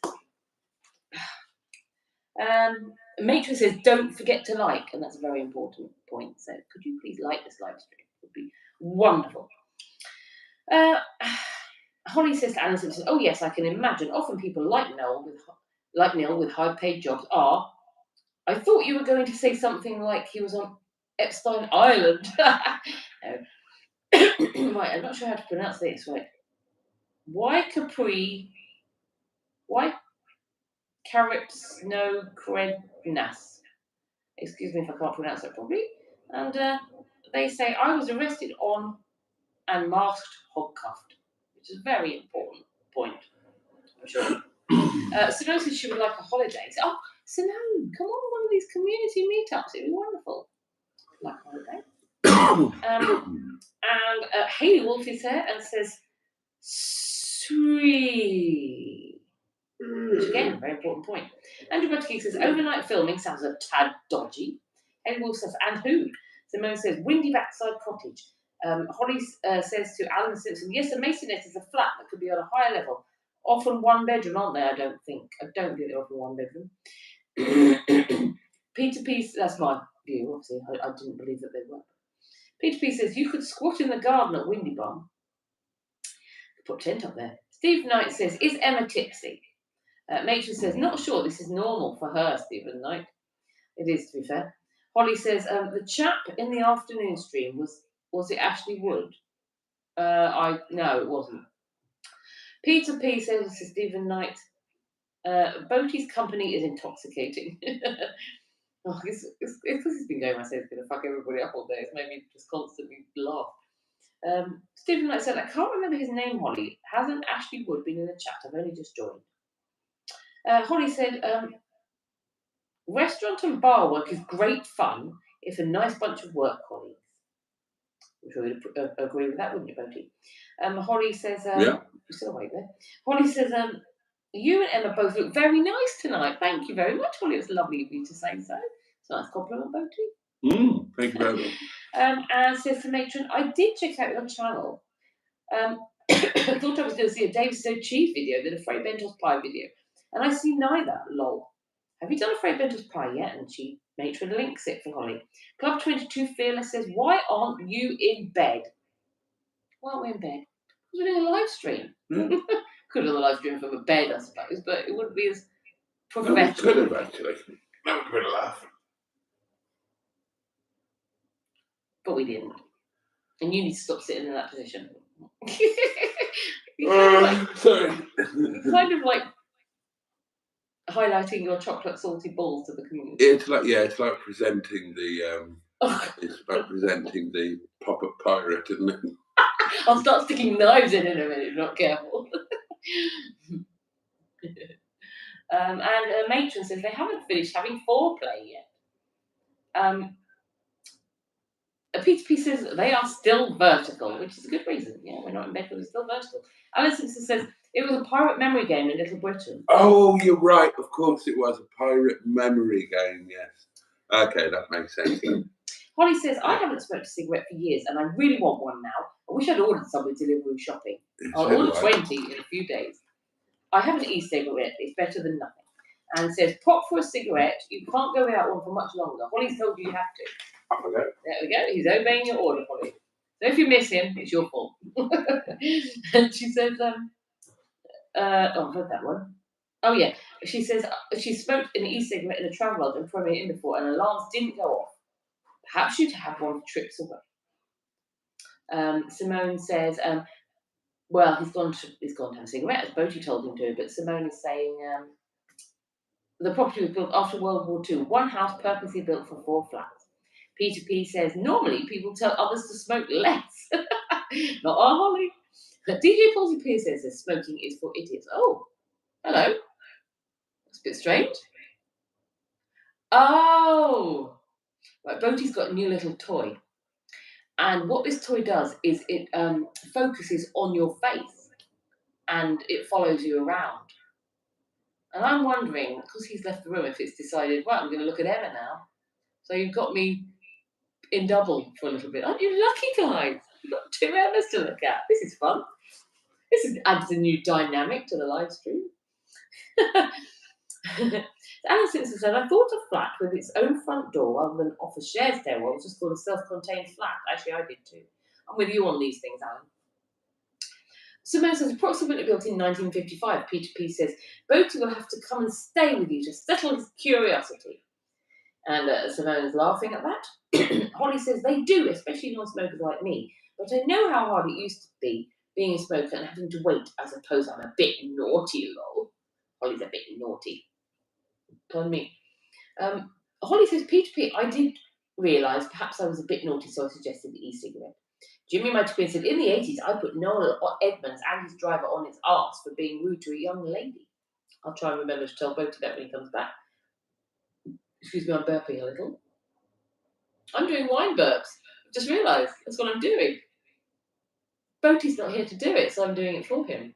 B: Matrix says, don't forget to like, and that's a very important point. So could you please like this live stream? It would be wonderful. Holly says to Alison, oh yes, I can imagine. Often people like Neil with high-paid jobs are. I thought you were going to say something like he was on Epstein Island. No. Right, I'm not sure how to pronounce this. Right. Why Carrots no crednas. Excuse me if I can't pronounce that properly. And they say, I was arrested on and masked hog-cuffed, which is a very important point, I'm sure. Simone says she would like a holiday. So, Simone, come on one of these community meetups. It'd be wonderful. Like a holiday. And Hayley Wolf is here and says, sweet. Which again, very important point. Andrew Buttigieg says, overnight filming sounds a tad dodgy. Hayley Wolf says, and who? Simone says, windy backside cottage. Holly says to Alan Simpson, yes, a masonette is a flat that could be on a higher level. Often one bedroom, aren't they? I don't think they're often one bedroom. Peter P, that's my view, obviously. I didn't believe that they were. Peter P says, you could squat in the garden at Windy Bum. Put a tent up there. Steve Knight says, is Emma tipsy? Matron says, not sure this is normal for her, Stephen Knight. It is, to be fair. Holly says, the chap in the afternoon stream, was it Ashley Wood? No, it wasn't. Peter P says, this is Stephen Knight, Boaty's company is intoxicating. It's because he's been going, I say it's going to fuck everybody up all day. It's made me just constantly laugh. Stephen Knight said, I can't remember his name, Holly. Hasn't Ashley Wood been in the chat? I've only just joined. Holly said, restaurant and bar work is great fun if a nice bunch of work colleagues. I'm sure you'd agree with that, wouldn't you, Boaty? Holly says, you're still awake there. Holly says, you and Emma both look very nice tonight. Thank you very much, Holly. It's lovely of you to say so. It's a nice compliment, Boaty.
A: Thank you very much.
B: And says to Matron, I did check out your channel. I thought I was going to see a Dave's So Cheese video than a Fray Bentos pie video. And I see neither, lol. Have you done a Fray Bentos pie yet? And Matron links it for Holly. Club 22 Fearless says, why aren't you in bed? Why aren't we in bed? Because we're doing a live stream. Could have done a live stream from a bed, I suppose, but it wouldn't be as professional.
A: Could have, actually. That would have been a laugh.
B: But we didn't. And you need to stop sitting in that position.
A: Sorry.
B: Kind of like highlighting your chocolate salty balls to the community.
A: It's like presenting the pop-up pirate, isn't it?
B: I'll start sticking knives in a minute if you're not careful. And Matron says they haven't finished having foreplay yet. Peter P says they are still vertical, which is a good reason. Yeah, we're not in bed, but we're still vertical. Alan Simpson says it was a pirate memory game in Little Britain. Oh,
A: you're right. Of course it was a pirate memory game, yes. Okay, that makes sense.
B: Holly says, I haven't smoked a cigarette for years and I really want one now. I wish I'd ordered some with delivery shopping. I'll order 20 in a few days. I have an e-cigarette. It's better than nothing. And it says, pop for a cigarette. You can't go without one for much longer. Holly's told you have to.
A: Off I go.
B: There we go. He's obeying your order, Holly. So if you miss him, it's your fault. And she says, I've heard that one. Oh, yeah. She says she smoked an e-cigarette in a travel lodge and probably in before, and alarms didn't go off. Perhaps you'd have one for trips away. Simone says, well, he's gone to have a cigarette, as Boaty told him to, but Simone is saying the property was built after World War II, one house purposely built for 4 flats. Peter P says, normally people tell others to smoke less. Not our Holly. DJ Palsy P says smoking is for idiots. Oh, hello. That's a bit strange. Oh. Right, Boaty's got a new little toy. And what this toy does is it focuses on your face and it follows you around. And I'm wondering, because he's left the room, if it's decided, right, I'm going to look at Emma now. So you've got me in double for a little bit. Aren't you lucky, guys? You've got 2 Emmas to look at. This is fun. Adds a new dynamic to the live stream. Alan Simpson said, I thought a flat with its own front door rather than off a shared stairwell was just called a self-contained flat. Actually, I did too. I'm with you on these things, Alan. Simone says, approximately built in 1955. Peter P says, Boaty will have to come and stay with you to settle his curiosity. And Simone's laughing at that. Holly says, they do, especially non-smokers like me. But I know how hard it used to be being a smoker and having to wait. I suppose I'm a bit naughty, lol. Holly's a bit naughty. Pardon me. Holly says, P2P, I did realise perhaps I was a bit naughty, so I suggested the e-cigarette. Jimmy, my twin, said, in the 80s, I put Noel Edmonds and his driver on his arse for being rude to a young lady. I'll try and remember to tell Boaty that when he comes back. Excuse me, I'm burping a little. I'm doing wine burps. Just realised that's what I'm doing. Boaty's not here to do it, so I'm doing it for him.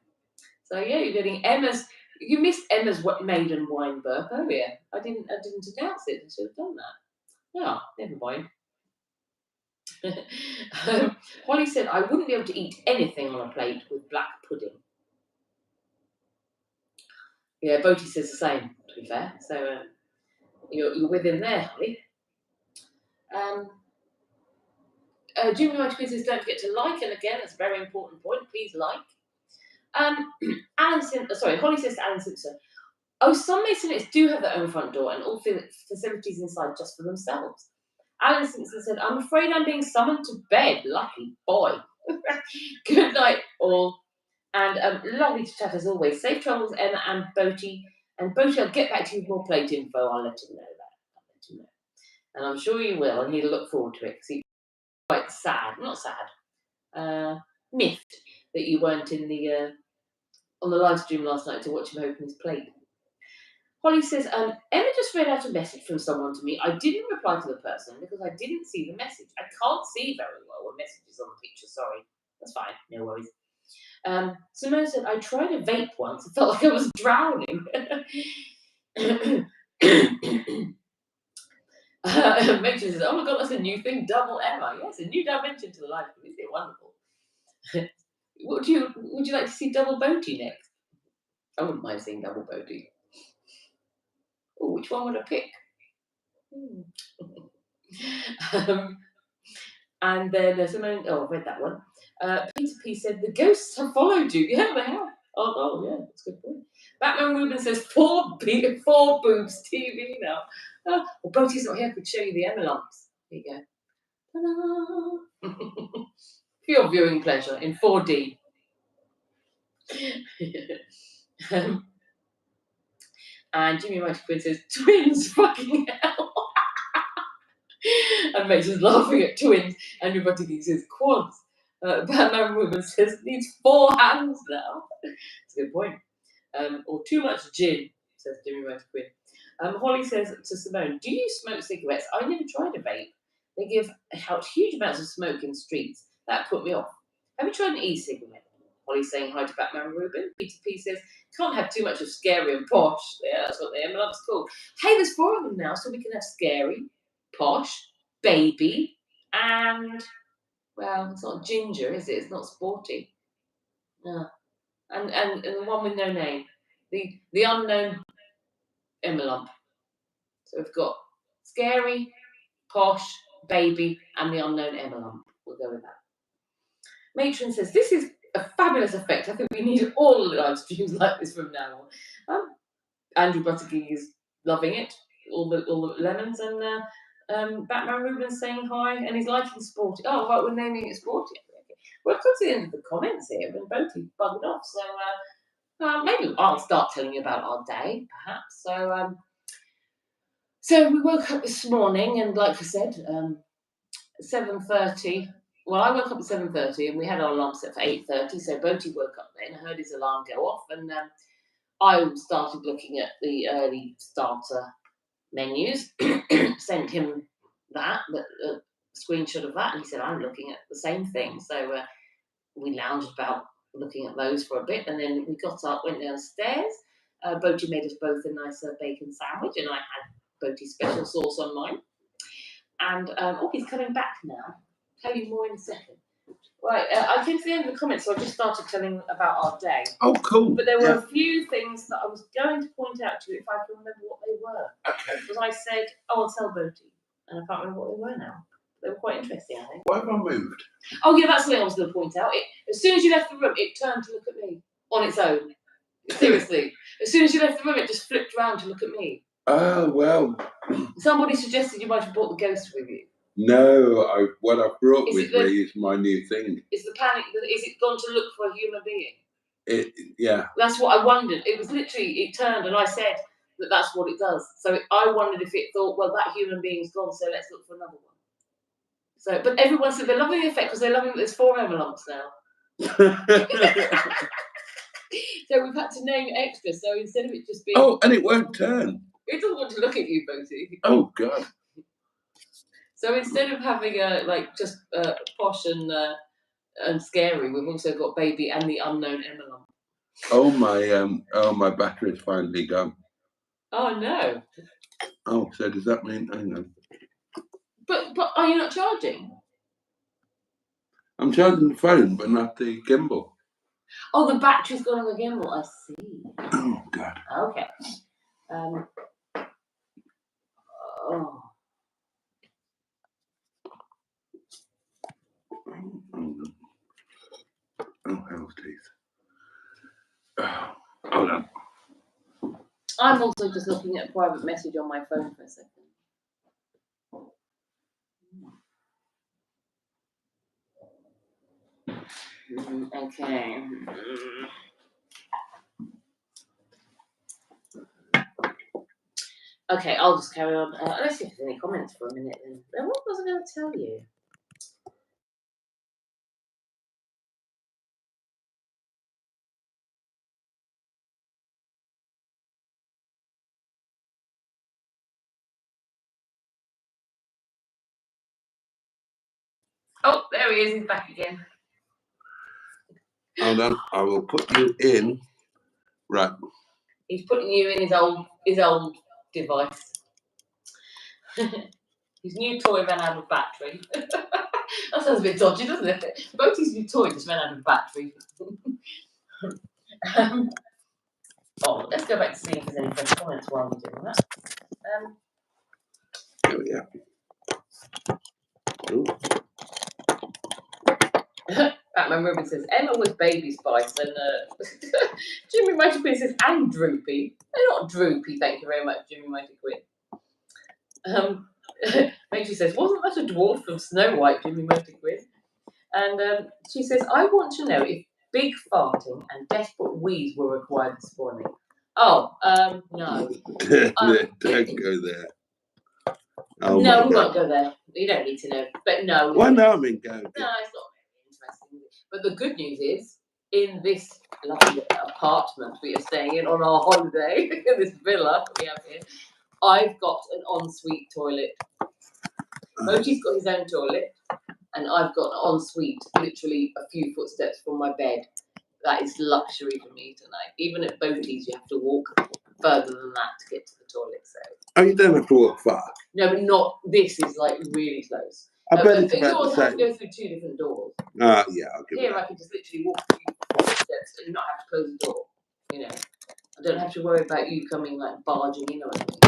B: So yeah, you're getting Emma's. You missed Emma's maiden wine burp earlier. I didn't announce it. I should have done that. No, never mind. Holly said, I wouldn't be able to eat anything on a plate with black pudding. Yeah, Boaty says the same, to be fair. So you're with him there, Holly. Jimmy White says, don't forget to like, and again, that's a very important point. Please like. Holly says to Alan Simpson, oh, some masonettes do have their own front door and all facilities inside just for themselves. Alan Simpson said, I'm afraid I'm being summoned to bed. Lucky boy. Good night, all. And lovely to chat as always. Safe travels, Emma and Boaty. And Boaty, I'll get back to you with more plate info. I'll let him know that. And I'm sure you will, and he'll look forward to it because he's quite sad. Not sad. Miffed that you weren't in the on the live stream last night to watch him open his plate. Holly says, Emma just read out a message from someone to me. I didn't reply to the person because I didn't see the message. I can't see very well what message is on the picture, sorry. That's fine, no worries. Simone said, I tried a vape once. I felt like I was drowning. Mention says, oh my god, that's a new thing, double Emma. Yes, a new dimension to the life. Isn't it wonderful? Would you like to see double Boaty next? I wouldn't mind seeing double Boaty. Oh, which one would I pick? And then someone, I've read that one. Peter P said, the ghosts have followed you. Yeah, they have. Oh yeah, that's a good point. Batman Ruben says, four boobs TV now. Well, Boaty's not here, I could show you the Emma lumps. There you go. For your viewing pleasure in 4D. And Jimmy Mighty Quinn says, twins, fucking hell. And Mace is laughing at twins. And everybody says, quads. Batman Woman says, needs 4 hands now. That's a good point. Or too much gin, says Jimmy Mighty Quinn. Holly says to Simone, do you smoke cigarettes? I never tried a vape. They give out huge amounts of smoke in the streets. That put me off. Have you tried an e-cigarette? Holly's saying hi to Batman Rubin. Peter P says, can't have too much of scary and posh. Yeah, that's what the envelope's called. Hey, there's 4 of them now, so we can have scary, posh, baby, and, well, it's not ginger, is it? It's not sporty. No. And the one with no name. The unknown envelope. So we've got scary, posh, baby, and the unknown envelope. We'll go with that. Matron says, this is a fabulous effect. I think we need all live streams like this from now on. Andrew Butterkey is loving it. All the lemons, and Batman Rubin's saying hi, and he's liking Sporty. Oh, right, we're naming it Sporty. Okay. Well, I've got to the end of the comments here, and Boaty buggered off. So maybe I'll start telling you about our day, perhaps. So we woke up this morning, and like I said, 7:30. Well, I woke up at 7:30, and we had our alarm set for 8:30. So Boaty woke up then, heard his alarm go off, and I started looking at the early starter menus. Sent him that, a screenshot of that, and he said, I'm looking at the same thing. So we lounged about looking at those for a bit, and then we got up, went downstairs. Boaty made us both a nice bacon sandwich, and I had Boaty's special sauce on mine. And he's coming back now. Tell you more in a second. Right, I came to the end of the comments, so I just started telling about our day.
A: Oh, cool.
B: But there were a few things that I was going to point out to you if I can remember what they were.
A: Okay.
B: Because I said, I'll tell Boaty. And I can't remember what they were now. They were quite interesting, I think.
A: Why have I moved?
B: Oh, yeah, that's something I was going to point out. As soon as you left the room, it turned to look at me on its own. Seriously. As soon as you left the room, it just flipped around to look at me.
A: Oh, well.
B: Somebody suggested you might have brought the ghost with you.
A: No, what I brought with me is my new thing.
B: Is the panic, is it gone to look for a human being?
A: Yeah.
B: That's what I wondered. It was literally, it turned and I said, that's what it does. So I wondered if it thought, well, that human being's gone, so let's look for another one. So, but everyone said they're loving the effect because they're loving that there's 4 Emma lumps now. So we've had to name extra. So instead of it just being...
A: Oh, and it won't turn.
B: It doesn't want to look at you, Boaty.
A: Oh, God.
B: So instead of having just posh and scary, we've also got baby and the unknown Emma lump.
A: Oh, my battery's finally gone.
B: Oh, no.
A: Oh, so does that mean... Hang on.
B: But are you not charging?
A: I'm charging the phone, but not the gimbal.
B: Oh, the battery's gone on the gimbal. I see.
A: Oh, God.
B: Okay.
A: Oh, hell's teeth. Oh, hold on.
B: I'm also just looking at a private message on my phone for a second. Okay. Okay, I'll just carry on. Let's see if there's any comments for a minute then. What was I going to tell you? Oh, there he is. He's back again.
A: Hold on. I will put you in. Right.
B: He's putting you in his old device. His new toy ran out of battery. That sounds a bit dodgy, doesn't it? Boaty's new toy just ran out of battery. Let's go back to see if there's any fresh comments while we're doing that.
A: There we go. Ooh.
B: Batman Ruben says Emma was Baby Spice and Jimmy Mighty Quinn says and Droopy. They're not droopy, thank you very much, Jimmy Mighty Quinn. She says, wasn't that a dwarf from Snow White, Jimmy Mighty Quinn? And she says, I want to know if big farting and desperate wheeze were required this morning. Oh, no.
A: Don't go there. Oh,
B: no, we won't go there. You don't need to know. But no.
A: Why not? I mean, go.
B: No, it's not very interesting. But the good news is, in this lovely apartment we are staying in on our holiday, in this villa we have here, I've got an ensuite toilet. Boaty's got his own toilet, and I've got an ensuite literally a few footsteps from my bed. That is luxury for me tonight. Even at Boaty's, you have to walk further than that to get to the toilet. So.
A: Oh, you don't have to walk far.
B: No, but not. This is like really close.
A: I bet it's about the same.
B: Yours have to go through 2 different doors.
A: Yeah, I'll give
B: Here,
A: it.
B: I can just literally walk a few footsteps and not have to close the door. You know, I don't have to worry about you coming like barging in or anything. I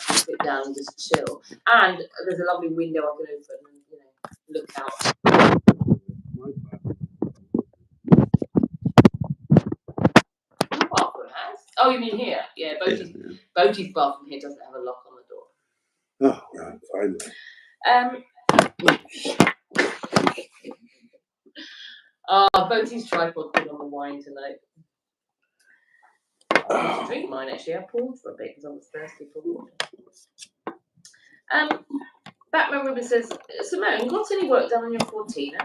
B: can sit down and just chill. And there's a lovely window I can open and look out. Your bathroom has? Oh, you mean here? Yeah, Boaty's bathroom here doesn't have a lock on the door.
A: Oh, right, finally.
B: Boaty's tripod put on the wine tonight. I want to drink mine actually. I paused for a bit because I was thirsty for water. Batman Ruben says, Simone, got any work done on your Cortina?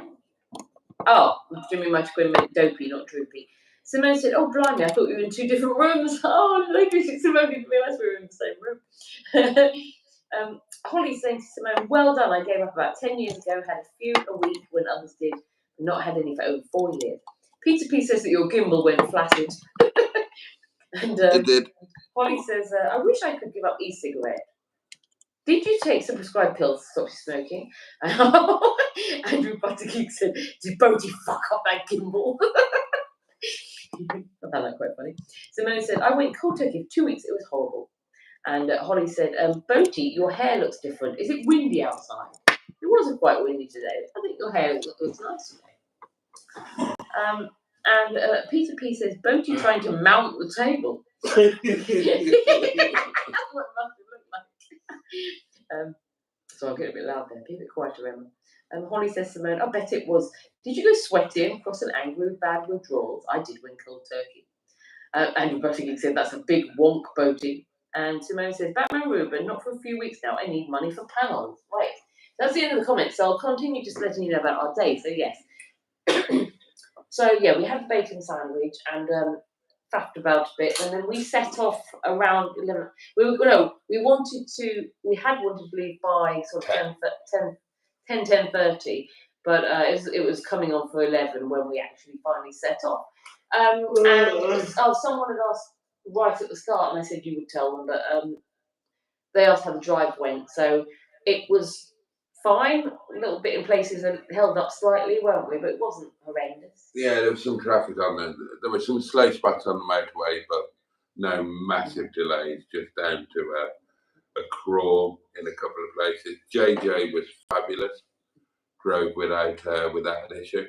B: Oh, Jimmy Mighty Quinn meant dopey, not droopy. Simone said, oh, blimey, I thought we were in 2 different rooms. Oh, Simone didn't realise we were in the same room. Holly's saying to Simone, well done, I gave up about 10 years ago, had a few a week when others did, not had any for over 4 years. Peter P says that your gimbal went flaccid. And
A: it did.
B: Holly says, I wish I could give up e-cigarette. Did you take some prescribed pills to stop you smoking? Andrew Buttergeek said, did Boaty fuck up that gimbal? I found that quite funny. Simone said, I went cold turkey for 2 weeks, it was horrible. And Holly said, Boaty, your hair looks different. Is it windy outside? It wasn't quite windy today. I think your hair looks nice today. And Peter P says, Boaty trying to mount the table. That's what it must have looked like. So I'll get a bit loud there. Be a bit quieter, Emma. Holly says, Simone, I bet it was. Did you go sweating, cross and angry with bad withdrawals? I did when cold turkey. Andrew Buttergeek said, that's a big wonk, Boaty. And Simone says, Batman Ruben, not for a few weeks now. I need money for panels. Right. That's the end of the comments. So I'll continue just letting you know about our day. So yes. So yeah, we had the bacon sandwich and faffed about a bit, and then we set off around 11. We wanted to leave by sort of 10:30, but it was coming on for 11 when we actually finally set off. And someone had asked right at the start, and I said you would tell them, but they asked how the drive went, so it was fine. A little bit in places and held up slightly, weren't we? But it wasn't horrendous.
A: Yeah, there was some traffic on there. There were some slow spots on the motorway, but no massive delays, just down to a crawl in a couple of places. JJ was fabulous. Drove without an issue.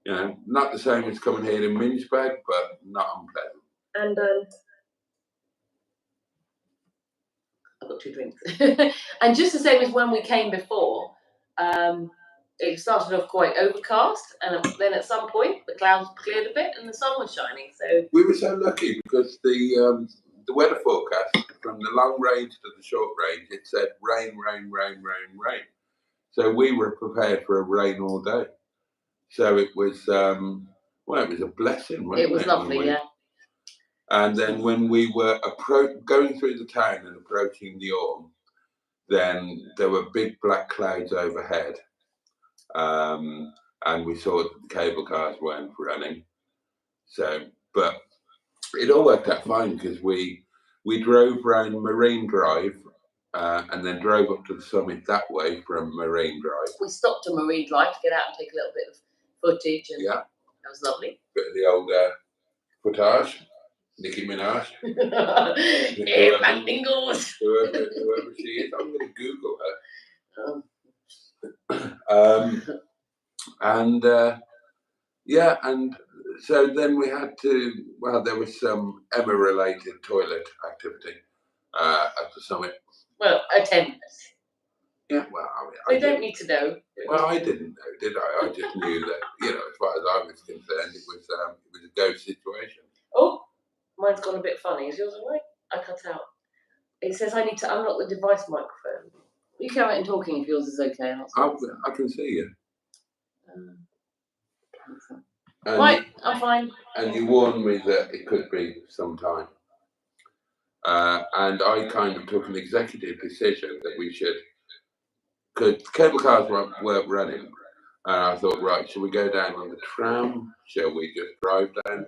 A: You know, not the same as coming here in Minchbag, but not unpleasant.
B: And I've got 2 drinks. And just the same as when we came before, it started off quite overcast, and then at some point the clouds cleared a bit and the sun was shining. So
A: we were so lucky because the weather forecast from the long range to the short range, it said rain, rain, rain, rain, rain. So we were prepared for a rain all day. So it was it was a blessing, wasn't it?
B: It was lovely, yeah.
A: And then when we were going through the town and approaching the Orme, then there were big black clouds overhead. And we saw that the cable cars weren't running. So, but it all worked out fine because we drove around Marine Drive and then drove up to the summit that way from Marine Drive.
B: We stopped at Marine Drive to get out and take a little bit of footage, and that was lovely.
A: Bit of the old footage, Nicki Minaj.
B: Hey, Mandingos.
A: Whoever she is, I'm going to Google her. And so then we had to, there was some Emma-related toilet activity at the summit.
B: Well, attendance.
A: Yeah, well, I mean,
B: don't need to know.
A: Well, I didn't know, did I? I just knew that, as far as I was concerned, it was a ghost situation.
B: Oh, mine's gone a bit funny. Is yours all right? I cut out. It says I need to unlock the device microphone. You can carry on talking if yours is okay.
A: I can see you.
B: Right, I'm fine.
A: And you warned me that it could be some time. And I kind of took an executive decision that we should, because cable cars weren't running. And I thought, right, shall we go down on the tram? Shall we just drive down?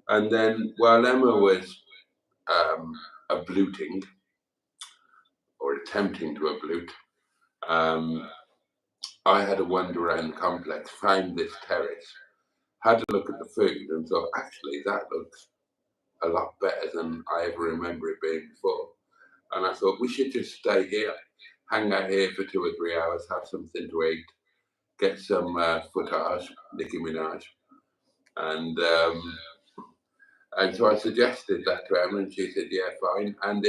A: And then while Emma was abluting, or attempting to ablute, I had a wander around the complex, found this terrace, had a look at the food and thought, actually, that looks a lot better than I ever remember it being before. And I thought, we should just stay here, hang out here for 2 or 3 hours, have something to eat, get some footage, Nicki Minaj. And so I suggested that to Emma, and she said, yeah, fine. And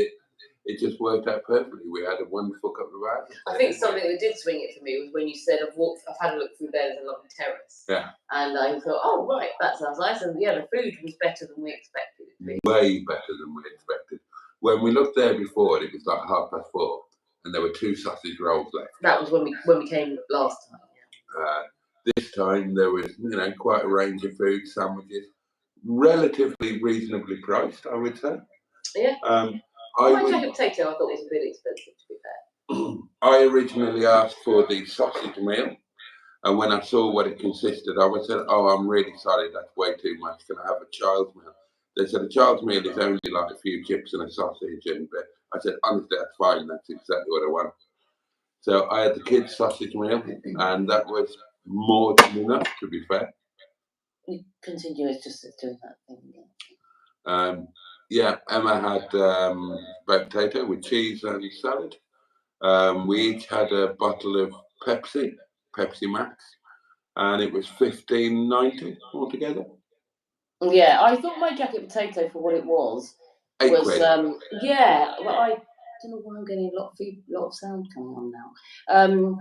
A: it just worked out perfectly. We had a wonderful couple of hours.
B: I think something that did swing it for me was when you said, I've had a look through there, there's a lovely terrace.
A: Yeah. And
B: I thought, oh, right, that sounds nice. And yeah, the food was better than we expected it to be.
A: Way better than we expected. When we looked there before, it was like 4:30, and there were 2 sausage rolls left.
B: That was when we came last time. Yeah.
A: This time there was, quite a range of food, sandwiches, relatively reasonably priced, I would say.
B: Yeah. My jacket potato I thought was a bit expensive, to be fair.
A: I originally asked for the sausage meal, and when I saw what it consisted of, I said, oh, I'm really sorry, that's way too much. Can I have a child's meal? They said, a child's meal is only like a few chips and a sausage. And I said, honestly, that's fine. That's exactly what I want. So I had the kids' sausage meal, and that was more than enough, to be fair.
B: You continue just doing that thing.
A: Yeah, Emma had baked potato with cheese and salad. We each had a bottle of Pepsi Max, and it was $15.90 altogether.
B: Yeah, I thought my jacket potato for what it was
A: £8.
B: Yeah, well, I don't know why I'm getting a lot of sound coming on now. I'm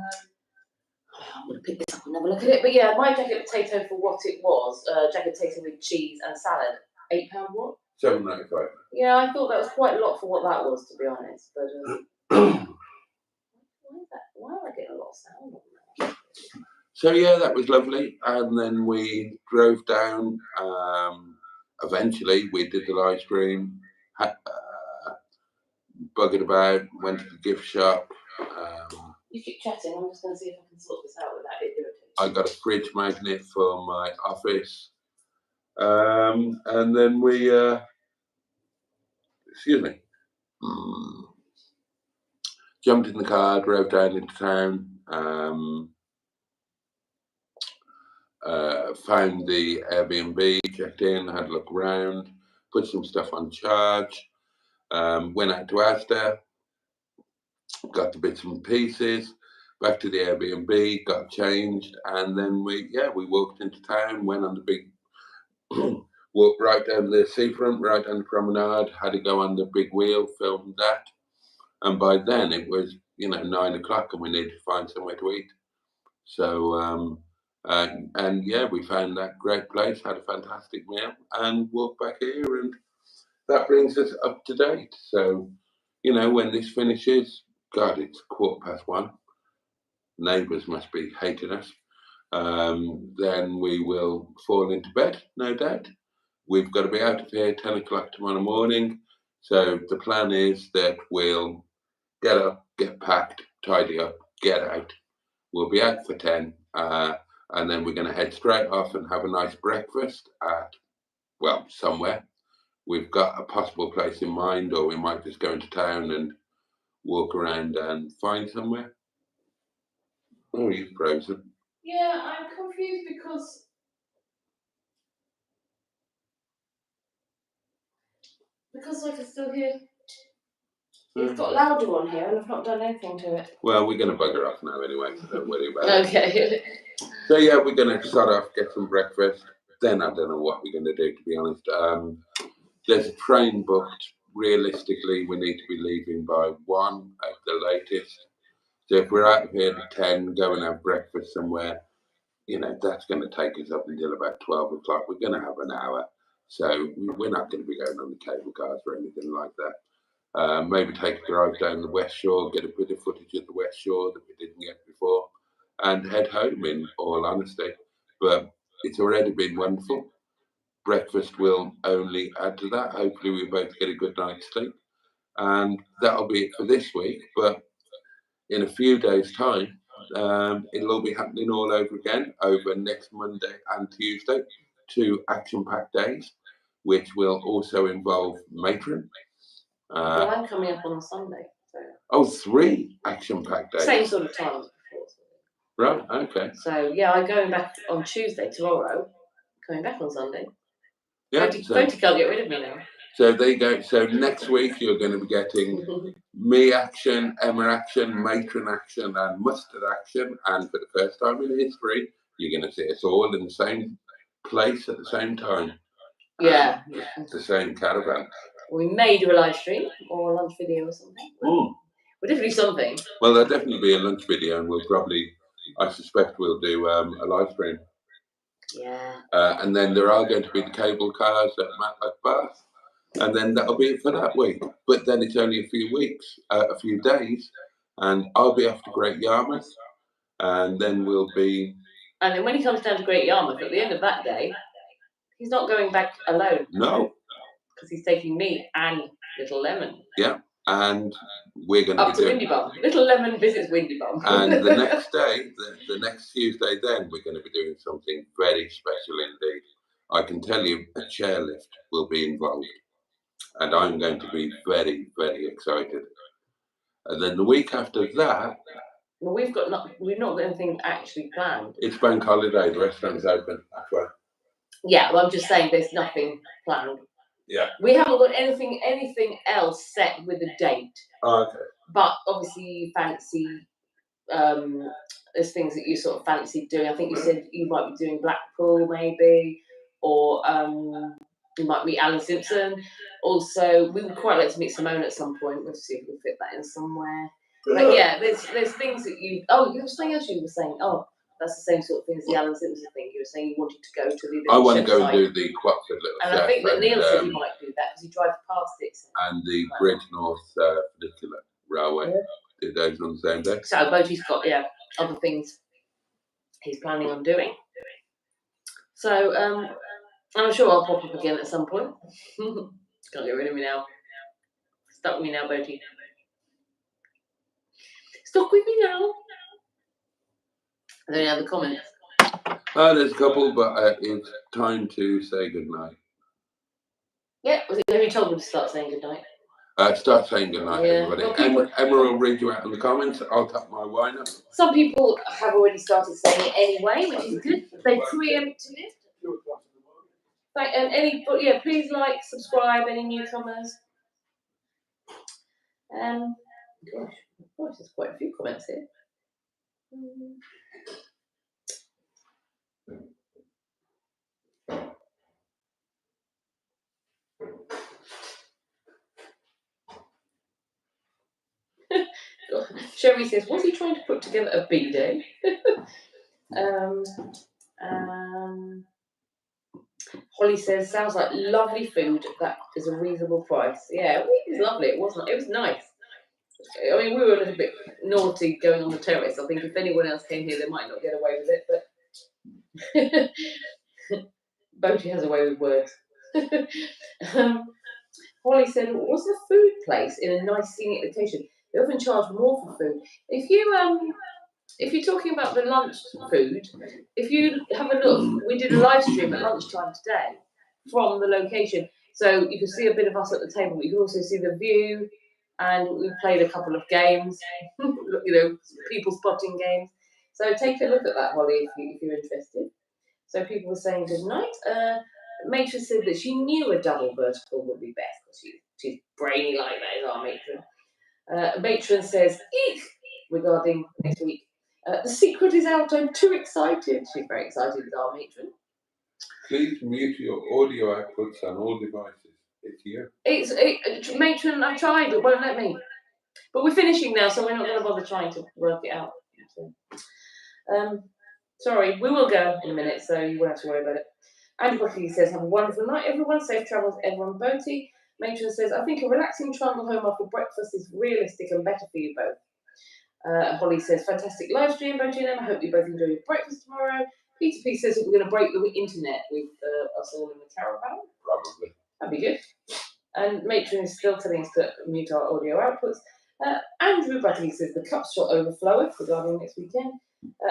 B: going to pick this up and have a look at it. But yeah, my jacket potato for what it was, jacket potato with cheese and salad, £8 what?
A: £7.95.
B: Yeah, I thought that was quite a lot for what that was, to be honest. But why am I getting a lot of sound on that?
A: So yeah, that was lovely, and then we drove down. Eventually, we did the live stream, buggered about, went to the gift shop.
B: You keep chatting. I'm just going to see if I can sort this out without it irritating.
A: I got a fridge magnet for my office, and then we, jumped in the car, drove down into town. Found the Airbnb, checked in, had a look around, put some stuff on charge, went out to Asda, got the bits and pieces, back to the Airbnb, got changed, and then we walked into town, went on the big, walked right down the seafront, right down the promenade, had to go on the big wheel, filmed that, and by then it was 9 o'clock and we needed to find somewhere to eat. So and yeah, we found that great place, had a fantastic meal, and walked back here, and that brings us up to date. So, when this finishes, God, it's 1:15. Neighbours must be hating us. Then we will fall into bed, no doubt. We've got to be out of here 10 o'clock tomorrow morning. So the plan is that we'll get up, get packed, tidy up, get out. We'll be out for 10, and then we're going to head straight off and have a nice breakfast at, somewhere. We've got a possible place in mind, or we might just go into town and walk around and find somewhere. Oh, you're frozen.
B: Yeah, I'm confused because I can still hear. It's got louder on here, and I've not done anything to it.
A: Well, we're going to bugger off now anyway, so don't worry about it.
B: Okay.
A: So yeah, we're going to start off, get some breakfast. Then I don't know what we're going to do, to be honest. There's a train booked. Realistically, we need to be leaving by 1 at the latest. So if we're out of here at 10, go and have breakfast somewhere, that's going to take us up until about 12 o'clock. We're going to have an hour. So we're not going to be going on the cable cars or anything like that. Maybe take a drive down the West Shore, get a bit of footage of the West Shore that we didn't get before, and head home, in all honesty. But it's already been wonderful. Breakfast will only add to that. Hopefully we both get a good night's sleep. And that'll be it for this week. But in a few days' time, it'll all be happening all over again over next Monday and Tuesday, 2 action-packed days, which will also involve Matron.
B: Well, I'm coming up on Sunday.
A: So. 3 action-packed days.
B: Same sort of time as before.
A: Right, okay.
B: So yeah, I'm going back on Tuesday, tomorrow, coming back on Sunday.
A: Yeah.
B: Boaty can't get rid of me now.
A: So there you go. So next week you're going to be getting me action, Emma action, Matron action, and Mustard action. And for the first time in history, you're going to see us all in the same place at the same time.
B: Yeah.
A: The same caravan.
B: We may do a live stream or a lunch video or something. We'll definitely do something.
A: Well, there'll definitely be a lunch video, and we'll probably, I suspect we'll do a live stream.
B: Yeah.
A: And then there are going to be the cable cars at Matlock Bath. And then that'll be it for that week. But then it's only a few days, and I'll be off to Great Yarmouth, and then we'll be.
B: And then when he comes down to Great Yarmouth, at the end of that day, he's not going back alone.
A: No.
B: Because he's taking me and Little Lemon.
A: Yeah, and we're going to
B: up to Windy Bum. Little Lemon visits Windy Bum.
A: And the next day, the next Tuesday, then we're going to be doing something very special indeed. I can tell you, a chairlift will be involved. And I'm going to be very, very excited. And then the week after that,
B: well, we've not got anything actually planned.
A: It's bank holiday. The restaurant's open. That's right.
B: Yeah, well, I'm just saying there's nothing planned.
A: Yeah.
B: We haven't got anything else set with a date.
A: Oh, okay.
B: But obviously, you fancy. There's things that you sort of fancy doing. I think you said you might be doing Blackpool, maybe, or you might meet Alan Simpson. Also, we would quite like to meet Simone at some point. We'll see if we can fit that in somewhere. But yeah, there's things that you. Oh, there was something else you were saying. Oh, that's the same sort of thing as the Alan Simpson thing. You were saying you wanted to go to the.
A: I want to go and do the Quatford Little
B: and
A: Chef.
B: I think that Neil said he might do that because he drives past it. So.
A: And the Bridge North Funicular Railway. Do those on the same day.
B: So Boaty's got other things he's planning on doing. So I'm sure I'll pop up again at some point. Can't get rid of me now. Stuck with me now, Boaty. Stuck with me now. Are there any other comments?
A: There's a couple, but it's time to say goodnight.
B: Yeah, was it who told them to start saying goodnight?
A: Start saying goodnight, everybody.
B: Well,
A: Emma will read you out in the comments. I'll tap my wine up.
B: Some people have already started saying it anyway, which is good. They preempted it. Please like, subscribe, any newcomers. Gosh, there's quite a few comments here. Sherry says, was he trying to put together a B-day? Holly says, sounds like lovely food. That is a reasonable price. Yeah, it was lovely. It was nice. I mean, we were a little bit naughty going on the terrace. I think if anyone else came here, they might not get away with it. But Boaty has a way with words. Holly said, was the food place in a nice scenic location? They often charge more for food. If you're talking about the lunch food, if you have a look, we did a live stream at lunchtime today from the location. So you can see a bit of us at the table, but you can also see the view, and we played a couple of games, people spotting games. So take a look at that, Holly, if you're interested. So people were saying good night. Matron said that she knew a double vertical would be best because she's brainy like that, is our matron. Matron says, eek, regarding next week. The secret is out. I'm too excited. She's very excited with our matron.
A: Please mute your audio outputs on all devices. It's you.
B: Matron, I tried. It won't let me. But we're finishing now, so we're not going to bother trying to work it out. Sorry, we will go in a minute, so you won't have to worry about it. Andy Buckley says, have a wonderful night, everyone. Safe travels, everyone. Boaty. Matron says, I think a relaxing trundle home after breakfast is realistic and better for you both. Holly says, fantastic live stream, Boaty and Emma. I hope you both enjoy your breakfast tomorrow. Peter P says that we're going to break the internet with us all in the caravan.
A: Probably.
B: That'd be good. And Matron is still telling us to mute our audio outputs. Andrew Buckley says, the cups shall overflow regarding next weekend.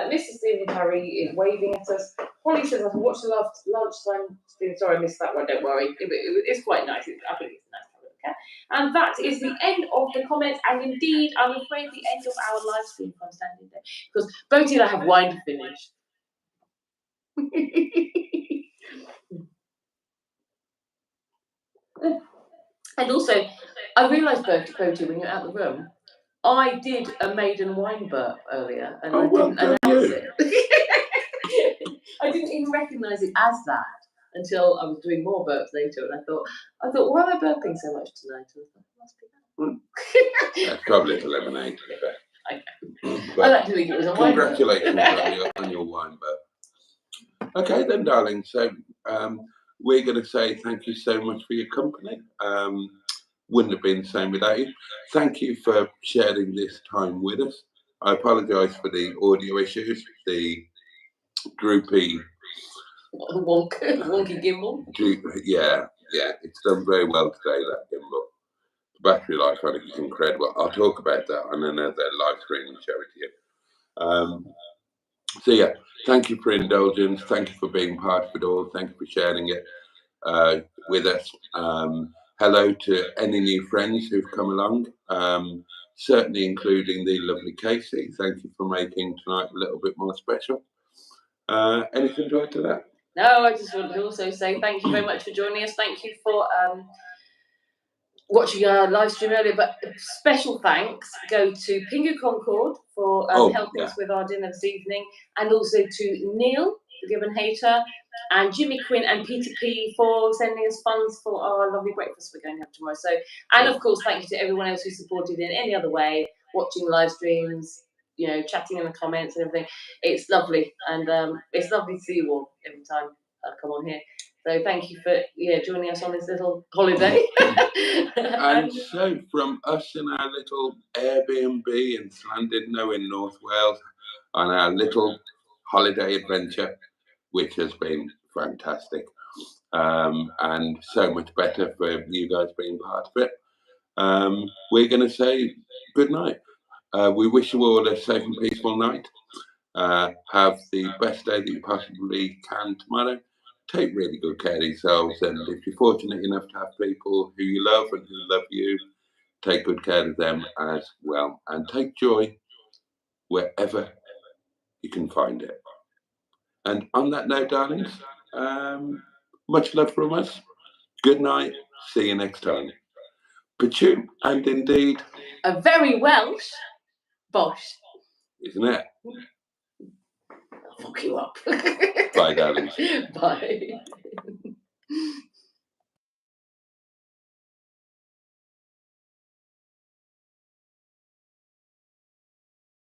B: Mr. Stephen Parry is waving at us. Holly says, I've watched the last lunchtime stream. Sorry, I missed that one, don't worry. It's quite nice. I think it's nice to have a look at. And that is the end of the comments. And indeed, I'm afraid the end of our live stream for standing there. Because Boaty and I have wine to finish. And also, I realised, Boaty, when you're out of the room, I did a maiden wine burp earlier, and I didn't announce it. I didn't even recognise it as that until I was doing more burps later, and I thought, why am I burping so much tonight? And I thought, it must be that.
A: That's probably lemonade.
B: I like to think it was a wine burp.
A: Congratulations on your wine burp. Okay then, darling. So we're going to say thank you so much for your company. Wouldn't have been the same without you. Thank you for sharing this time with us. I apologise for the audio issues, the droopy,
B: wonky gimbal.
A: Yeah, it's done very well today, that gimbal. The battery life on it is incredible. I'll talk about that on another live stream and show it to you. So yeah, thank you for indulgence. Thank you for being part of it all. Thank you for sharing it with us. Hello to any new friends who've come along, certainly including the lovely Casey. Thank you for making tonight a little bit more special. Anything to add to that?
B: No, I just want to also say thank you very much for joining us. Thank you for watching our live stream earlier, but special thanks go to Pingu Concord for helping us with our dinner this evening, and also to Neil, the Gibbon Hater, and Jimmy Quinn and Peter P for sending us funds for our lovely breakfast we're going to have tomorrow. So, and of course, thank you to everyone else who supported in any other way, watching live streams, chatting in the comments and everything. It's lovely, and it's lovely to see you all every time I come on here. So thank you for joining us on this little holiday.
A: And so from us in our little Airbnb in Llandudno in North Wales on our little holiday adventure, which has been fantastic, and so much better for you guys being part of it. We're going to say good night. We wish you all a safe and peaceful night. Have the best day that you possibly can tomorrow. Take really good care of yourselves, and if you're fortunate enough to have people who you love and who love you, take good care of them as well, and take joy wherever you can find it. And on that note, darlings, much love from us. Good night. See you next time. Pachu, and indeed,
B: a very Welsh bosh,
A: isn't it?
B: I'll fuck you up.
A: Bye, darlings.
B: Bye.